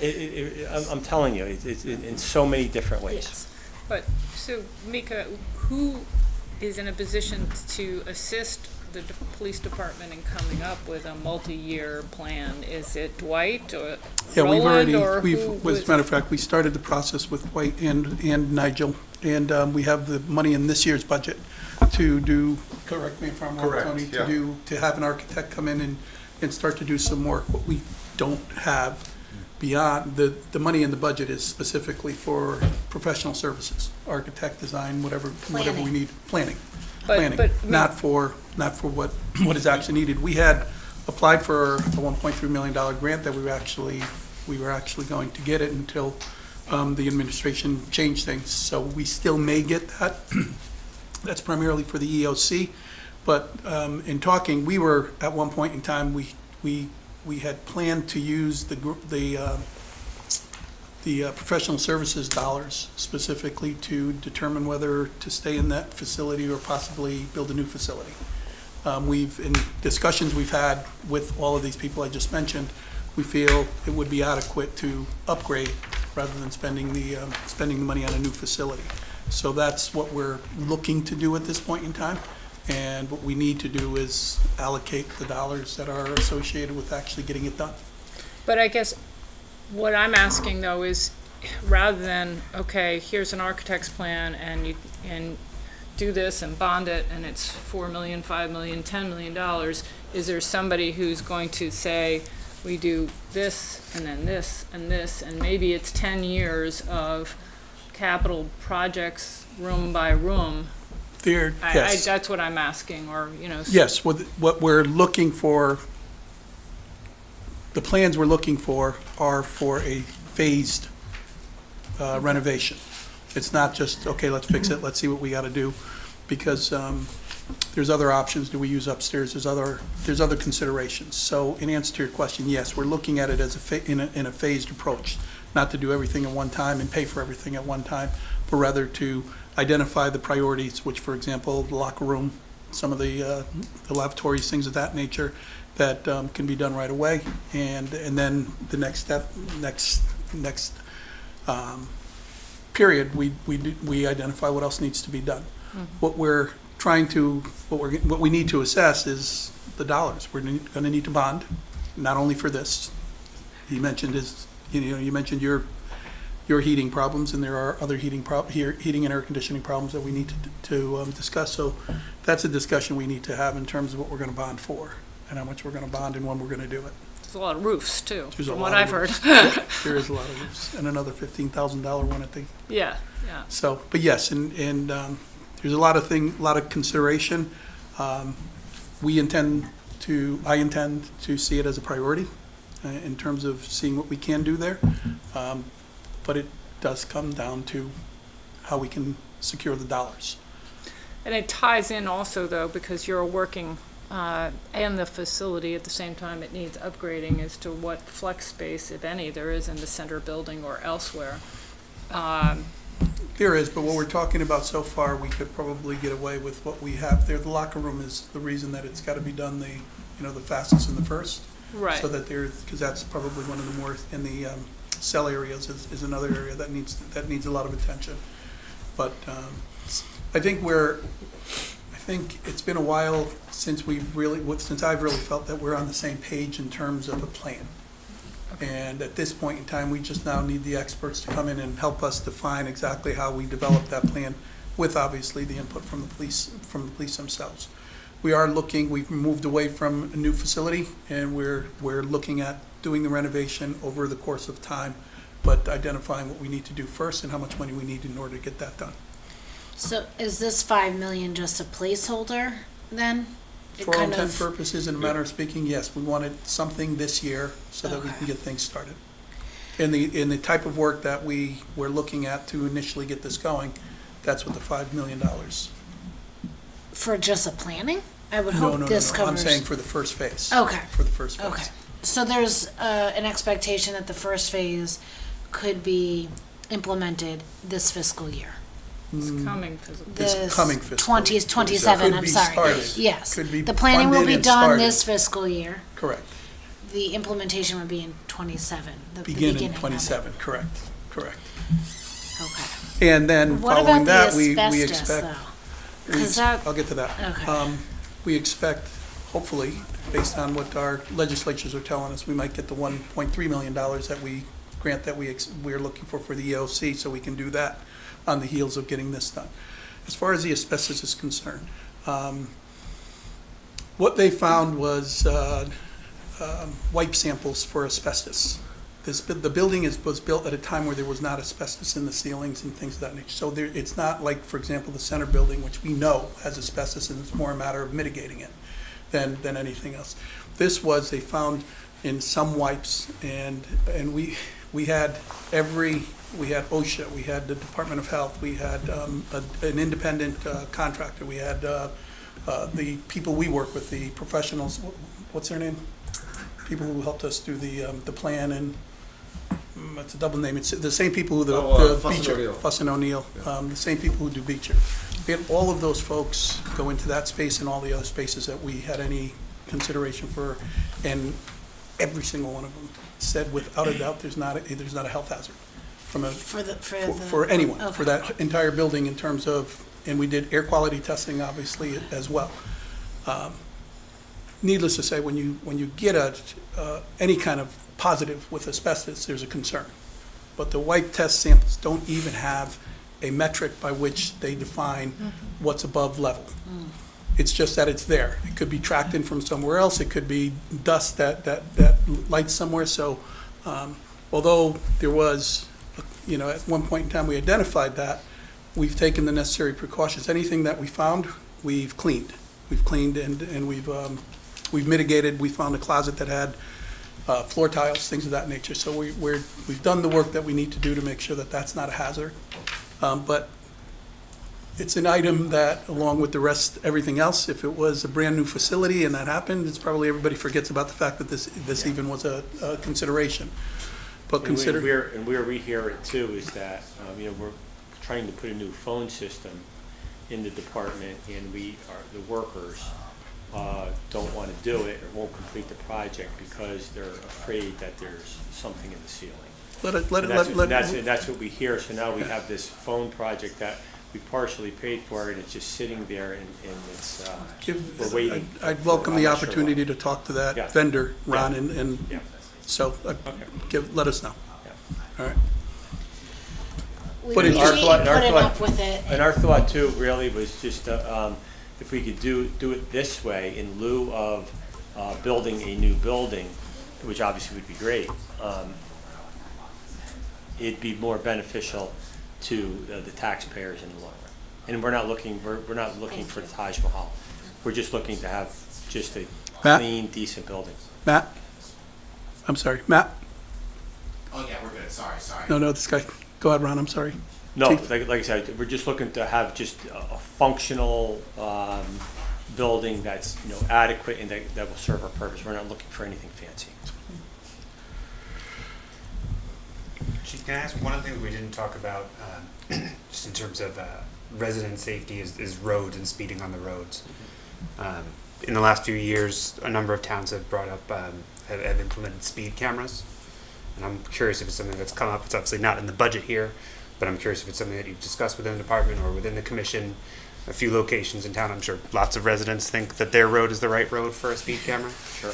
I'm telling you, it's in so many different ways. Yes. But, so Mika, who is in a position to assist the police department in coming up with a multi-year plan? Is it Dwight or Yeah, Roland or who? as a matter of fact, we started the process with White and Nigel, and we have the money in this year's budget to do, correct me if I'm wrong, Correct, Tony, yeah. to have an architect come in and start to do some work. What we don't have beyond, the money in the budget is specifically for professional services, architect, design, whatever we need, planning. Not for what is actually needed. We had applied for a $1.3 million grant that we were actually going to get it until the administration changed things. So we still may get that. That's primarily for the EOC. But in talking, we were at one point in time we had planned to use the professional services dollars specifically to determine whether to stay in that facility or possibly build a new facility. In discussions we've had with all of these people I just mentioned, we feel it would be adequate to upgrade rather than spending the money on a new facility. So that's what we're looking to do at this point in time. And what we need to do is allocate the dollars that are associated with actually getting it done. But I guess what I'm asking though is, rather than, okay, here's an architect's plan and you, and do this and bond it and it's $4 million, $5 million, $10 million, is there somebody who's going to say, we do this and then this and this, and maybe it's 10 years of capital projects, room by room? There, yes. That's what I'm asking, or, you know. Yes, what we're looking for, the plans we're looking for are for a phased renovation. It's not just, okay, let's fix it, let's see what we gotta do, because there's other options. Do we use upstairs? There's other considerations. So in answer to your question, yes, we're looking at it as in a phased approach, not to do everything at one time and pay for everything at one time, but rather to identify the priorities, which, for example, the locker room, some of the lavatories, things of that nature, that can be done right away, and then the next step, next period, we identify what else needs to be done. What we need to assess is the dollars. We're going to need to bond, not only for this. You mentioned your heating problems, and there are other heating and air conditioning problems that we need to discuss. So that's a discussion we need to have in terms of what we're going to bond for, and how much we're going to bond and when we're going to do it. There's a lot of roofs too, There's a from lot what of I've heard. roofs. Yeah, there is a lot of roofs, and another $15,000 one, I think. Yeah. So, but yes, and there's a lot of consideration. I intend to see it as a priority in terms of seeing what we can do there. But it does come down to how we can secure the dollars. And it ties in also though, because you're working, and the facility at the same time, it needs upgrading as to what flex space, if any, there is in the center building or elsewhere. There is, but what we're talking about so far, we could probably get away with what we have there. The locker room is the reason that it's got to be done the fastest and the first. Right. So that because that's probably one of the more, in the cell areas is another area that needs a lot of attention. But I think it's been a while since I've really felt that we're on the same page in terms of a plan. And at this point in time, we just now need the experts to come in and help us define exactly how we develop that plan, with obviously the input from the police themselves. We've moved away from a new facility, and we're looking at doing the renovation over the course of time, but identifying what we need to do first and how much money we need in order to get that done. So is this 5 million just a placeholder then? For all intent purposes, in a manner of speaking, yes, we wanted something this year so that we can get things started. In the type of work that we're looking at to initially get this going, that's what the $5 million. For just a planning? I would No, hope this covers. I'm saying for the first phase. Okay. For the first phase. Okay. So there's an expectation that the first phase could be implemented this fiscal year. It's coming fiscal. This coming fiscal 27, Could I'm be sorry. started. Yes. Could be The planning will funded be and done started. this fiscal year. Correct. The implementation would be in 27. The Begin beginning in of it. 27, correct. Okay. And then What following about that, the we asbestos expect. though? 'Cause that- I'll get to that. Okay. We expect, hopefully, based on what our legislatures are telling us, we might get the $1.3 million grant that we're looking for the EOC, so we can do that on the heels of getting this done. As far as the asbestos is concerned, what they found was wipe samples for asbestos. The building was built at a time where there was not asbestos in the ceilings and things of that nature. So it's not like, for example, the center building, which we know has asbestos, and it's more a matter of mitigating it than anything else. They found in some wipes, and we had OSHA, we had the Department of Health, we had an independent contractor, we had the people we work with, the professionals, what's their name? People who helped us do the plan, and it's a double name. It's the same people who the Beecher, Fuss and O'Neill, the same people who do Beecher. We had all of those folks go into that space and all the other spaces that we had any consideration for, and every single one of them said without a doubt there's not a health hazard for anyone, okay. for that entire building in terms of and we did air quality testing, obviously, as well. Needless to say, when you get any kind of positive with asbestos, there's a concern. But the white test samples don't even have a metric by which they define what's above level. It's just that it's there. It could be tracked in from somewhere else. It could be dust that lights somewhere. So although there was, at one point in time we identified that, we've taken the necessary precautions. Anything that we found, we've cleaned. We've cleaned and we've mitigated. We found a closet that had floor tiles, things of that nature. So we've done the work that we need to do to make sure that that's not a hazard. But it's an item that, along with the rest, everything else, if it was a brand-new facility and that happened, it's probably everybody forgets about the fact that this even was a consideration. But consider. And where we hear it too is that, we're trying to put a new phone system in the department, and the workers don't want to do it or won't complete the project because they're afraid that there's something in the ceiling. That's what we hear. So now we have this phone project that we partially paid for, and it's just sitting there, and it's we're waiting. I'd welcome the opportunity to talk to that vendor, Ron, and so let us know. All right. We But appreciate you putting thought- up with it. And our thought too really was just if we could do it this way in lieu of building a new building, which obviously would be great, it'd be more beneficial to the taxpayers in the long run. And we're not looking for the Taj Mahal. We're just looking to have just a Matt? clean, decent building. Matt? I'm sorry. Matt? Oh, yeah, we're good. Sorry. No, this guy. Go ahead, Ron. I'm sorry. No, Chief? like I said, we're just looking to have just a functional building that's adequate and that will serve our purpose. We're not looking for anything fancy. Chief, can I ask, one of the things we didn't talk about, just in terms of resident safety is roads and speeding on the roads. In the last few years, a number of towns have brought up, have implemented speed cameras. And I'm curious if it's something that's come up. It's obviously not in the budget here, but I'm curious if it's something that you've discussed within the department or within the commission. A few locations in town, I'm sure lots of residents think that their road is the right road for a speed camera. Sure.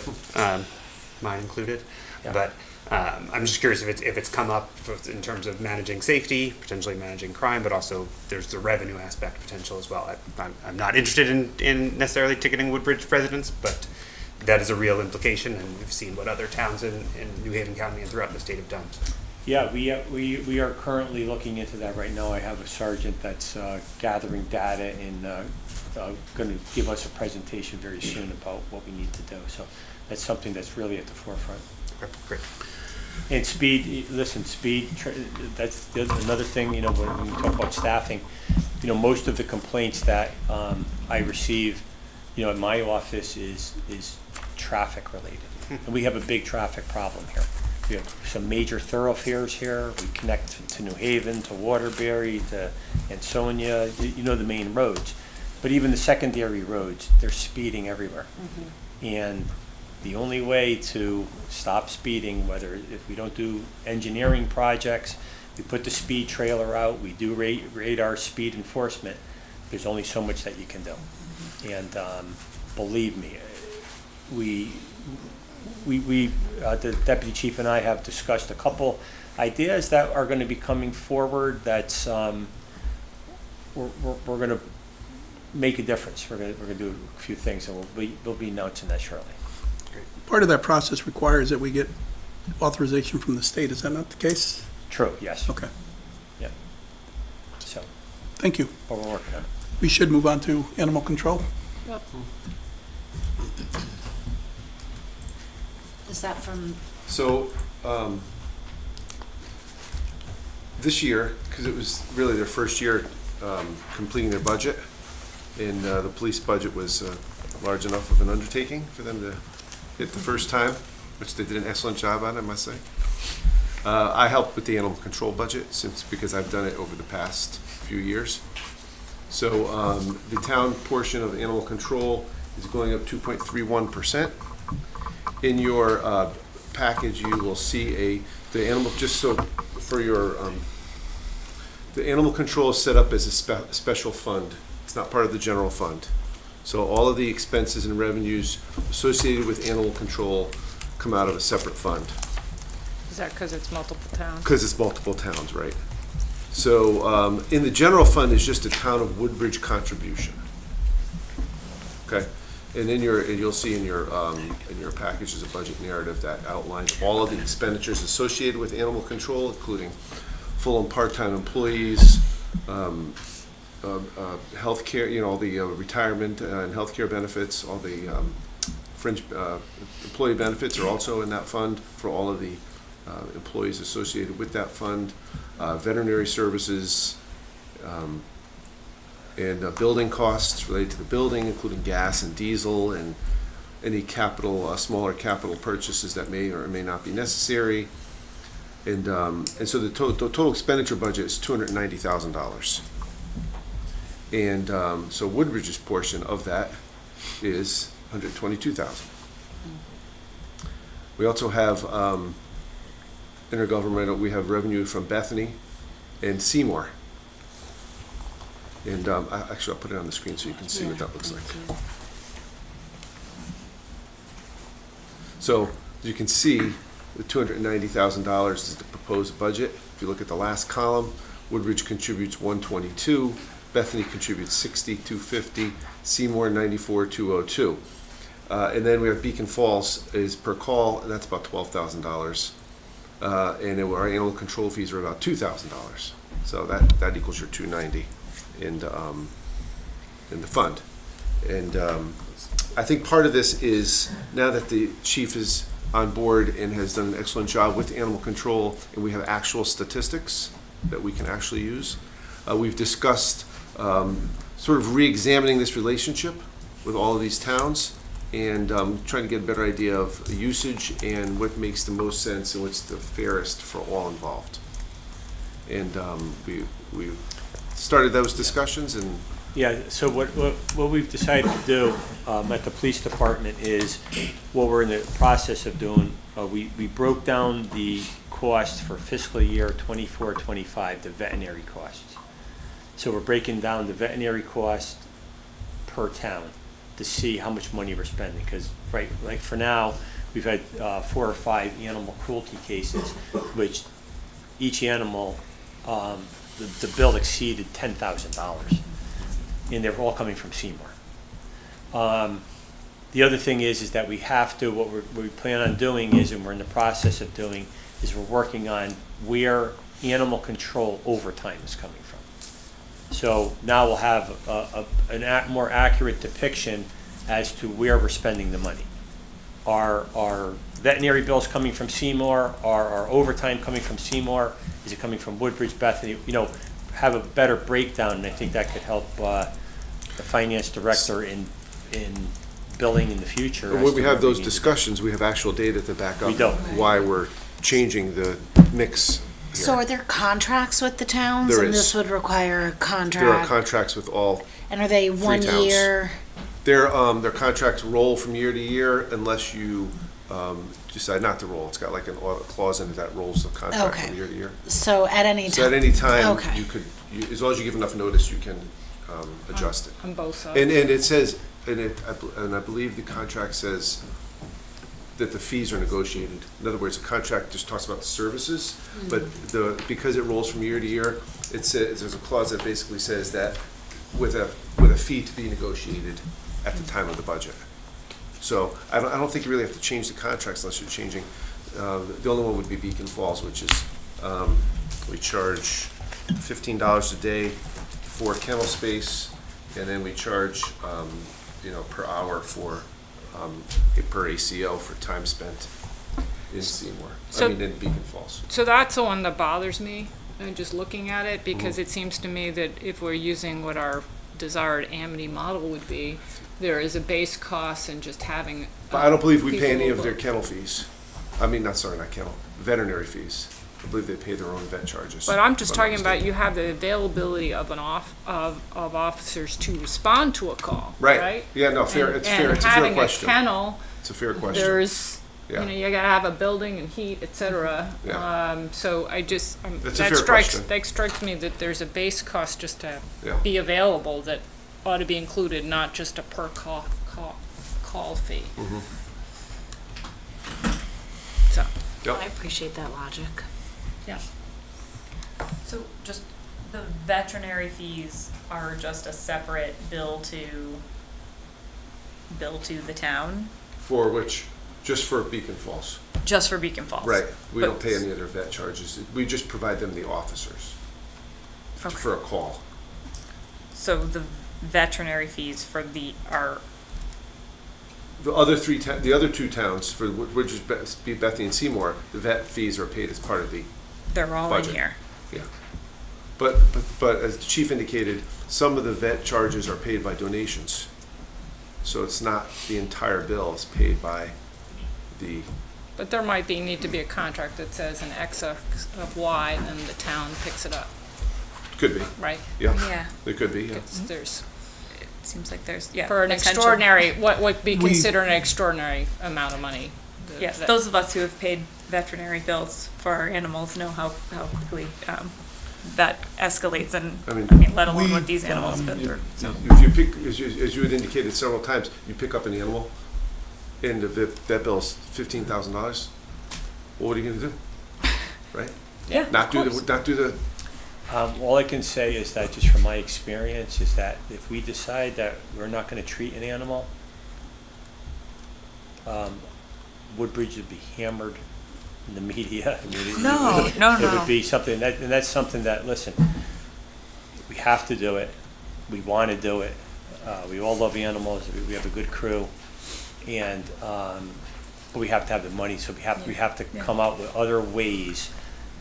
Mine included. Yeah. But I'm just curious if it's come up in terms of managing safety, potentially managing crime, but also there's the revenue aspect potential as well. I'm not interested in necessarily ticketing Woodbridge residents, but that is a real implication, and we've seen what other towns in New Haven County and throughout the state have done. Yeah, we are currently looking into that right now. I have a sergeant that's gathering data and going to give us a presentation very soon about what we need to do. So that's something that's really at the forefront. Okay, great. And speed, that's another thing, when we talk about staffing, most of the complaints that I receive, in my office is traffic related. And we have a big traffic problem here. We have some major thoroughfares here. We connect to New Haven, to Waterbury, to Ansonia, the main roads. But even the secondary roads, they're speeding everywhere. And the only way to stop speeding, whether if we don't do engineering projects, we put the speed trailer out, we do radar speed enforcement, there's only so much that you can do. And believe me, the deputy chief and I have discussed a couple ideas that are going to be coming forward. That's we're going to make a difference. We're going to do a few things, and we'll be announcing that shortly. Part of that process requires that we get authorization from the state. Is that not the case? True. Yes. Okay. Yeah. So. Thank you. But we're working on it. We should move on to animal control. Yep. Is that from? So, this year, because it was really their first year completing their budget, and the police budget was large enough of an undertaking for them to hit the first time, which they did an excellent job on, I must say. I helped with the animal control budget because I've done it over the past few years. So the town portion of animal control is going up 2.31%. In your package, you will see the animal, just so for your The animal control is set up as a special fund. It's not part of the general fund. So all of the expenses and revenues associated with animal control come out of a separate fund. Is that because it's multiple towns? Because it's multiple towns, right? So in the general fund is just a town of Woodbridge contribution. Okay? And you'll see in your package is a budget narrative that outlines all of the expenditures associated with animal control, including full and part-time employees, healthcare, you know, all the retirement and healthcare benefits, all the fringe employee benefits are also in that fund for all of the employees associated with that fund, veterinary services, and building costs related to the building, including gas and diesel and any capital, smaller capital purchases that may or may not be necessary. And so the total expenditure budget is $290,000. And so Woodbridge's portion of that is $122,000. We also have intergovernmental, we have revenue from Bethany and Seymour. And actually, I'll put it on the screen so you can see what that looks like. So as you can see, the $290,000 is the proposed budget. If you look at the last column, Woodbridge contributes 122, Bethany contributes 60,250, Seymour 94,202. And then we have Beacon Falls is per call, and that's about $12,000. And our animal control fees are about $2,000. So that equals your 290 in the fund. And I think part of this is now that the chief is on board and has done an excellent job with animal control, and we have actual statistics that we can actually use. We've discussed sort of re-examining this relationship with all of these towns and trying to get a better idea of the usage and what makes the most sense and what's the fairest for all involved. And we started those discussions and Yeah, so what we've decided to do at the police department is, what we're in the process of doing, we broke down the cost for fiscal year 24-25, the veterinary costs. So we're breaking down the veterinary cost per town to see how much money we're spending, because like for now, we've had 4 or 5 animal cruelty cases, which each animal, the bill exceeded $10,000. And they're all coming from Seymour. The other thing is that we have to, what we plan on doing is, and we're in the process of doing, is we're working on where animal control overtime is coming from. So now we'll have a more accurate depiction as to where we're spending the money. Are veterinary bills coming from Seymour? Are our overtime coming from Seymour? Is it coming from Woodbridge, Bethany? You know, have a better breakdown, and I think that could help the finance director in billing in the future. when we have those discussions, we have actual data to back up We don't. why we're changing the mix here. So are there contracts with the towns? There And is. this would require a contract? There are contracts with all. And are they 1 towns. year? Their contracts roll from year to year unless you decide not to roll. It's got like a clause in it that rolls the contract Okay. from year to year. So at any time? So at any time, Okay. you could, as long as you give enough notice, you can adjust it. On both sides? And it says, and I believe the contract says that the fees are negotiated. In other words, the contract just talks about the services, but because it rolls from year to year, it says, there's a clause that basically says that with a fee to be negotiated at the time of the budget. So I don't think you really have to change the contracts unless you're changing. The only one would be Beacon Falls, which is, we charge $15 a day for kennel space, and then we charge, per hour for, per ACO for time spent in Seymour, in Beacon Falls. So that's the one that bothers me, just looking at it, because it seems to me that if we're using what our desired Amity model would be, there is a base cost and just having. But I don't believe we pay people any of their look. kennel fees. Not kennel, veterinary fees. I believe they pay their own vet charges. But I'm just if not talking about, mistaken. you have the availability of of officers to respond to a call, Right. right? Yeah, no, fair, it's fair, And it's a fair having a question. kennel, It's a fair question. there's Yeah. You know, you gotta have a building and heat, et cetera. Yeah. So I just, That's a fair question. that strikes me that there's a base cost just to Yeah. be available that ought to be included, not just a per call fee. Mhm. So, Yep. I appreciate that logic. yeah. So just the veterinary fees are just a separate bill to the town, For which, just for Beacon Falls. just for Beacon Falls? Right, we But- don't pay any other vet charges, we just provide them the officers Okay. for a call. So the veterinary fees for are The other two towns, for which is Bethany and Seymour, the vet fees are paid as part of the they're all budget. in here. Yeah. But as the chief indicated, some of the vet charges are paid by donations. So it's not the entire bill, it's paid by the, But there might need to be a contract that says an X of Y, and the town picks it up, could be, right? yeah. Yeah. It could be, yeah. There's, It seems like there's, yeah. for an potential. extraordinary, what would be We- considered an extraordinary amount of money. Yes, that- those of us who have paid veterinary bills for our animals know how quickly that escalates, and, I mean, let alone what these we've, animals have been through, so. If you pick, as you had indicated several times, you pick up an animal and the vet bill's $15,000, well, what are you gonna do? Right? Yeah, Not do the, All I can say is that, just from my experience, is that if we decide that we're not gonna treat an animal, Woodbridge would be hammered in the media. I mean, No. It would be something, and that's something that, listen, we have to do it, we wanna do it, we all love animals, we have a good crew, and, but we have to have the money, so we have to come out with other ways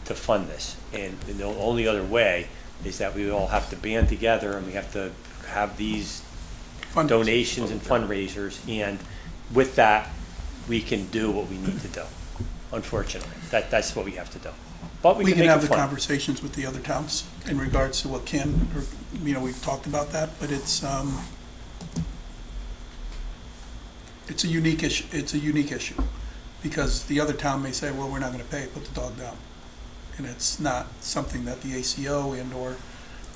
to fund this. And the only other way is that we all have to band together, and we have to have these Fundraisers. donations and fundraisers, and with that, we can do what we need to do, unfortunately. That's what we have to do. But we We can can make have it the fun. conversations with the other towns in regards to what can, or, we've talked about that, but it's a unique issue, because the other town may say, well, we're not gonna pay, put the dog down. And it's not something that the ACO and/or,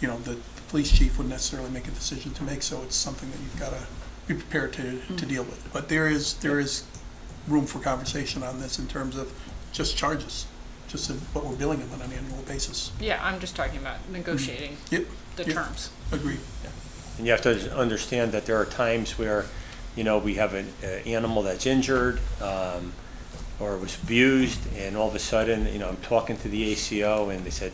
the police chief would necessarily make a decision to make, so it's something that you've gotta be prepared to deal with. But there is room for conversation on this in terms of just charges, just what we're billing them on an annual basis. Yeah, I'm just talking about negotiating Yep, the yep. terms. agreed. And you have to understand that there are times where, we have an animal that's injured, or was abused, and all of a sudden, I'm talking to the ACO, and they said,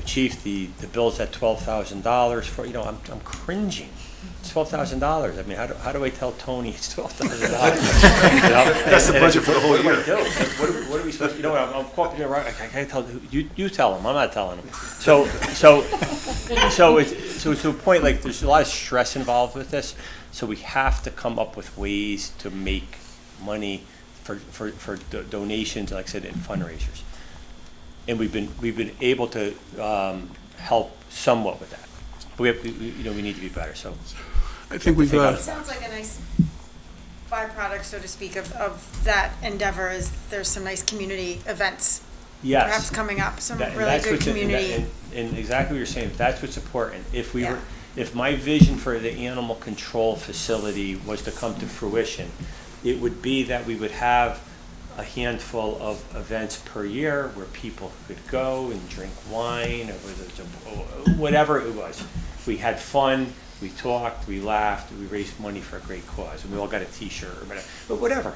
Chief, the bill's at $12,000 for, I'm cringing. It's $12,000. I mean, how do I tell Tony it's $12,000? that's the budget for the whole year. What do I do? What are we supposed to, I'm talking to right. I can't tell, you tell him, I'm not telling him. So it's to a point, like, there's a lot of stress involved with this, so we have to come up with ways to make money for donations, like I said, and fundraisers. And we've been able to help somewhat with that. But we need to be better, so. I think we've, It sounds like a nice byproduct, so to speak, of that endeavor is there's some nice community events Yes. perhaps coming up, some That- and really that's good what's in- community. And exactly what you're saying, that's what's important. Yeah. If my vision for the animal control facility was to come to fruition, it would be that we would have a handful of events per year where people could go and drink wine, or whatever it was. We had fun, we talked, we laughed, we raised money for a great cause, and we all got a T-shirt or whatever. But whatever,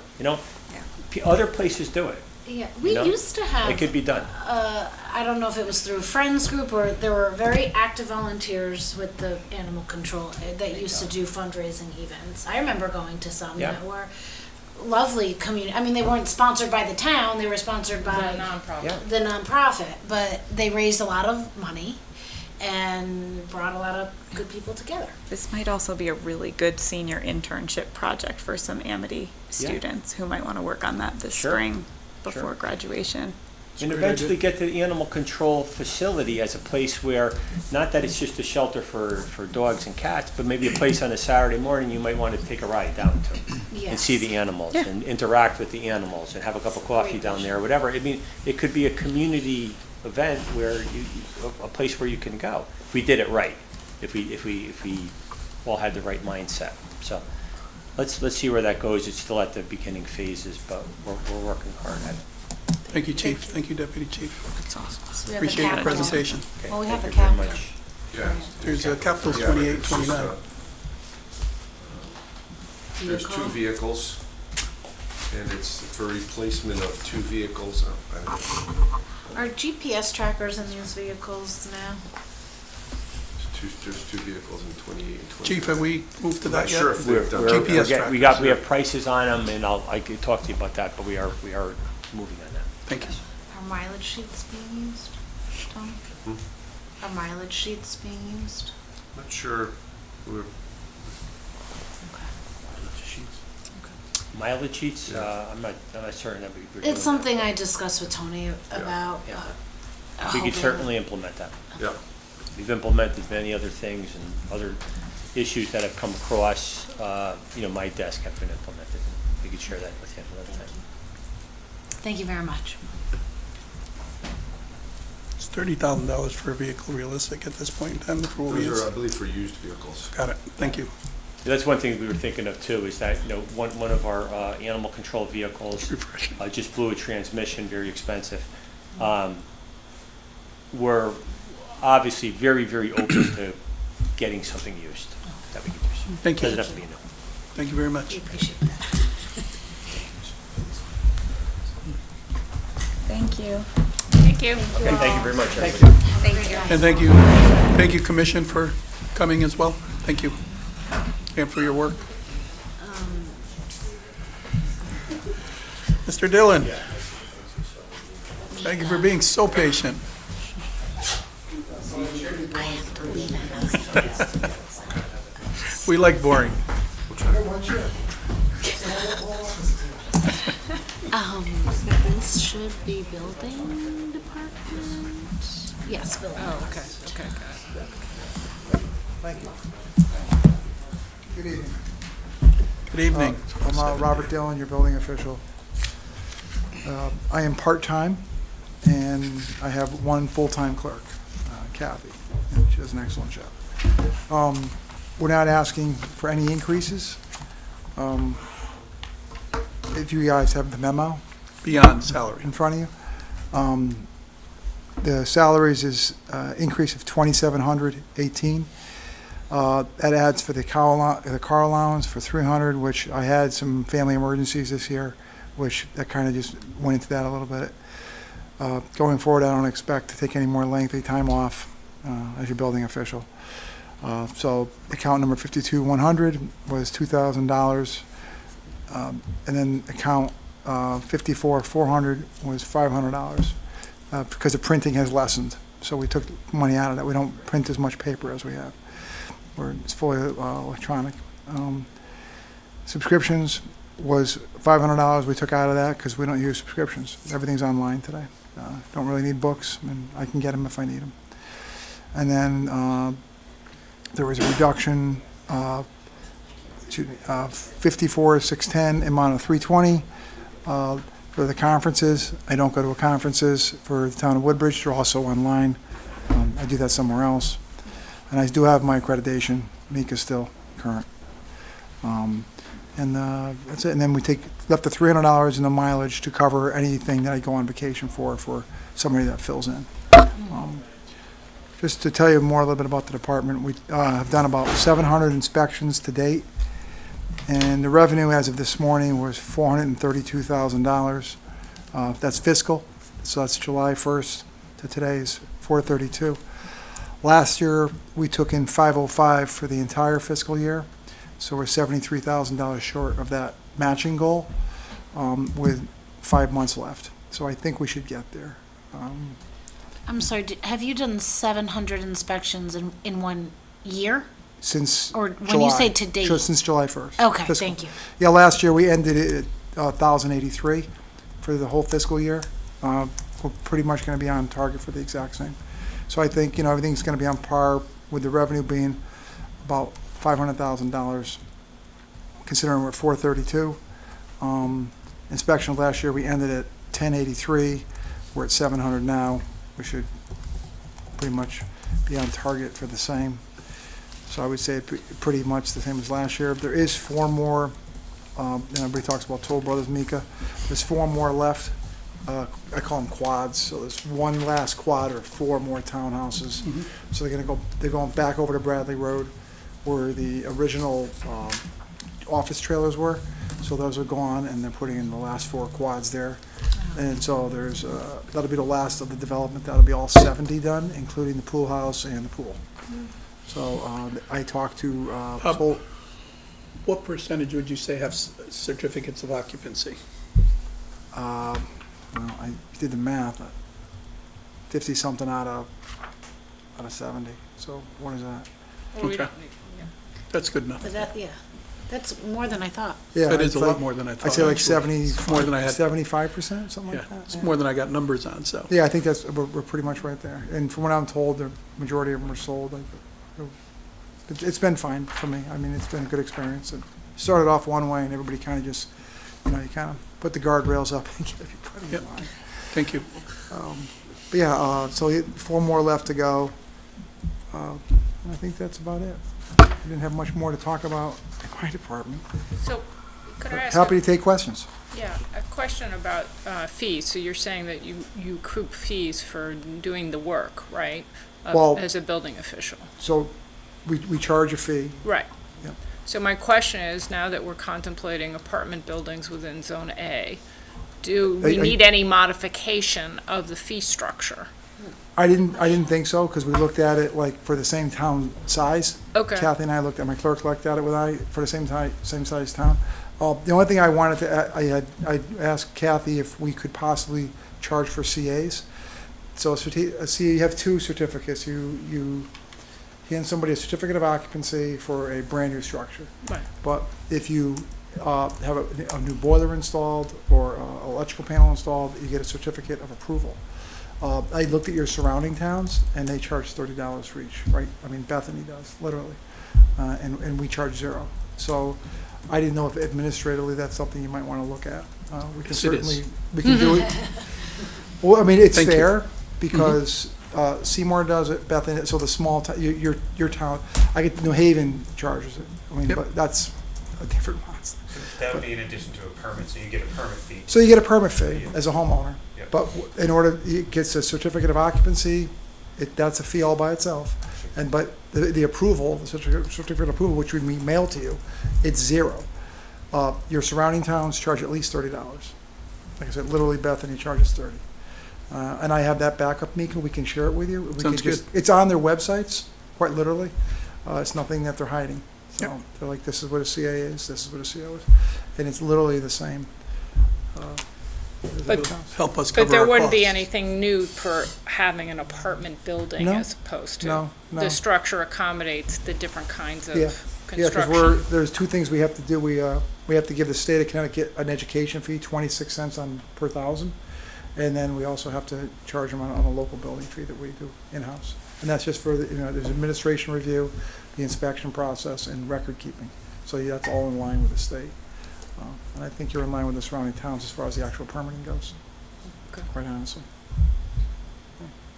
other places do it. Yeah, we used to have. It could be done. I don't know if it was through a friends group or there were very active volunteers with the animal control that used to do fundraising events. I remember going to some Yeah. that were lovely community. I mean, they weren't sponsored by the town; they were sponsored by The nonprofit. the nonprofit, but they raised a lot of money and brought a lot of good people together. This might also be a really good senior internship project for some Amity students who might want to work on that this Sure. spring before Sure. graduation. And eventually get to the animal control facility as a place where, not that it's just a shelter for dogs and cats, but maybe a place on a Saturday morning you might want to take a ride down to. And see the animals and interact with the animals and have a cup of coffee down there or whatever. I mean, it could be a community event where a place where you can go. If we did it right, if we all had the right mindset. So let's see where that goes. It's still at the beginning phases, but we're working hard at it. Thank you, Chief. Thank you, Deputy Chief. That's awesome. So we have the Appreciate your capital. presentation. Okay, Well, we have thank the you very capital. much. Yeah. There's capital Yeah, 28, it's just, 29. There's two vehicles, and it's for replacement of two vehicles. I don't know. Are GPS trackers in these vehicles now? There's two vehicles in 28 and 29. Chief, have we moved to I'm that not yet? sure if they've done GPS that. We have prices on them, and I could talk to you about that, but we are moving on that. Thank you. Are mileage sheets being used, Tom? Are mileage sheets being used? Not sure. We're Mileage sheets, I'm not certain that we're doing that. It's something I discussed with Tony about. Yeah. We hoping- could certainly implement that. Yeah. We've implemented many other things and other issues that have come across, my desk have been implemented. We could share that with you another time. Thank you very much. Is $30,000 for a vehicle realistic at this point in time for what we Those use? are, I believe, for used vehicles. Got it. Thank you. That's one thing we were thinking of too, is that, one of our animal control vehicles Refreshing. just blew a transmission, very expensive. We're obviously very, very open to getting something used that we can use. Thank you. Doesn't have to be new. Thank you very We much. appreciate that. Thank you. Thank you. Okay, thank you very much, everybody. Thank you. And thank you, Commission, for coming as well. Thank you. And for your work. Mr. Dillon. Thank you for being so patient. We like boring. This should be building department. Yes, building. Oh, okay, okay, Thank you. Good evening. Good evening. I'm Robert Dillon, your building official. I am part-time, and I have one full-time clerk, Kathy. And she does an excellent job. We're not asking for any increases. If you guys have the memo Beyond salary. in front of you, the salaries is increase of $2,718. That adds for the car allowance for $300, which I had some family emergencies this year, which that kind of just went into that a little bit. Going forward, I don't expect to take any more lengthy time off as your building official. So account number 52100 was $2,000, and then account 54400 was $500 because the printing has lessened. So we took money out of that. We don't print as much paper as we have. It's fully electronic. Subscriptions was $500 we took out of that because we don't use subscriptions. Everything's online today. Don't really need books, and I can get them if I need them. And then there was a reduction, 54,610, amount of 320 for the conferences. I don't go to conferences for the town of Woodbridge. They're also online. I do that somewhere else. And I do have my accreditation. Mika's still current. And that's it. And then we left the $300 in the mileage to cover anything that I go on vacation for somebody that fills in. Just to tell you more a little bit about the department, we have done about 700 inspections to date. And the revenue as of this morning was $432,000. That's fiscal, so that's July 1st to today's $432. Last year, we took in 505 for the entire fiscal year, so we're $73,000 short of that matching goal with 5 months left. So I think we should get there. I'm sorry, have you done 700 inspections in 1 year? Since Or when July. you say to date? Since July 1st. Okay, fiscal. thank you. Yeah, last year we ended it at 1,083 for the whole fiscal year. we're pretty much gonna be on target for the exact same. So I think, you know, everything's gonna be on par with the revenue being about $500,000, considering we're at 432. Inspection last year, we ended at 1083. We're at 700 now. We should pretty much be on target for the same. So I would say pretty much the same as last year. There is 4 more, and everybody talks about Toll Brothers, Mika. There's 4 more left. I call them quads. So there's one last quad or 4 more townhouses. So they're going back over to Bradley Road where the original office trailers were. So those are gone, and they're putting in the last 4 quads there. And so there's, that'll be the last of the development. That'll be all 70 done, including the pool house and the pool. So I talked to Toll. What percentage would you say have certificates of occupancy? Well, I did the math, 50-something out of 70. So what is that? Well, we Okay. don't need- yeah. That's good enough. But that, yeah, that's more than I thought. Yeah, That is it's a lot like- more than I thought. I'd say like actually. 70, It's more than I had. 75%, something Yeah, like that. it's more than I got numbers on, so. Yeah, I think we're pretty much right there. And from what I'm told, the majority of them are sold. It's been fine for me. I mean, it's been a good experience. It started off one way, and everybody kind of just, you know, you kind of put the guardrails up and get everybody Yep. in line. Thank you. But yeah, so 4 more left to go. I think that's about it. I didn't have much more to talk about in my department. So, could I ask? Happy to take questions. Yeah, a question about fees. So you're saying that you accrue fees for doing the work, right? Well- As a building official. So we charge a fee. Right. Yep. So my question is, now that we're contemplating apartment buildings within Zone A, do we need any modification of the fee structure? I didn't think so, because we looked at it like for the same town size. Okay. Kathy and I looked at, my clerk looked at it for the same size town. The only thing I wanted to, I asked Kathy if we could possibly charge for CAs. So a CA, you have 2 certificates. You hand somebody a certificate of occupancy for a brand-new structure. Right. But if you have a new boiler installed or electrical panel installed, you get a certificate of approval. I looked at your surrounding towns, and they charge $30 for each, right? I mean, Bethany does, literally, and we charge 0. So I didn't know if administratively that's something you might want to look at. We can Yes, it is. certainly, we can do it. Well, I mean, it's Thank you. fair, because Seymour does it, Bethany, so the small, your town, I get, New Haven charges it. I mean, Yep. but that's a different monster. That would be in addition to a permit, so you get a permit fee. So you get a permit fee as a homeowner, Yep. but in order, it gets a certificate of occupancy, that's a fee all by itself. But the approval, the certificate of approval, which would be mailed to you, it's 0. Your surrounding towns charge at least $30. Like I said, literally Bethany charges 30. And I have that backup, Mika, we can share it with you. We Sounds can it's on their websites, quite literally. It's nothing that they're hiding. So Yep. they're like, this is what a CA is, this is what a CO is, and it's literally the same. But- Help us cover But there our wouldn't be costs. anything new for having an apartment building No. as opposed to? No, no. The structure accommodates the different kinds of Yeah, because construction? there's 2 things we have to do. We have to give the state of Connecticut an education fee, 26 cents per 1,000. And then we also have to charge them on a local building fee that we do in-house. And that's just for, there's administration review, the inspection process, and record keeping. So yeah, that's all in line with the state. And I think you're in line with the surrounding towns as far as the actual permitting goes, Okay. quite honestly.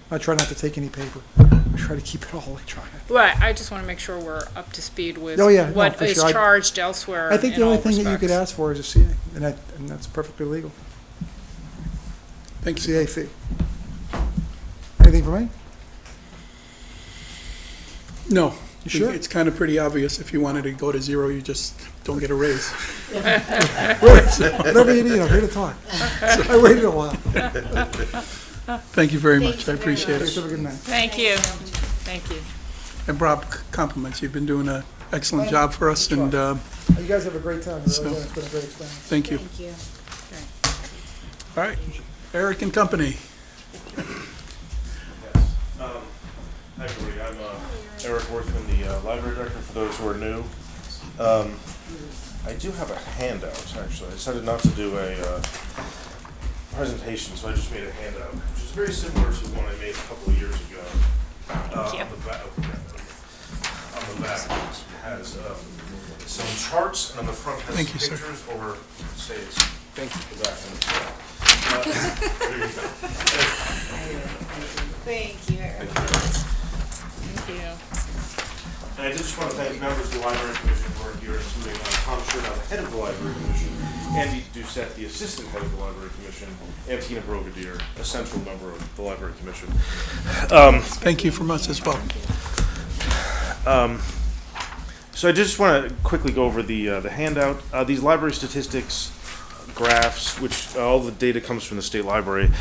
I try not to take any paper. I try to keep it all electronic. Right, I just want to make sure we're up to speed with Oh, yeah, no, what for is sure. charged elsewhere I think the in only all thing that you could respects. ask for is a CA, and that's perfectly legal. Thank you. CA fee. Anything for me? No. You sure? It's kind of pretty obvious. If you wanted to go to 0, you just don't get a raise. Whatever you need, I'm here to talk. I waited a while. Thank you very much. I appreciate Have it. a good night. Thank you, thank you. And Rob, compliments. You've been doing an excellent job for us, and You guys have a great time. So- It's been a great experience. thank you. Thank you. All right. Eric and Company. Hi, everybody. I'm Eric Worthman, the library director, for those who are new. I do have a handout, actually. I decided not to do a presentation, so I just made a handout, which is very similar to one I made a couple of years ago. Thank you. On the back, it has some charts, and on the front has Thank some you, sir. pictures, or say it's Thank you. the back and the front. There you go. Thank you. Thank you. And I just want to thank members of the Library Commission who are here, including Tom Sherdow, the head of the Library Commission, Andy Doucette, the assistant head of the Library Commission, and Tina Brogadier, a central member of the Library Commission. Thank you from us as well. So I just want to quickly go over the handout. These library statistics graphs, which all the data comes from the state library.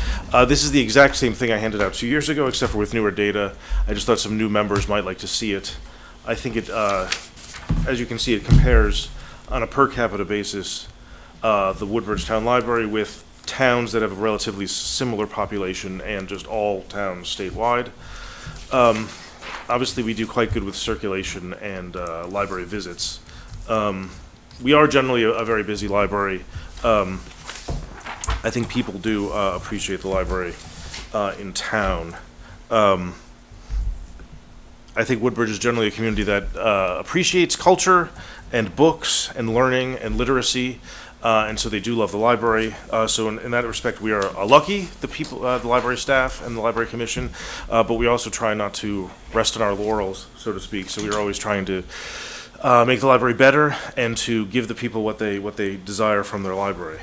This is the exact same thing I handed out 2 years ago, except for with newer data. I just thought some new members might like to see it. I think it, as you can see, it compares on a per capita basis the Woodbridge Town Library with towns that have a relatively similar population and just all towns statewide. Obviously, we do quite good with circulation and library visits. We are generally a very busy library. I think people do appreciate the library in town. I think Woodbridge is generally a community that appreciates culture and books and learning and literacy, and so they do love the library. So in that respect, we are lucky, the people, the library staff and the library commission, but we also try not to rest on our laurels, so to speak. So we are always trying to make the library better and to give the people what they desire from their library.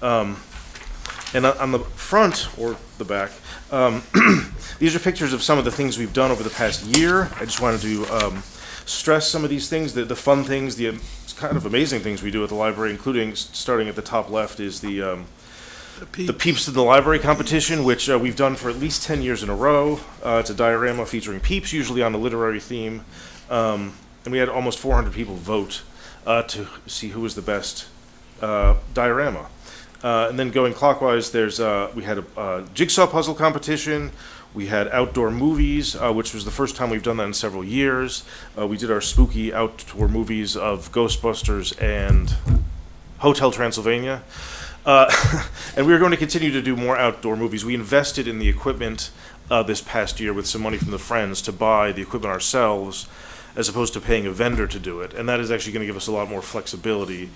And on the front or the back, these are pictures of some of the things we've done over the past year. I just wanted to stress some of these things, the fun things, the kind of amazing things we do at the library, including starting at the top left is the Peeps in the Library competition, which we've done for at least 10 years in a row. It's a diorama featuring Peeps, usually on a literary theme. And we had almost 400 people vote to see who was the best diorama. And then going clockwise, we had a jigsaw puzzle competition. We had outdoor movies, which was the first time we've done that in several years. We did our spooky outdoor movies of Ghostbusters and Hotel Transylvania. And we are going to continue to do more outdoor movies. We invested in the equipment this past year with some money from the Friends to buy the equipment ourselves, as opposed to paying a vendor to do it. And that is actually going to give us a lot more flexibility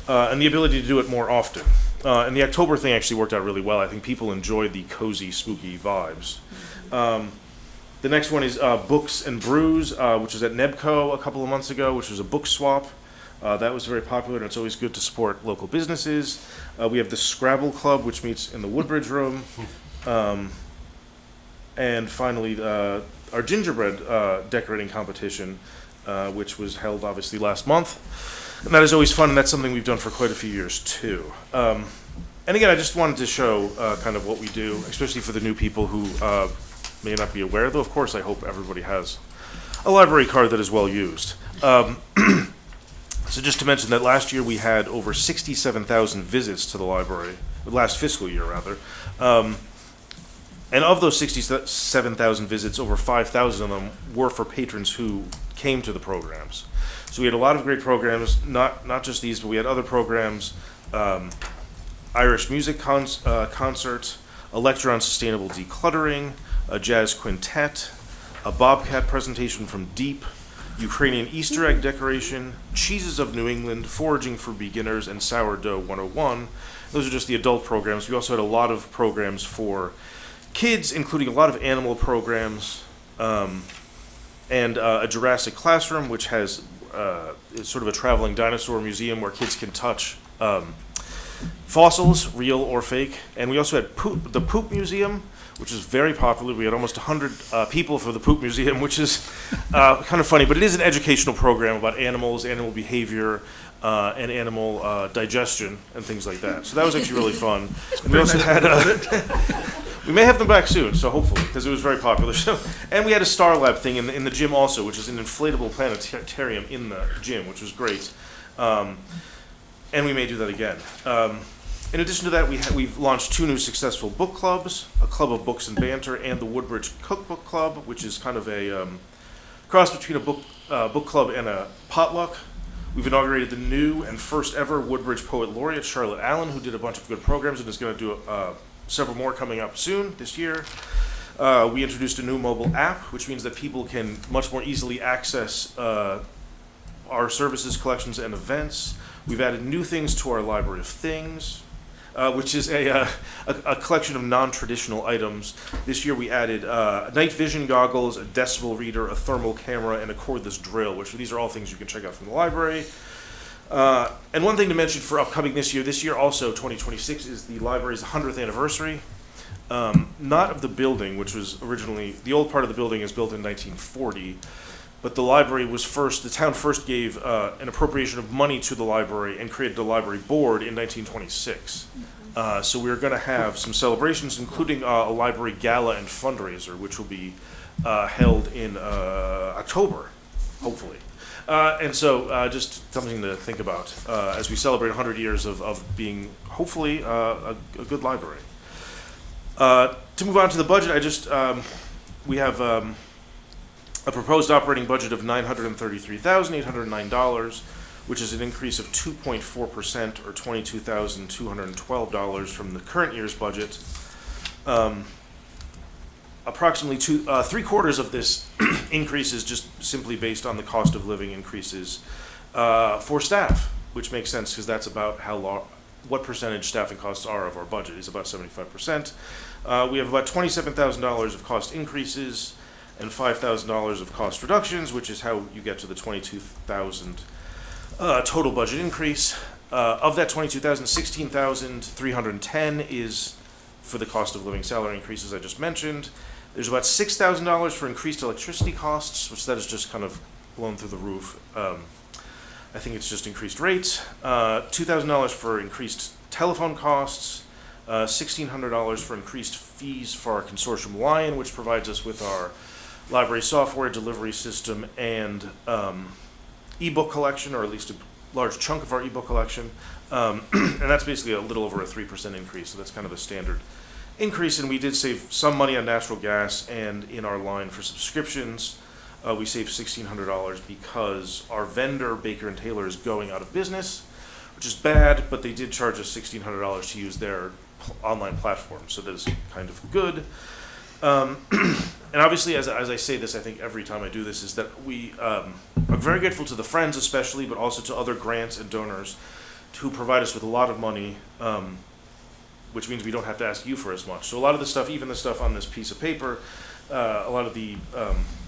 and the ability to do it more often. And the October thing actually worked out really well. I think people enjoyed the cozy, spooky vibes. The next one is Books and Brews, which was at NEBCO a couple of months ago, which was a book swap. That was very popular, and it's always good to support local businesses. We have the Scrabble Club, which meets in the Woodbridge Room. And finally, our gingerbread decorating competition, which was held obviously last month. And that is always fun, and that's something we've done for quite a few years too. And again, I just wanted to show kind of what we do, especially for the new people who may not be aware, though of course I hope everybody has a library card that is well used. So just to mention that last year we had over 67,000 visits to the library, last fiscal year rather. And of those 67,000 visits, over 5,000 of them were for patrons who came to the programs. So we had a lot of great programs, not just these, but we had other programs, Irish music concerts, a lecture on sustainable decluttering, a jazz quintet, a bobcat presentation from Deep, Ukrainian Easter egg decoration, Cheeses of New England, Foraging for Beginners, and Sourdough 101. Those are just the adult programs. We also had a lot of programs for kids, including a lot of animal programs, and a Jurassic Classroom, which has it's sort of a traveling dinosaur museum where kids can touch fossils, real or fake. And we also had the Poop Museum, which is very popular. We had almost 100 people for the Poop Museum, which is kind of funny, but it is an educational program about animals, animal behavior, and animal digestion and things like that. So that was actually really fun. And we also had we may have them back soon, so hopefully, because it was very popular. So, and we had a Star Lab thing in the gym also, which is an inflatable planetarium in the gym, which was great. And we may do that again. In addition to that, we've launched 2 new successful book clubs, a Club of Books and Banter, and the Woodbridge Cookbook Club, which is kind of a cross between a book club and a potluck. We've inaugurated the new and first ever Woodbridge Poet Laureate, Charlotte Allen, who did a bunch of good programs and is going to do several more coming up soon this year. We introduced a new mobile app, which means that people can much more easily access our services, collections, and events. We've added new things to our Library of Things, which is a collection of non-traditional items. This year we added night vision goggles, a decibel reader, a thermal camera, and a cordless drill, which these are all things you can check out from the library. And one thing to mention for upcoming this year also 2026 is the library's 100th anniversary. Not of the building, which was originally, the old part of the building is built in 1940, but the library was first, the town first gave an appropriation of money to the library and created a library board in 1926. So we're going to have some celebrations, including a library gala and fundraiser, which will be held in October, hopefully. And so just something to think about as we celebrate 100 years of being, hopefully, a good library. To move on to the budget, we have a proposed operating budget of $933,809, which is an increase of 2.4% or $22,212 from the current year's budget. Approximately three-quarters of this increase is just simply based on the cost of living increases for staff, which makes sense because that's about what percentage staffing costs are of our budget is about 75%. We have about $27,000 of cost increases and $5,000 of cost reductions, which is how you get to the $22,000 total budget increase. Of that $22,000, $16,310 is for the cost of living salary increases I just mentioned. There's about $6,000 for increased electricity costs, which that is just kind of blown through the roof. I think it's just increased rates. $2,000 for increased telephone costs. $1,600 for increased fees for our consortium Lion, which provides us with our library software delivery system and ebook collection, or at least a large chunk of our ebook collection. And that's basically a little over a 3% increase, so that's kind of a standard increase. And we did save some money on natural gas and in our line for subscriptions. We saved $1,600 because our vendor, Baker & Taylor, is going out of business, which is bad, but they did charge us $1,600 to use their online platform, so that is kind of good. And obviously, as I say this, I think every time I do this, is that we are very grateful to the Friends especially, but also to other grants and donors who provide us with a lot of money, which means we don't have to ask you for as much. So a lot of the stuff, even the stuff on this piece of paper, a lot of the,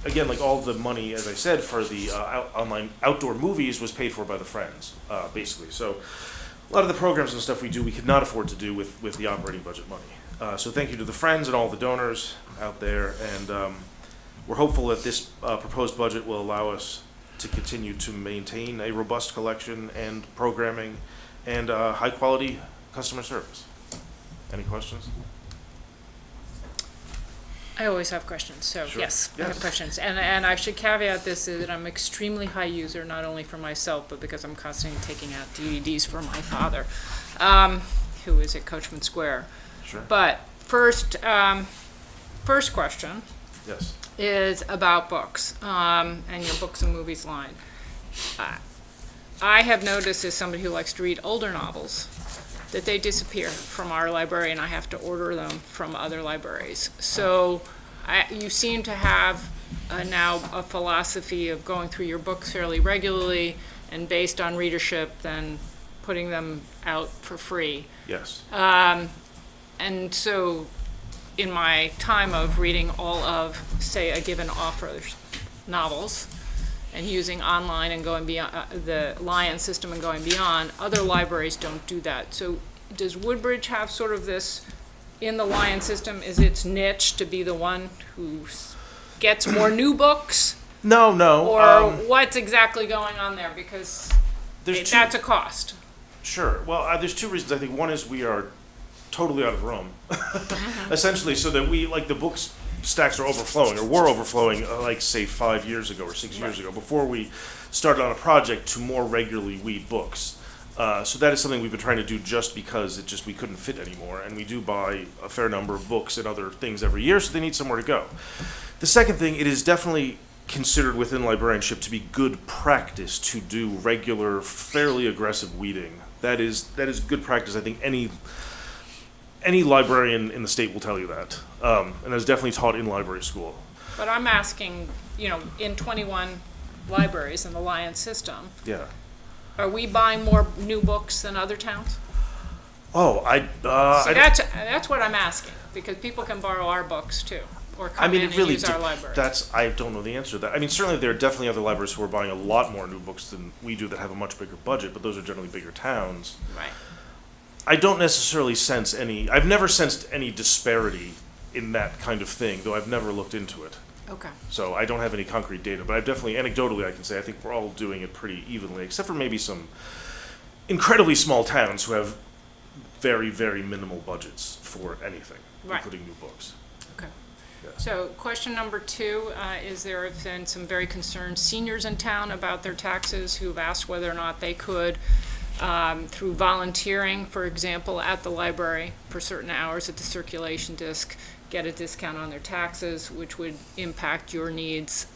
again, like all the money, as I said, for the online outdoor movies was paid for by the Friends, basically. So a lot of the programs and stuff we do, we could not afford to do with the operating budget money. So thank you to the Friends and all the donors out there, and we're hopeful that this proposed budget will allow us to continue to maintain a robust collection and programming and high-quality customer service. Any questions? I always have questions, so Sure. yes, I have Yes. questions. And I should caveat this is that I'm extremely high user, not only for myself, but because I'm constantly taking out DVDs for my father, who is at Coachman Square. Sure. But first question Yes. is about books, and your books and movies line. I have noticed, as somebody who likes to read older novels, that they disappear from our library and I have to order them from other libraries. So you seem to have now a philosophy of going through your books fairly regularly and based on readership then putting them out for free. Yes. And so in my time of reading all of, say, a given author's novels and using online and going beyond the Lion system and going beyond, other libraries don't do that. So does Woodbridge have sort of this, in the Lion system, is its niche to be the one who gets more new books? No. Or what's exactly going on there? Because that's a cost. Sure. Well, there's two reasons. I think one is we are totally out of room, essentially, so that we, like, the books stacks are overflowing, or were overflowing, like, say, 5 years ago or 6 years ago, before we started on a project to more regularly read books. So that is something we've been trying to do just because we couldn't fit anymore, and we do buy a fair number of books and other things every year, so they need somewhere to go. The second thing, it is definitely considered within librarianship to be good practice to do regular, fairly aggressive weeding. That is good practice. I think any any librarian in the state will tell you that, and is definitely taught in library school. But I'm asking, in 21 libraries in the Lion system, Yeah. are we buying more new books than other towns? Oh, See, that's what I'm asking, because people can borrow our books too, or I come mean, in it and really use our library. I don't know the answer to that. I mean, certainly there are definitely other libraries who are buying a lot more new books than we do that have a much bigger budget, but those are generally bigger towns. Right. I don't necessarily sense I've never sensed any disparity in that kind of thing, though I've never looked into it. Okay. So I don't have any concrete data, but I've definitely, anecdotally, I can say I think we're all doing it pretty evenly, except for maybe some incredibly small towns who have very, very minimal budgets for anything, Right. including new books. Okay. Yeah. So question number 2, is there have been some very concerned seniors in town about their taxes who've asked whether or not they could, through volunteering, for example, at the library for certain hours at the circulation desk, get a discount on their taxes, which would impact your needs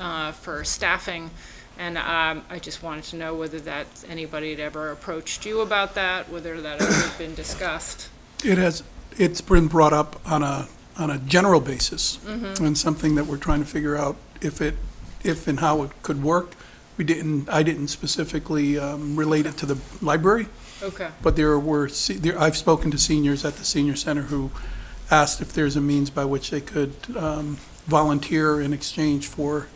for staffing. And I just wanted to know whether anybody had ever approached you about that, whether that had been discussed. It's been brought up on a general basis, and something that we're trying to figure out if and how it could work. I didn't specifically relate it to the library, Okay. but I've spoken to seniors at the senior center who asked if there's a means by which they could volunteer in exchange for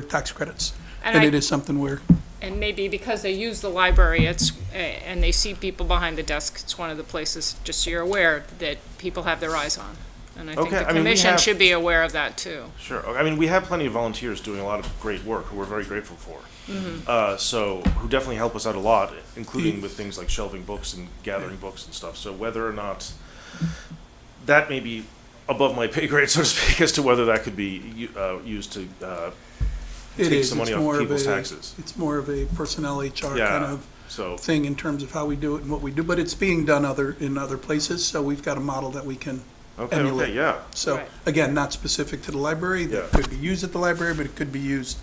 tax credits. And it is something And maybe because they use the library, and they see people behind the desk, it's one of the places, just so you're aware, that people have their eyes on. And I think Okay, the I mean, we commission have- should be aware of that too. Sure. I mean, we have plenty of volunteers doing a lot of great work who we're very grateful for. So who definitely help us out a lot, including with things like shelving books and gathering books and stuff. So whether or not that may be above my pay grade, so to speak, as to whether that could be used to take some money off people's taxes. It's more of a personnel HR Yeah, kind of so thing in terms of how we do it and what we do, but it's being done in other places, so we've got a model that we can emulate. okay, yeah. So, Right. again, not specific to the library, that Yeah. could be used at the library, but it could be used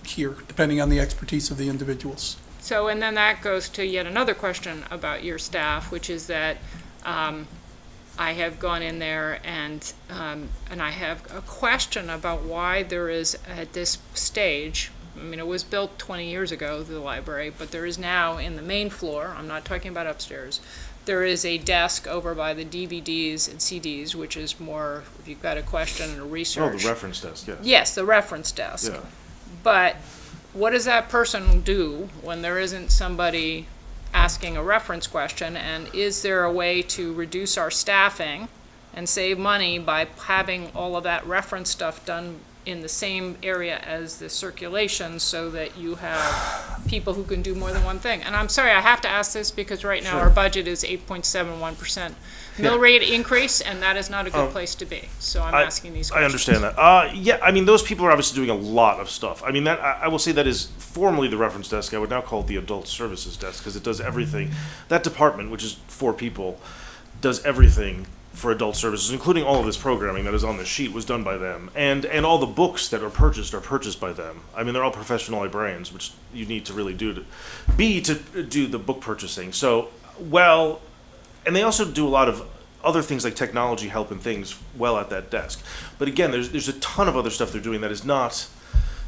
here, depending on the expertise of the individuals. So, and then that goes to yet another question about your staff, which is that I have gone in there and I have a question about why there is at this stage, I mean, it was built 20 years ago, the library, but there is now in the main floor, I'm not talking about upstairs, there is a desk over by the DVDs and CDs, which is more, if you've got a question and a research. Oh, the reference desk, yes. Yes, the reference desk. Yeah. But what does that person do when there isn't somebody asking a reference question? And is there a way to reduce our staffing and save money by having all of that reference stuff done in the same area as the circulation so that you have people who can do more than one thing? And I'm sorry, I have to ask this because right now our budget is 8.71% mill rate increase, and that is not a good place to be. So I'm asking these questions. I understand that. Yeah, I mean, those people are obviously doing a lot of stuff. I mean, I will say that is formerly the reference desk. I would now call it the adult services desk because it does everything. That department, which is 4 people, does everything for adult services, including all of this programming that is on the sheet, was done by them. And all the books that are purchased by them. I mean, they're all professional librarians, which you need to really do to do the book purchasing. So, and they also do a lot of other things like technology help and things well at that desk. But again, there's a ton of other stuff they're doing that is not,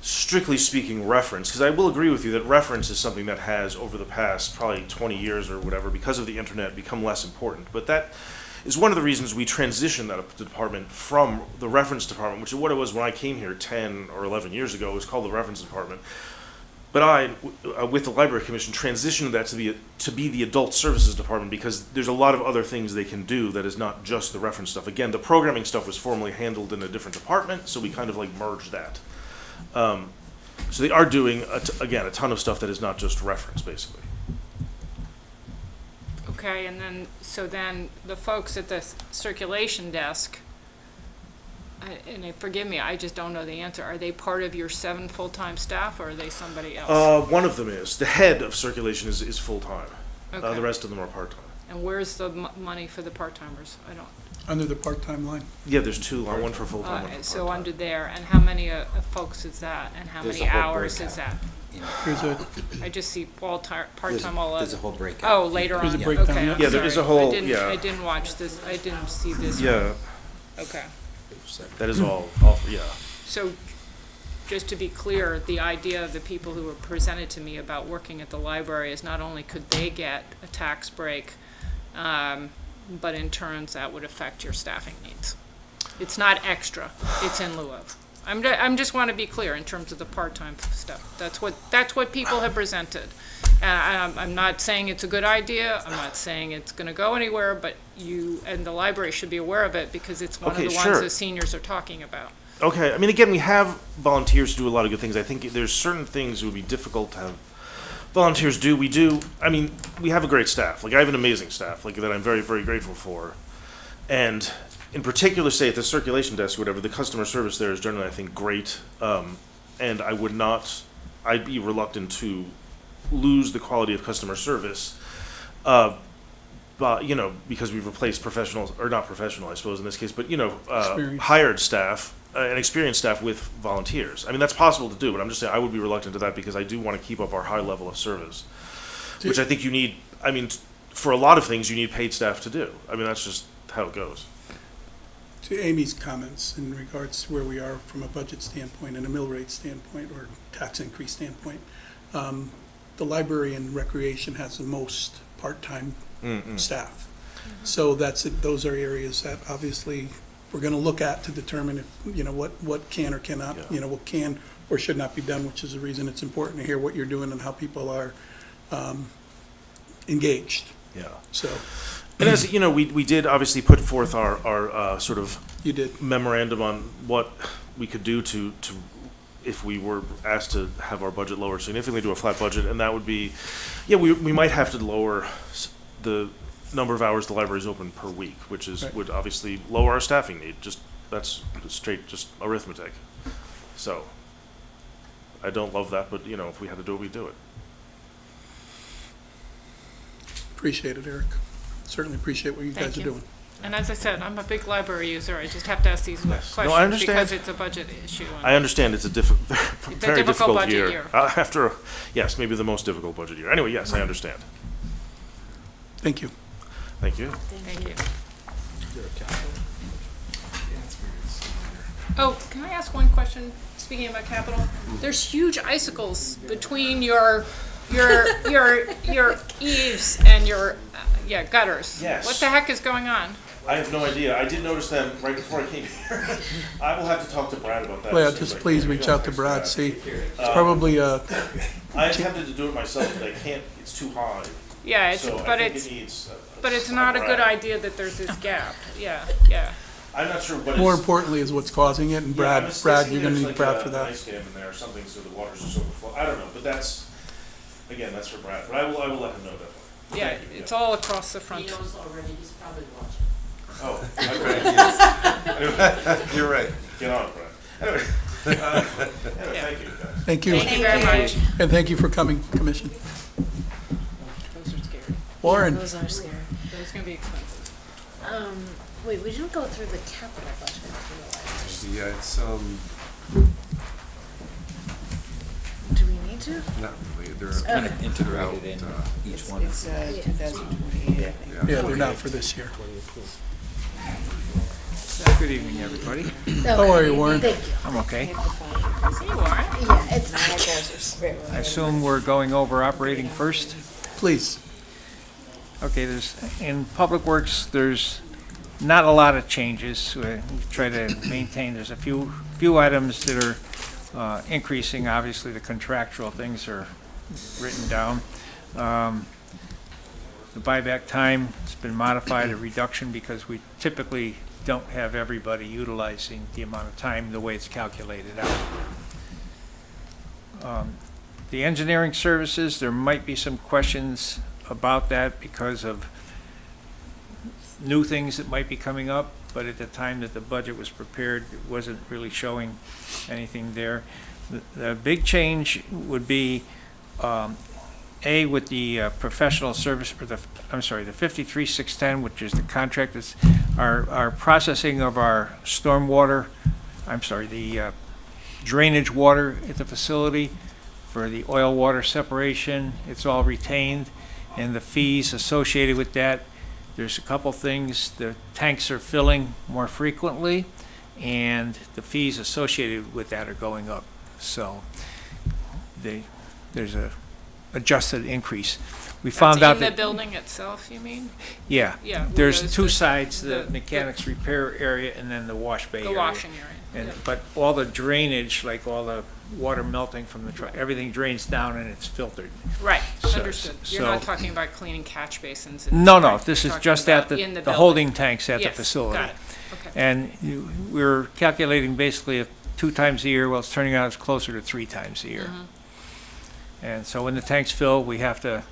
strictly speaking, reference. Because I will agree with you that reference is something that has, over the past probably 20 years or whatever, because of the internet, become less important. But that is one of the reasons we transitioned that department from the reference department, which is what it was when I came here 10 or 11 years ago. It was called the reference department. But I, with the Library Commission, transitioned that to be the adult services department because there's a lot of other things they can do that is not just the reference stuff. Again, the programming stuff was formerly handled in a different department, so we kind of like merged that. So they are doing, again, a ton of stuff that is not just reference, basically. Okay, and then the folks at the circulation desk, and forgive me, I just don't know the answer. Are they part of your 7 full-time staff, or are they somebody else? One of them is. The head of circulation is full-time. Okay. The rest of them are part-time. And where's the money for the part-timers? I don't. Under the part-time line. Yeah, there's 2, one for full-time, one for So part-time. under there, and how many folks is that, and how There's many a whole hours is breakout. that? Here's a, I just see part-time all There's a up. whole breakout. Oh, later There's on. a breakdown, Okay, yeah. I'm Yeah, there is sorry. a whole- I didn't watch this, I didn't see this one. Yeah, Okay. that is all, yeah. So, just to be clear, the idea of the people who were presented to me about working at the library is not only could they get a tax break, but in turns that would affect your staffing needs. It's not extra, it's in lieu of. I'm just want to be clear in terms of the part-time stuff. That's what people have presented. I'm not saying it's a good idea, I'm not saying it's going to go anywhere, but you and the library should be aware of it because it's one of Okay, the sure. ones the seniors are talking about. Okay, I mean, again, we have volunteers do a lot of good things. I think there's certain things that would be difficult to have volunteers do. We do, I mean, we have a great staff. Like, I have an amazing staff, like, that I'm very, very grateful for. And in particular, say, at the circulation desk or whatever, the customer service there is generally, I think, great. And I'd be reluctant to lose the quality of customer service, but, because we've replaced professionals, or not professional, I suppose, in this case, but, Experienced. hired staff, and experienced staff with volunteers. I mean, that's possible to do, but I'm just saying I would be reluctant to that because I do want to keep up our high level of service, which I think you need, I mean, for a lot of things, you need paid staff to do. I mean, that's just how it goes. to Amy's comments in regards to where we are from a budget standpoint and a mill rate standpoint or tax increase standpoint, the library and recreation has the most part-time staff. So those are areas that obviously we're gonna look at to determine if, what can or cannot, what can or should not be done, which is the reason it's important to hear what you're doing and how people are engaged. Yeah. So, And as we did obviously put forth our sort of you did. memorandum on what we could do to if we were asked to have our budget lower significantly to a flat budget, and that would be, we might have to lower the number of hours the library is open per week, which is Right. would obviously lower our staffing need. That's straight just arithmetic. So I don't love that, but if we had to do it, we'd do it. Appreciate it, Eric. Certainly appreciate what you Thank guys are you. doing. And as I said, I'm a big library user, I just have to ask these questions No, I understand. because it's a budget issue. and- I understand it's a very difficult difficult budget year. year. Yes, maybe the most difficult budget year. Anyway, yes, I understand. Thank you. Thank you. Thank you. Oh, can I ask one question, speaking about capital? There's huge icicles between your eaves and your, gutters. Yes. What the heck is going on? I have no idea. I did notice them right before I came here. I will have to talk to Brad about that. Well, as soon as just I please can. reach out to Brad, see, it's Uh, probably, I attempted to do it myself, but I can't, it's too high. Yeah, it's, So I but think it's, it needs but it's a not a Brad. good idea that there's this gap. Yeah. I'm not sure what more is. importantly is what's causing it, and Yeah, Brad, I'm just Brad, thinking you're gonna there's need like Brad for an that. ice dam in there or something, so the water's just overflow. I don't know, but that's, again, that's for Brad. But I will let him know definitely. Yeah, Thank you, it's all across the front. already, he's probably watching. Oh, okay. You're right. Get on, Brad. Anyway, thank you, guys. Thank you. Thank you very much. And thank you for coming, Commission. Those are scary. Warren, Those are scary. Those are gonna be expensive. Wait, we didn't go through the capital budget for the library. Yeah, it's, Do we need to? not really, they're. Kind of integrated in each one. It's 2020, I think. yeah, they're not for this year. Good evening, everybody. How are you, Warren? Thank you. I'm okay. See you, Warren. Yeah, it's Now that goes to square one. I assume we're going over operating first? Please. Okay, in Public Works, there's not a lot of changes. We try to maintain, there's a few items that are increasing. Obviously, the contractual things are written down. The buyback time has been modified, a reduction, because we typically don't have everybody utilizing the amount of time the way it's calculated out. The engineering services, there might be some questions about that because of new things that might be coming up, but at the time that the budget was prepared, it wasn't really showing anything there. The big change would be, with the professional service, or the 53610, which is the contract, that's our processing of our stormwater, the drainage water at the facility for the oil-water separation. It's all retained, and the fees associated with that, there's a couple things. The tanks are filling more frequently, and the fees associated with that are going up. So there's a adjusted increase. We found out That's in that the building itself, you mean? yeah, Yeah, there's windows, two the- sides, the the- mechanics repair area and then the wash bay The area. washing area. And, yeah. but all the drainage, like all the water melting from the truck, everything drains down and it's filtered. Right, So- understood. You're so- not talking about cleaning catch basins and. No, no, right, this you're is talking just at about in the building. holding tanks at the Yes, facility. got it. Okay. And we're calculating basically 2 times a year, well, it's turning out it's closer to 3 times a year. Mm-hmm. And so when the tanks fill, we have to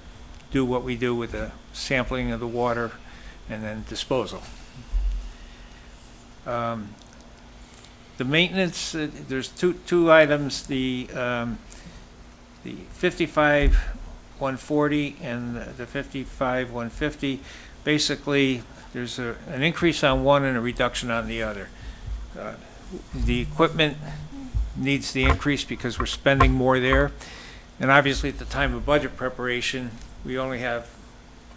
do what we do with the sampling of the water and then disposal. The maintenance, there's two items, the 55-140 and the 55-150. Basically, there's an increase on one and a reduction on the other. The equipment needs the increase because we're spending more there. And obviously, at the time of budget preparation, we only have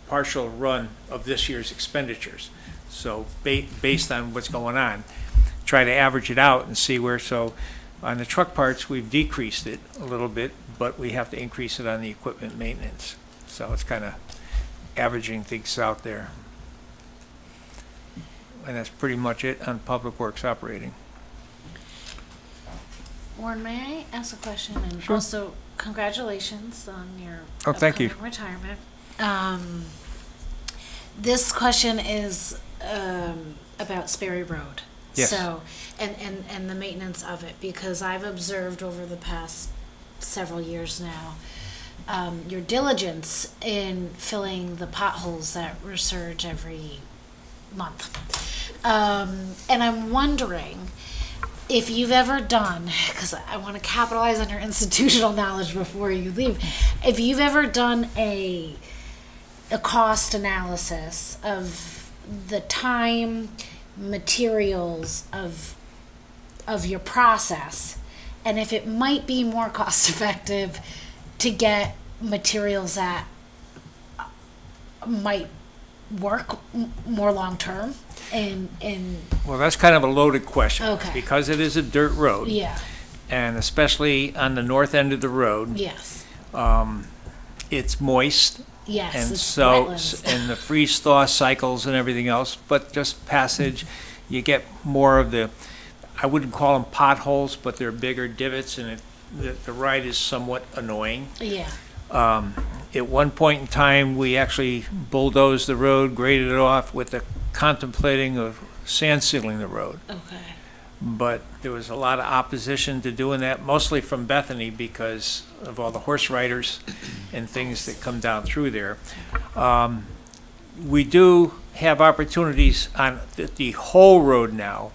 partial run of this year's expenditures. So based on what's going on, try to average it out and see where, so on the truck parts, we've decreased it a little bit, but we have to increase it on the equipment maintenance. So it's kind of averaging things out there. And that's pretty much it on Public Works operating. Warren, may I ask a question? And also, congratulations on your Oh, thank you. upcoming retirement. This question is about Sperry Road. Yes. So, and the maintenance of it, because I've observed over the past several years now, your diligence in filling the potholes that resurge every month. And I'm wondering if you've ever done, because I want to capitalize on your institutional knowledge before you leave, if you've ever done a cost analysis of the time, materials of your process, and if it might be more cost effective to get materials that might work more long term in Well, that's kind of a loaded question. Okay. Because it is a dirt road. yeah, And especially on the north end of the road, yes, it's moist. yes, And it's so, wetlands. and the freeze-thaw cycles and everything else, but just passage, you get more of the, I wouldn't call them potholes, but they're bigger divots, and the ride is somewhat annoying. Yeah, At one point in time, we actually bulldozed the road, graded it off with the contemplating of sand sealing the road. okay, But there was a lot of opposition to doing that, mostly from Bethany because of all the horse riders and things that come down through there. We do have opportunities on the whole road now.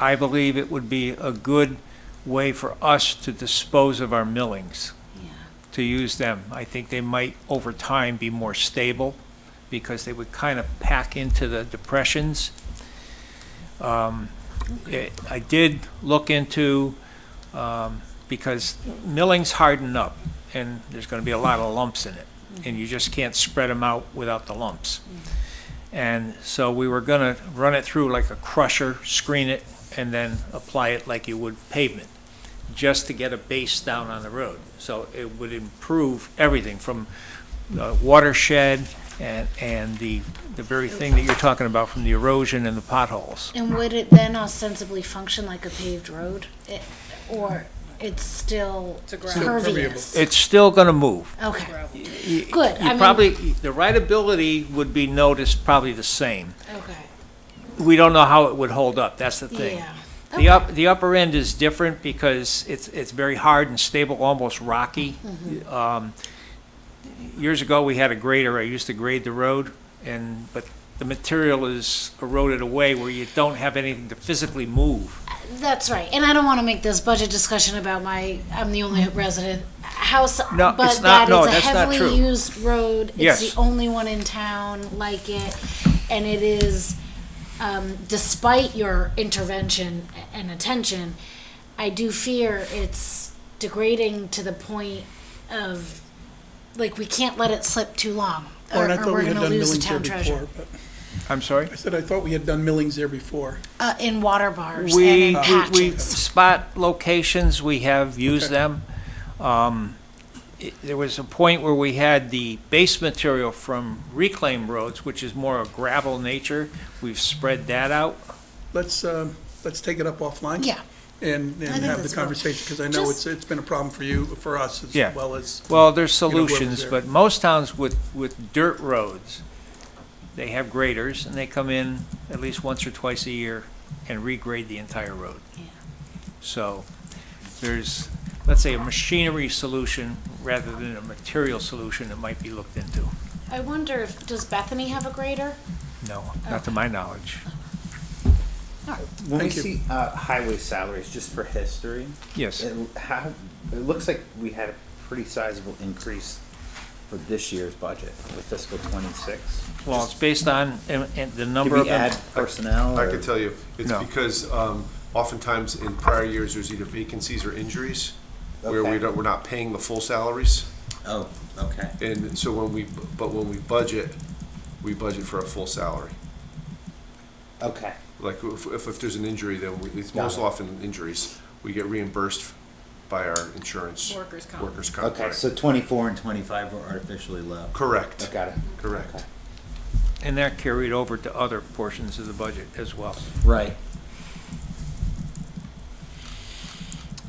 I believe it would be a good way for us to dispose of our millings, yeah, to use them. I think they might, over time, be more stable because they would kind of pack into the depressions. I did look into, because millings harden up and there's going to be a lot of lumps in it, and you just can't spread them out without the lumps. And so we were going to run it through like a crusher, screen it, and then apply it like you would pavement, just to get a base down on the road. So it would improve everything from watershed and the very thing that you're talking about from the erosion and the potholes. and would it then ostensibly function like a paved road, or it's still It's a gravel. pervious? It's still gonna move. Okay, good. I You mean- probably, the rideability would be noticed probably the same. okay, We don't know how it would hold up, that's the thing. yeah, The upper end is different because it's very hard and stable, almost rocky. Years ago, we had a grader, I used to grade the road, but the material is eroded away where you don't have anything to physically move. that's right. And I don't want to make this budget discussion about I'm the only resident house, No, but it's not- that no, it's a that's not heavily true. used road. Yes. It's the only one in town like it, and it is, despite your intervention and attention, I do fear it's degrading to the point of, like, we can't let it slip too long, Lauren, I or thought we're we had gonna done lose the millings there town treasurer. before, but I'm sorry? I said I thought we had done millings there before. In water bars and We, in we patches. spot locations, we have used Okay. them. There was a point where we had the base material from reclaimed roads, which is more a gravel nature. We've spread that out. Let's take it up offline. Yeah. And think have the that's conversation, because I know Just- it's been a problem for you, for us, as Yeah. well as, Well, there's know, whoever's solutions, there. but most towns with dirt roads, they have graders, and they come in at least once or twice a year and regrade the entire road. Yeah. So there's, let's say, a machinery solution rather than a material solution that might be looked into. I wonder if, does Bethany have a grader? No, not to my knowledge. When we Thank you. see highway salaries, just for history, Yes. it looks like we had a pretty sizable increase for this year's budget for fiscal '26. Well, it's based on the Did number we of. add personnel? I or- can tell you, it's No. because oftentimes in prior years, there's either vacancies or injuries where Okay. we're not paying the full salaries. Oh, okay. And so when we budget, we budget for a full salary. Okay. Like if there's an injury, then it's Got most it. often injuries. We get reimbursed by our insurance. Workers' comp. Workers' comp, Okay, right. so 24 and 25 were artificially low. Correct, Got it. correct. Okay. And that carried over to other portions of the budget as well. Right.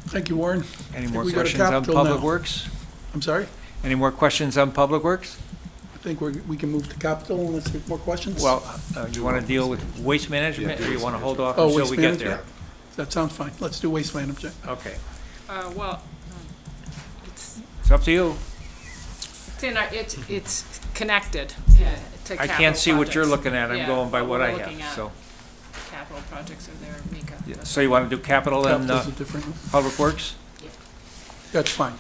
thank you, Warren. Any think more we go to questions on capital Public now. Works? I'm sorry? Any more questions on Public Works? I think we can move to capital unless there's more questions. Well, you want to deal with waste management, Yeah, or you waste want to hold off Oh, until waste we get management? there? That sounds fine. Let's do waste management. Okay, Well, it's, it's up to you. it's connected to I capital can't see what you're projects. looking at, I'm Yeah, going by what we're I looking have, at so. Capital projects are there, Mika. Yeah, So you want to do capital and Capital's a different, Public Works? that's fine.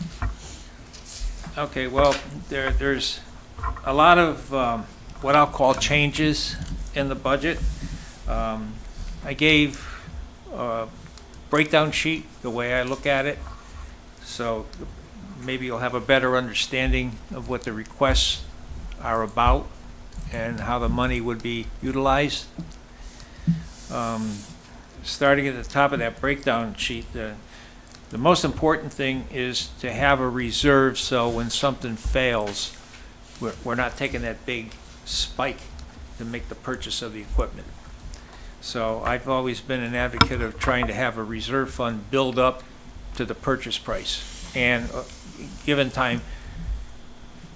Okay, well, there's a lot of what I'll call changes in the budget. I gave a breakdown sheet, the way I look at it, so maybe you'll have a better understanding of what the requests are about and how the money would be utilized. Starting at the top of that breakdown sheet, the most important thing is to have a reserve, so when something fails, we're not taking that big spike to make the purchase of the equipment. So I've always been an advocate of trying to have a reserve fund build up to the purchase price. And given time,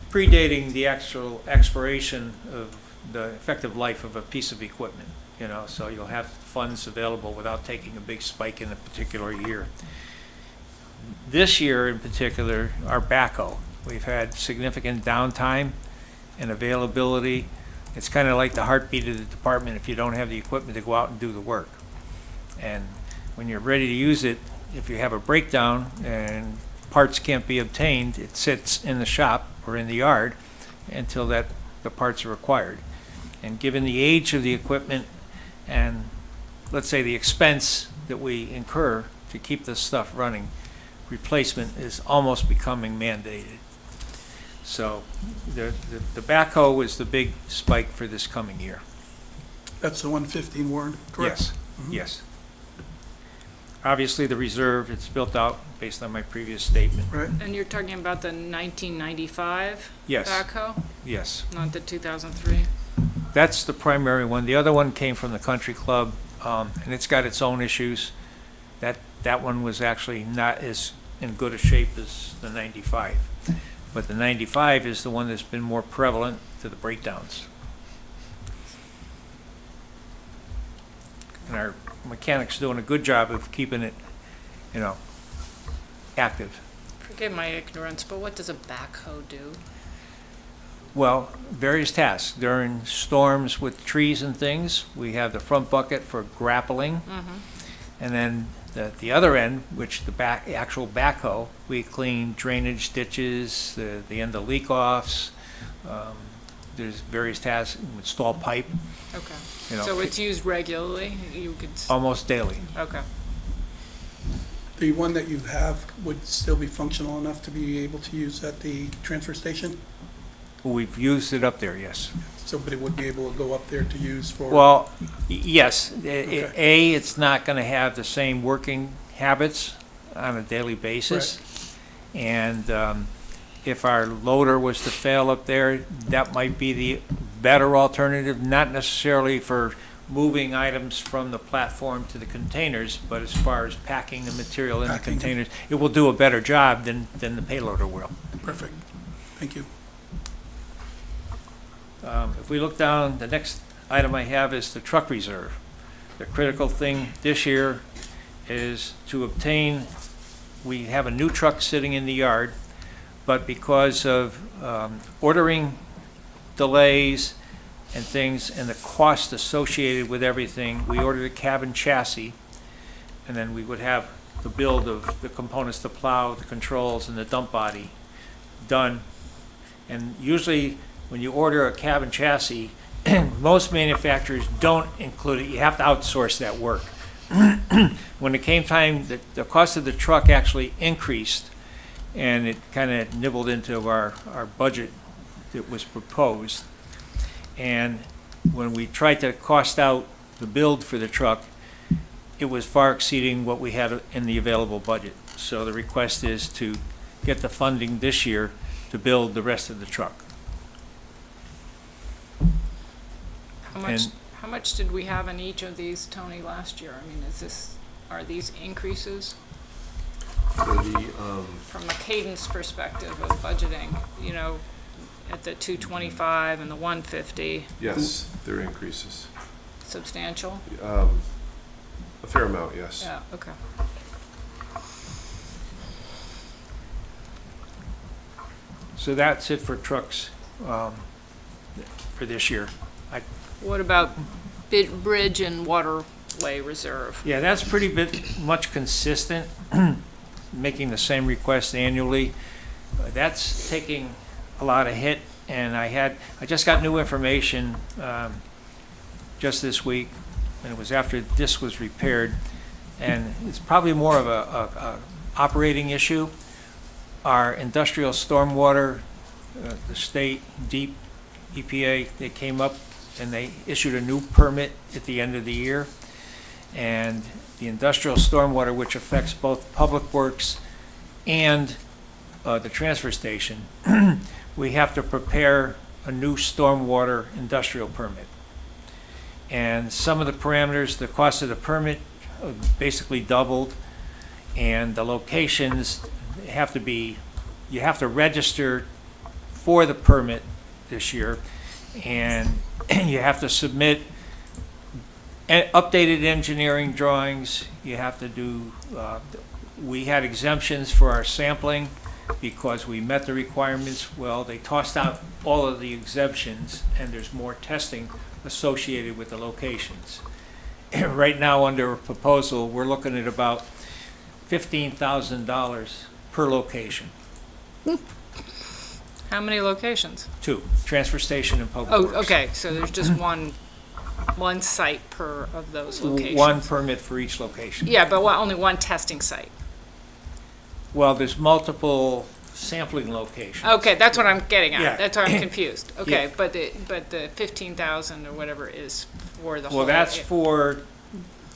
predating the actual expiration of the effective life of a piece of equipment, you know, so you'll have funds available without taking a big spike in a particular year. This year in particular, our backhoe, we've had significant downtime and availability. It's kind of like the heartbeat of the department if you don't have the equipment to go out and do the work. And when you're ready to use it, if you have a breakdown and parts can't be obtained, it sits in the shop or in the yard until the parts are required. And given the age of the equipment and, let's say, the expense that we incur to keep this stuff running, replacement is almost becoming mandated. So the backhoe is the big spike for this coming year. That's the 115, Warren, correct? Yes, yes. Obviously, the reserve, it's built out based on my previous statement. Right. And you're talking about the 1995 Yes. backhoe, Yes. not the 2003? That's the primary one. The other one came from the country club, and it's got its own issues. That one was actually not as in good a shape as the 95. But the 95 is the one that's been more prevalent to the breakdowns. And our mechanics doing a good job of keeping it, you know, active. Forgive my ignorance, but what does a backhoe do? Well, various tasks. During storms with trees and things, we have the front bucket for grappling. And then the other end, which the actual backhoe, we clean drainage ditches, the end of leak-offs. There's various tasks, install pipe, Okay. you know. So it's used regularly? You could, Almost daily. okay. The one that you have would still be functional enough to be able to use at the transfer station? We've used it up there, yes. Somebody would be able to go up there to use for? Well, yes. Okay. It's not going to have the same working habits on a daily basis. And if our loader was to fail up there, that might be the better alternative, not necessarily for moving items from the platform to the containers, but as far as packing the material in the Packing. containers, it will do a better job than the payloader will. Perfect. Thank you. If we look down, the next item I have is the truck reserve. The critical thing this year is to obtain, we have a new truck sitting in the yard, but because of ordering delays and things and the cost associated with everything, we ordered a cabin chassis, and then we would have the build of the components, the plow, the controls, and the dump body done. And usually, when you order a cabin chassis, most manufacturers don't include it. You have to outsource that work. When it came time, the cost of the truck actually increased, and it kind of nibbled into our budget that was proposed. And when we tried to cost out the build for the truck, it was far exceeding what we had in the available budget. So the request is to get the funding this year to build the rest of the truck. How much did we have in each of these, Tony, last year? I mean, are these increases? For the, From a cadence perspective of budgeting, you know, at the 225 and the 150, yes, there are increases. substantial? A fair amount, yes. Yeah, okay. So that's it for trucks for this year. What about bridge and waterway reserve? Yeah, that's pretty much consistent, making the same request annually. That's taking a lot of hit, and I just got new information just this week, and it was after this was repaired, and it's probably more of a operating issue. Our industrial stormwater, the state, DEEP, EPA, they came up and they issued a new permit at the end of the year. And the industrial stormwater, which affects both public works and the transfer station, we have to prepare a new stormwater industrial permit. And some of the parameters, the cost of the permit basically doubled, and the locations have to be, you have to register for the permit this year, and you have to submit updated engineering drawings. You have to do, we had exemptions for our sampling because we met the requirements. Well, they tossed out all of the exemptions, and there's more testing associated with the locations. Right now, under a proposal, we're looking at about $15,000 per location. How many locations? 2, transfer station and public Oh, works. okay, so there's just one site per of those locations? One permit for each location. Yeah, but only one testing site? Well, there's multiple sampling locations. Okay, that's what I'm getting Yeah. at. That's why I'm confused. Okay, Yeah. but the 15,000 or whatever is for the whole. Well, that's for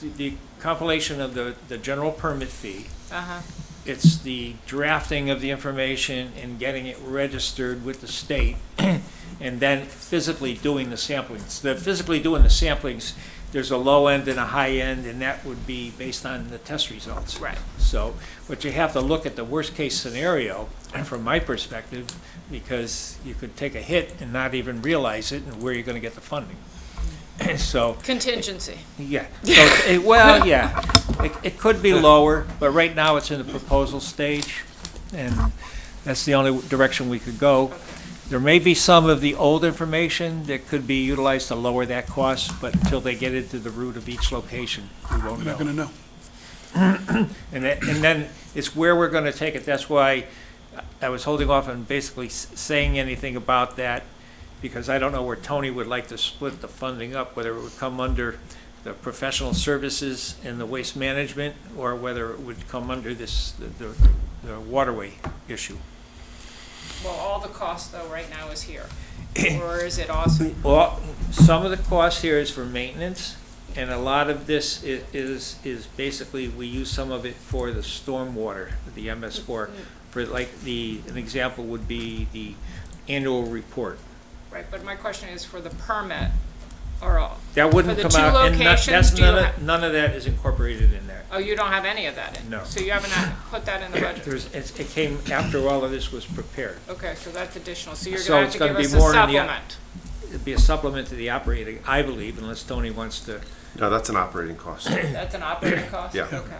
the compilation of the general permit fee. Uh-huh. It's the drafting of the information and getting it registered with the state, and then physically doing the samplings. The physically doing the samplings, there's a low end and a high end, and that would be based on the test results. Right. So, but you have to look at the worst case scenario from my perspective, because you could take a hit and not even realize it, and where you're gonna get the funding. So. Contingency. Yeah, so, well, yeah, it could be lower, but right now it's in the proposal stage, and that's the only direction we could go. There may be some of the old information that could be utilized to lower that cost, but until they get into the root of each location, we won't We're not gonna know. and then it's where we're gonna take it. That's why I was holding off on basically saying anything about that, because I don't know where Tony would like to split the funding up, whether it would come under the professional services and the waste management, or whether it would come under this, the waterway issue. Well, all the cost though right now is here, or is it also? Well, some of the cost here is for maintenance, and a lot of this is basically, we use some of it for the stormwater, the MS4. For like an example would be the annual report. Right, but my question is for the permit, or all? That wouldn't come out, and that's none of that is incorporated in there. Oh, you don't have any of that in? No. So you haven't put that in the budget? It came after all of this was prepared. Okay, so that's additional, so you're So gonna have it's to gonna give be us a more in the- supplement. It'd be a supplement to the operating, I believe, unless Tony wants to. No, that's an operating cost. That's an operating cost? Yeah. Okay.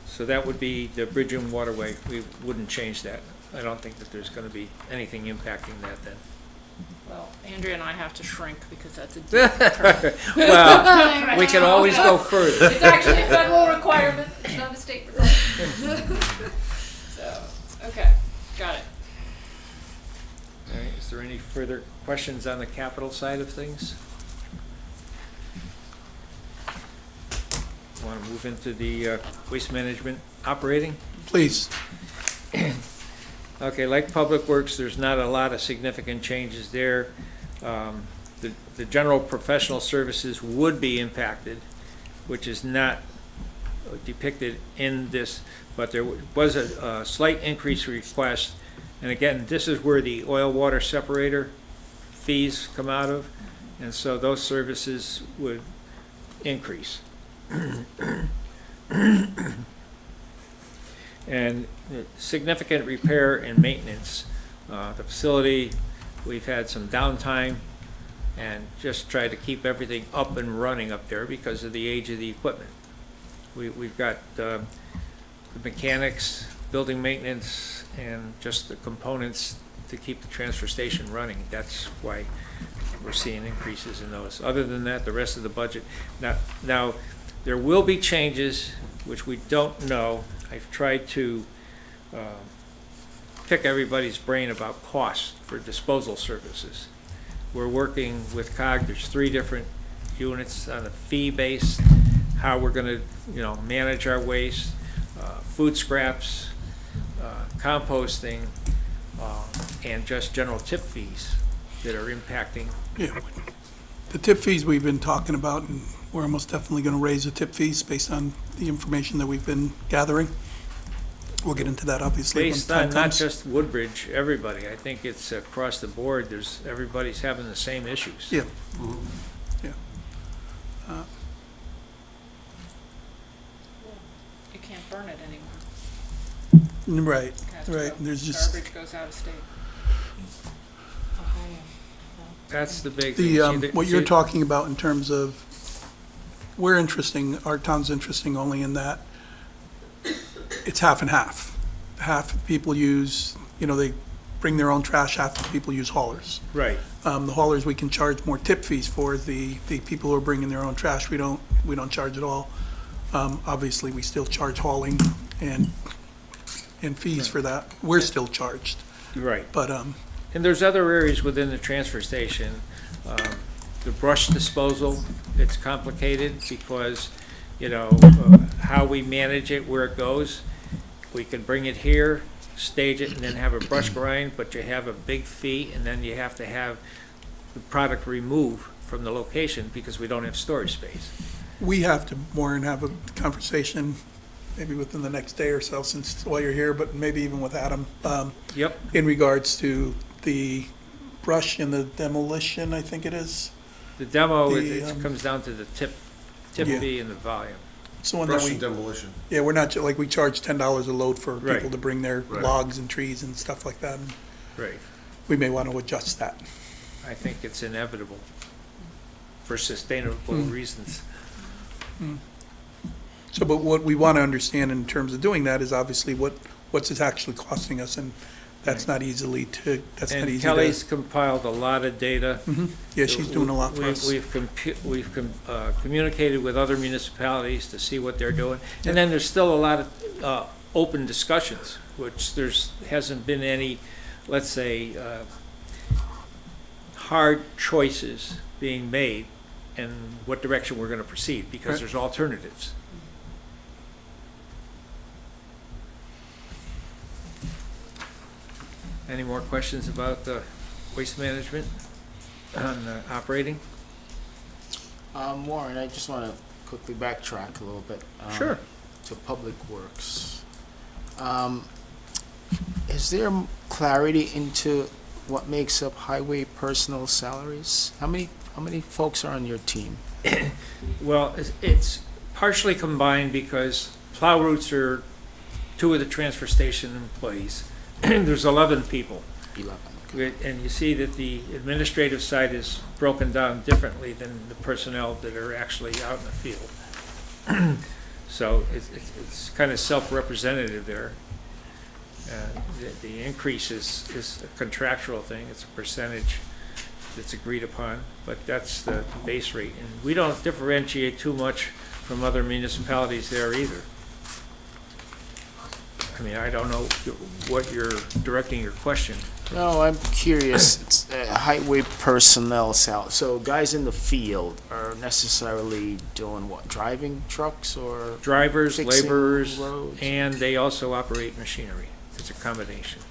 So that would be the bridge and waterway. We wouldn't change that. I don't think that there's gonna be anything impacting that then. Well, Andrea and I have to shrink because that's a different term. Well, we can always go further. It's actually a federal requirement, it's not a state requirement. So, okay, got it. All right, is there any further questions on the capital side of things? Want to move into the waste management operating? Please. Okay, like Public Works, there's not a lot of significant changes there. The general professional services would be impacted, which is not depicted in this, but there was a slight increase request. And again, this is where the oil water separator fees come out of, and so those services would increase. And significant repair and maintenance. The facility, we've had some downtime and just tried to keep everything up and running up there because of the age of the equipment. We've got the mechanics, building maintenance, and just the components to keep the transfer station running. That's why we're seeing increases in those. Other than that, the rest of the budget. Now there will be changes, which we don't know. I've tried to pick everybody's brain about cost for disposal services. We're working with COG. There's 3 different units on a fee base, how we're going to, manage our waste, food scraps, composting, and just general tip fees that are impacting. Yeah, the tip fees we've been talking about, and we're almost definitely going to raise the tip fees based on the information that we've been gathering. We'll get into that obviously when Based time on not comes. just Woodbridge, everybody. I think it's across the board. Everybody's having the same issues. Yeah. Yeah. You can't burn it anymore. Right, Has to right. go. There's just Garbage goes out of state. That's the big thing. what you're talking about in terms of, our town's interesting only in that it's half and half. Half people use, they bring their own trash, half the people use haulers. Right. The haulers, we can charge more tip fees for. The people who are bringing their own trash, we don't charge at all. Obviously, we still charge hauling and fees for that. We're still charged. Right. But, And there's other areas within the transfer station. The brush disposal, it's complicated because, how we manage it, where it goes. We can bring it here, stage it, and then have a brush grind, but you have a big fee, and then you have to have the product removed from the location because we don't have storage space. we have to, Warren, have a conversation maybe within the next day or so, since while you're here, but maybe even with Adam. Yep. In regards to the brush and the demolition, I think it is. The demo, The, it comes down to the tip Yeah. fee and the volume. It's the one that Brush we, and demolition. yeah, we're not, like, we charge $10 a load for Right. people to bring their Right. logs and trees and stuff like that. And Right. we may want to adjust that. I think it's inevitable for sustainable reasons. So, but what we want to understand in terms of doing that is obviously what's it actually costing us, and that's not easily to, that's not And easy to. Kelly's compiled a lot of data. Yeah, she's doing a lot for us. We've communicated with other municipalities to see what they're doing. And then there's still a lot of open discussions, which hasn't been any, let's say, hard choices being made and what direction we're gonna proceed, because Right. there's alternatives. Any more questions about the waste management on operating? Warren, I just want to quickly backtrack a little bit. Sure. To Public Works. Is there clarity into what makes up highway personnel salaries? How many folks are on your team? Well, it's partially combined because plow routes are 2 of the transfer station employees. There's 11 people. 11. And you see that the administrative side is broken down differently than the personnel that are actually out in the field. So it's kind of self-representative there. The increase is a contractual thing, it's a percentage that's agreed upon, but that's the base rate. And we don't differentiate too much from other municipalities there either. I mean, I don't know what you're directing your question. No, I'm curious. It's highway personnel salary. So guys in the field are necessarily doing what? Driving trucks or Drivers, fixing laborers, roads? and they also operate machinery. It's a combination.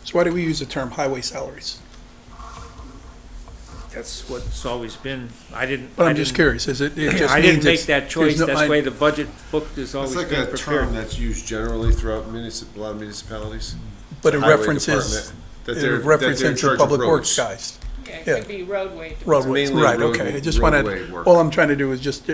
So why do we use the term highway salaries? That's what's always been. I didn't. But I I'm just didn't- curious, is it just I didn't means make it's- that choice. there's no- That's the way the budget book has It's always like been a prepared. term that's used generally throughout a lot of municipalities. But it Highway references, department, that it they're references in the charge of public works roads. guys. Yeah, it Yeah. could be roadway. Roadways, mainly right, road- okay. I just wanted, roadway work. all I'm trying to do is just,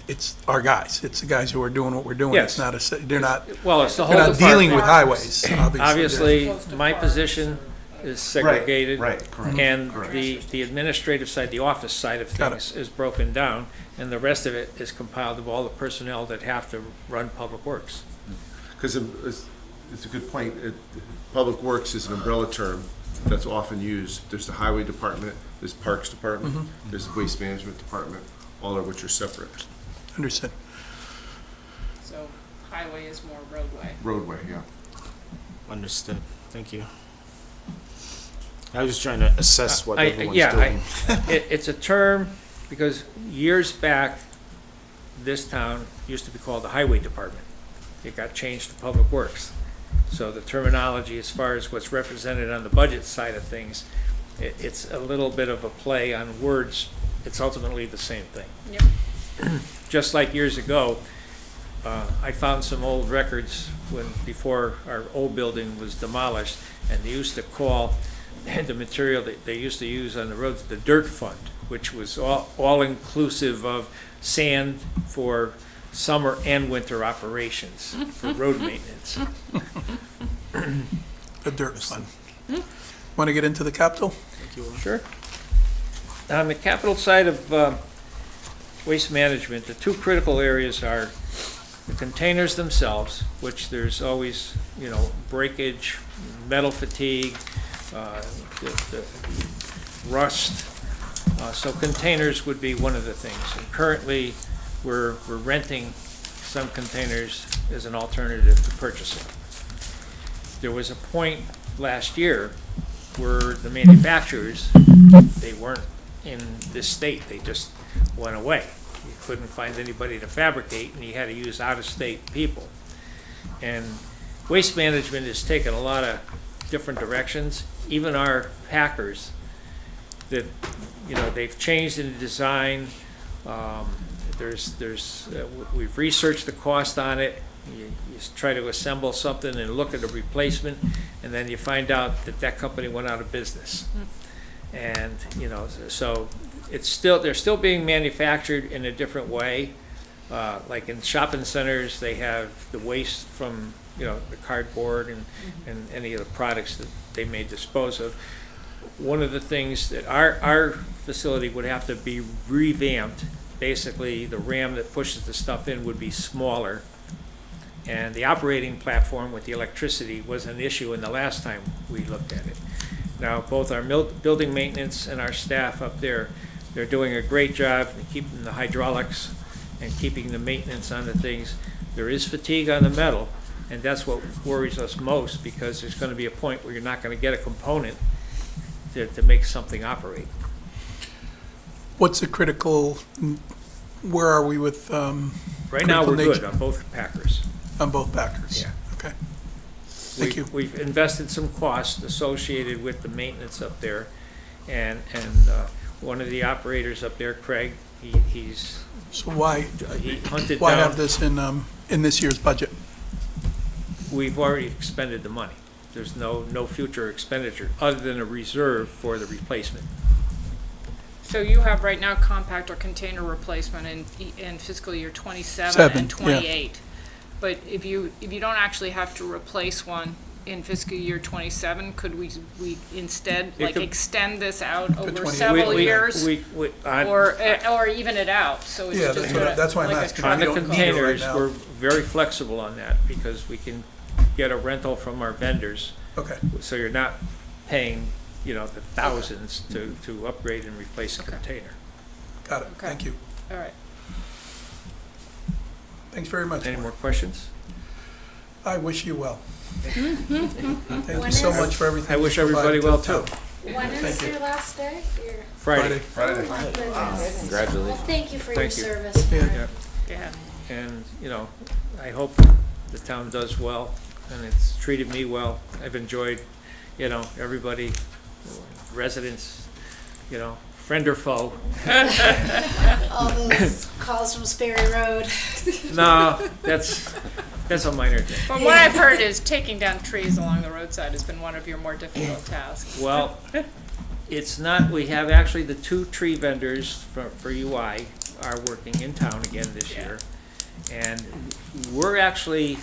it's our guys. It's the guys who are doing what we're doing. Yes. It's not they're not, Well, it's the whole they're not dealing department. with highways, obviously. Obviously, my position is segregated. right, correct, And correct. the administrative side, the office side of Got things is broken down, and the rest of it is compiled of all the personnel that have to run public works. Because it's a good point. Public Works is an umbrella term that's often used. There's the Highway Department, there's Parks Department, there's the Waste Management Department, all of which are separate. Understood. So highway is more roadway. Roadway, yeah. Understood. Thank you. I was just trying to assess what everyone's doing. It's a term, because years back, this town used to be called the Highway Department. It got changed to Public Works. So the terminology as far as what's represented on the budget side of things, it's a little bit of a play on words. It's ultimately the same thing. Yep. Just like years ago, I found some old records before our old building was demolished, and they used to call the material that they used to use on the roads the dirt fund, which was all inclusive of sand for summer and winter operations for road maintenance. The dirt fund. Want to get into the capital? Sure. On the capital side of waste management, the 2 critical areas are the containers themselves, which there's always, breakage, metal fatigue, the rust. So containers would be one of the things. And currently, we're renting some containers as an alternative to purchasing. There was a point last year where the manufacturers, they weren't in this state, they just went away. You couldn't find anybody to fabricate, and you had to use out-of-state people. And waste management has taken a lot of different directions. Even our packers, that, they've changed in the design. We've researched the cost on it. You try to assemble something and look at a replacement, and then you find out that company went out of business. And, so they're still being manufactured in a different way. Like in shopping centers, they have the waste from, the cardboard and any of the products that they may dispose of. One of the things that our facility would have to be revamped, basically the ram that pushes the stuff in would be smaller. And the operating platform with the electricity was an issue in the last time we looked at it. Now, both our building maintenance and our staff up there, they're doing a great job in keeping the hydraulics and keeping the maintenance on the things. There is fatigue on the metal, and that's what worries us most, because there's going to be a point where you're not going to get a component to make something operate. what's the critical, where are we with Right now, we're critical good nature? on both Packers. On both Packers? Yeah. Okay. Thank you. We've invested some costs associated with the maintenance up there, and one of the operators up there, Craig, he's, So why, he hunted why have down, this in this year's budget? we've already expended the money. There's no future expenditure, other than a reserve for the replacement. So you have right now compact or container replacement in fiscal year 27 Seven, and yeah. 28. But if you don't actually have to replace one in fiscal year 27, could we instead It could- extend this out over 28. several We- years? on- Or even it out, so it's Yeah, just that's why I'm like a asking. truck. On the You don't need it right containers, now. we're very flexible on that, because we can get a rental from our vendors, Okay, so you're not paying, the thousands to upgrade and replace a container. got it. Okay. Thank you. All right. Thanks very much. Any more questions? I wish you well. Thank When you so is- much for everything. I wish you provided everybody to well, the too. town. When is Thank you. your last day? Friday. Oh my goodness. Congratulations. Well, thank you for your Thank you. service, Yeah. Mark. Yeah. And, I hope the town does well, and it's treated me well. I've enjoyed, everybody, residents, friend or foe. All those calls from Sperry Road. No, that's a minor thing. From what I've heard is taking down trees along the roadside has been one of your more difficult tasks. Well, it's not, we have actually the 2 tree vendors for UI are working in town again this year. And we're actually,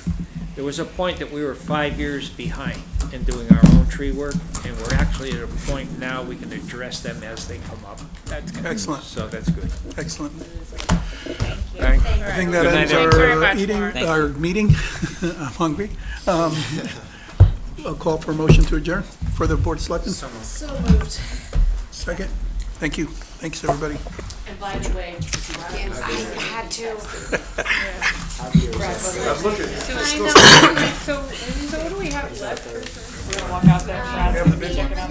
there was a point that we were 5 years behind in doing our own tree work, and we're actually at a point now we can address them as they come up. That's good. Excellent, So that's good. excellent. Thank you. I think that Good night, ends Thanks very our much, eating, Lauren. our meeting. I'm hungry. I'll call for a motion to adjourn for the Board of Selectmen. So moved. Second. Thank you. Thanks, everybody. And by the way, I had to. so what do we have left? We're gonna walk out there. Check it out.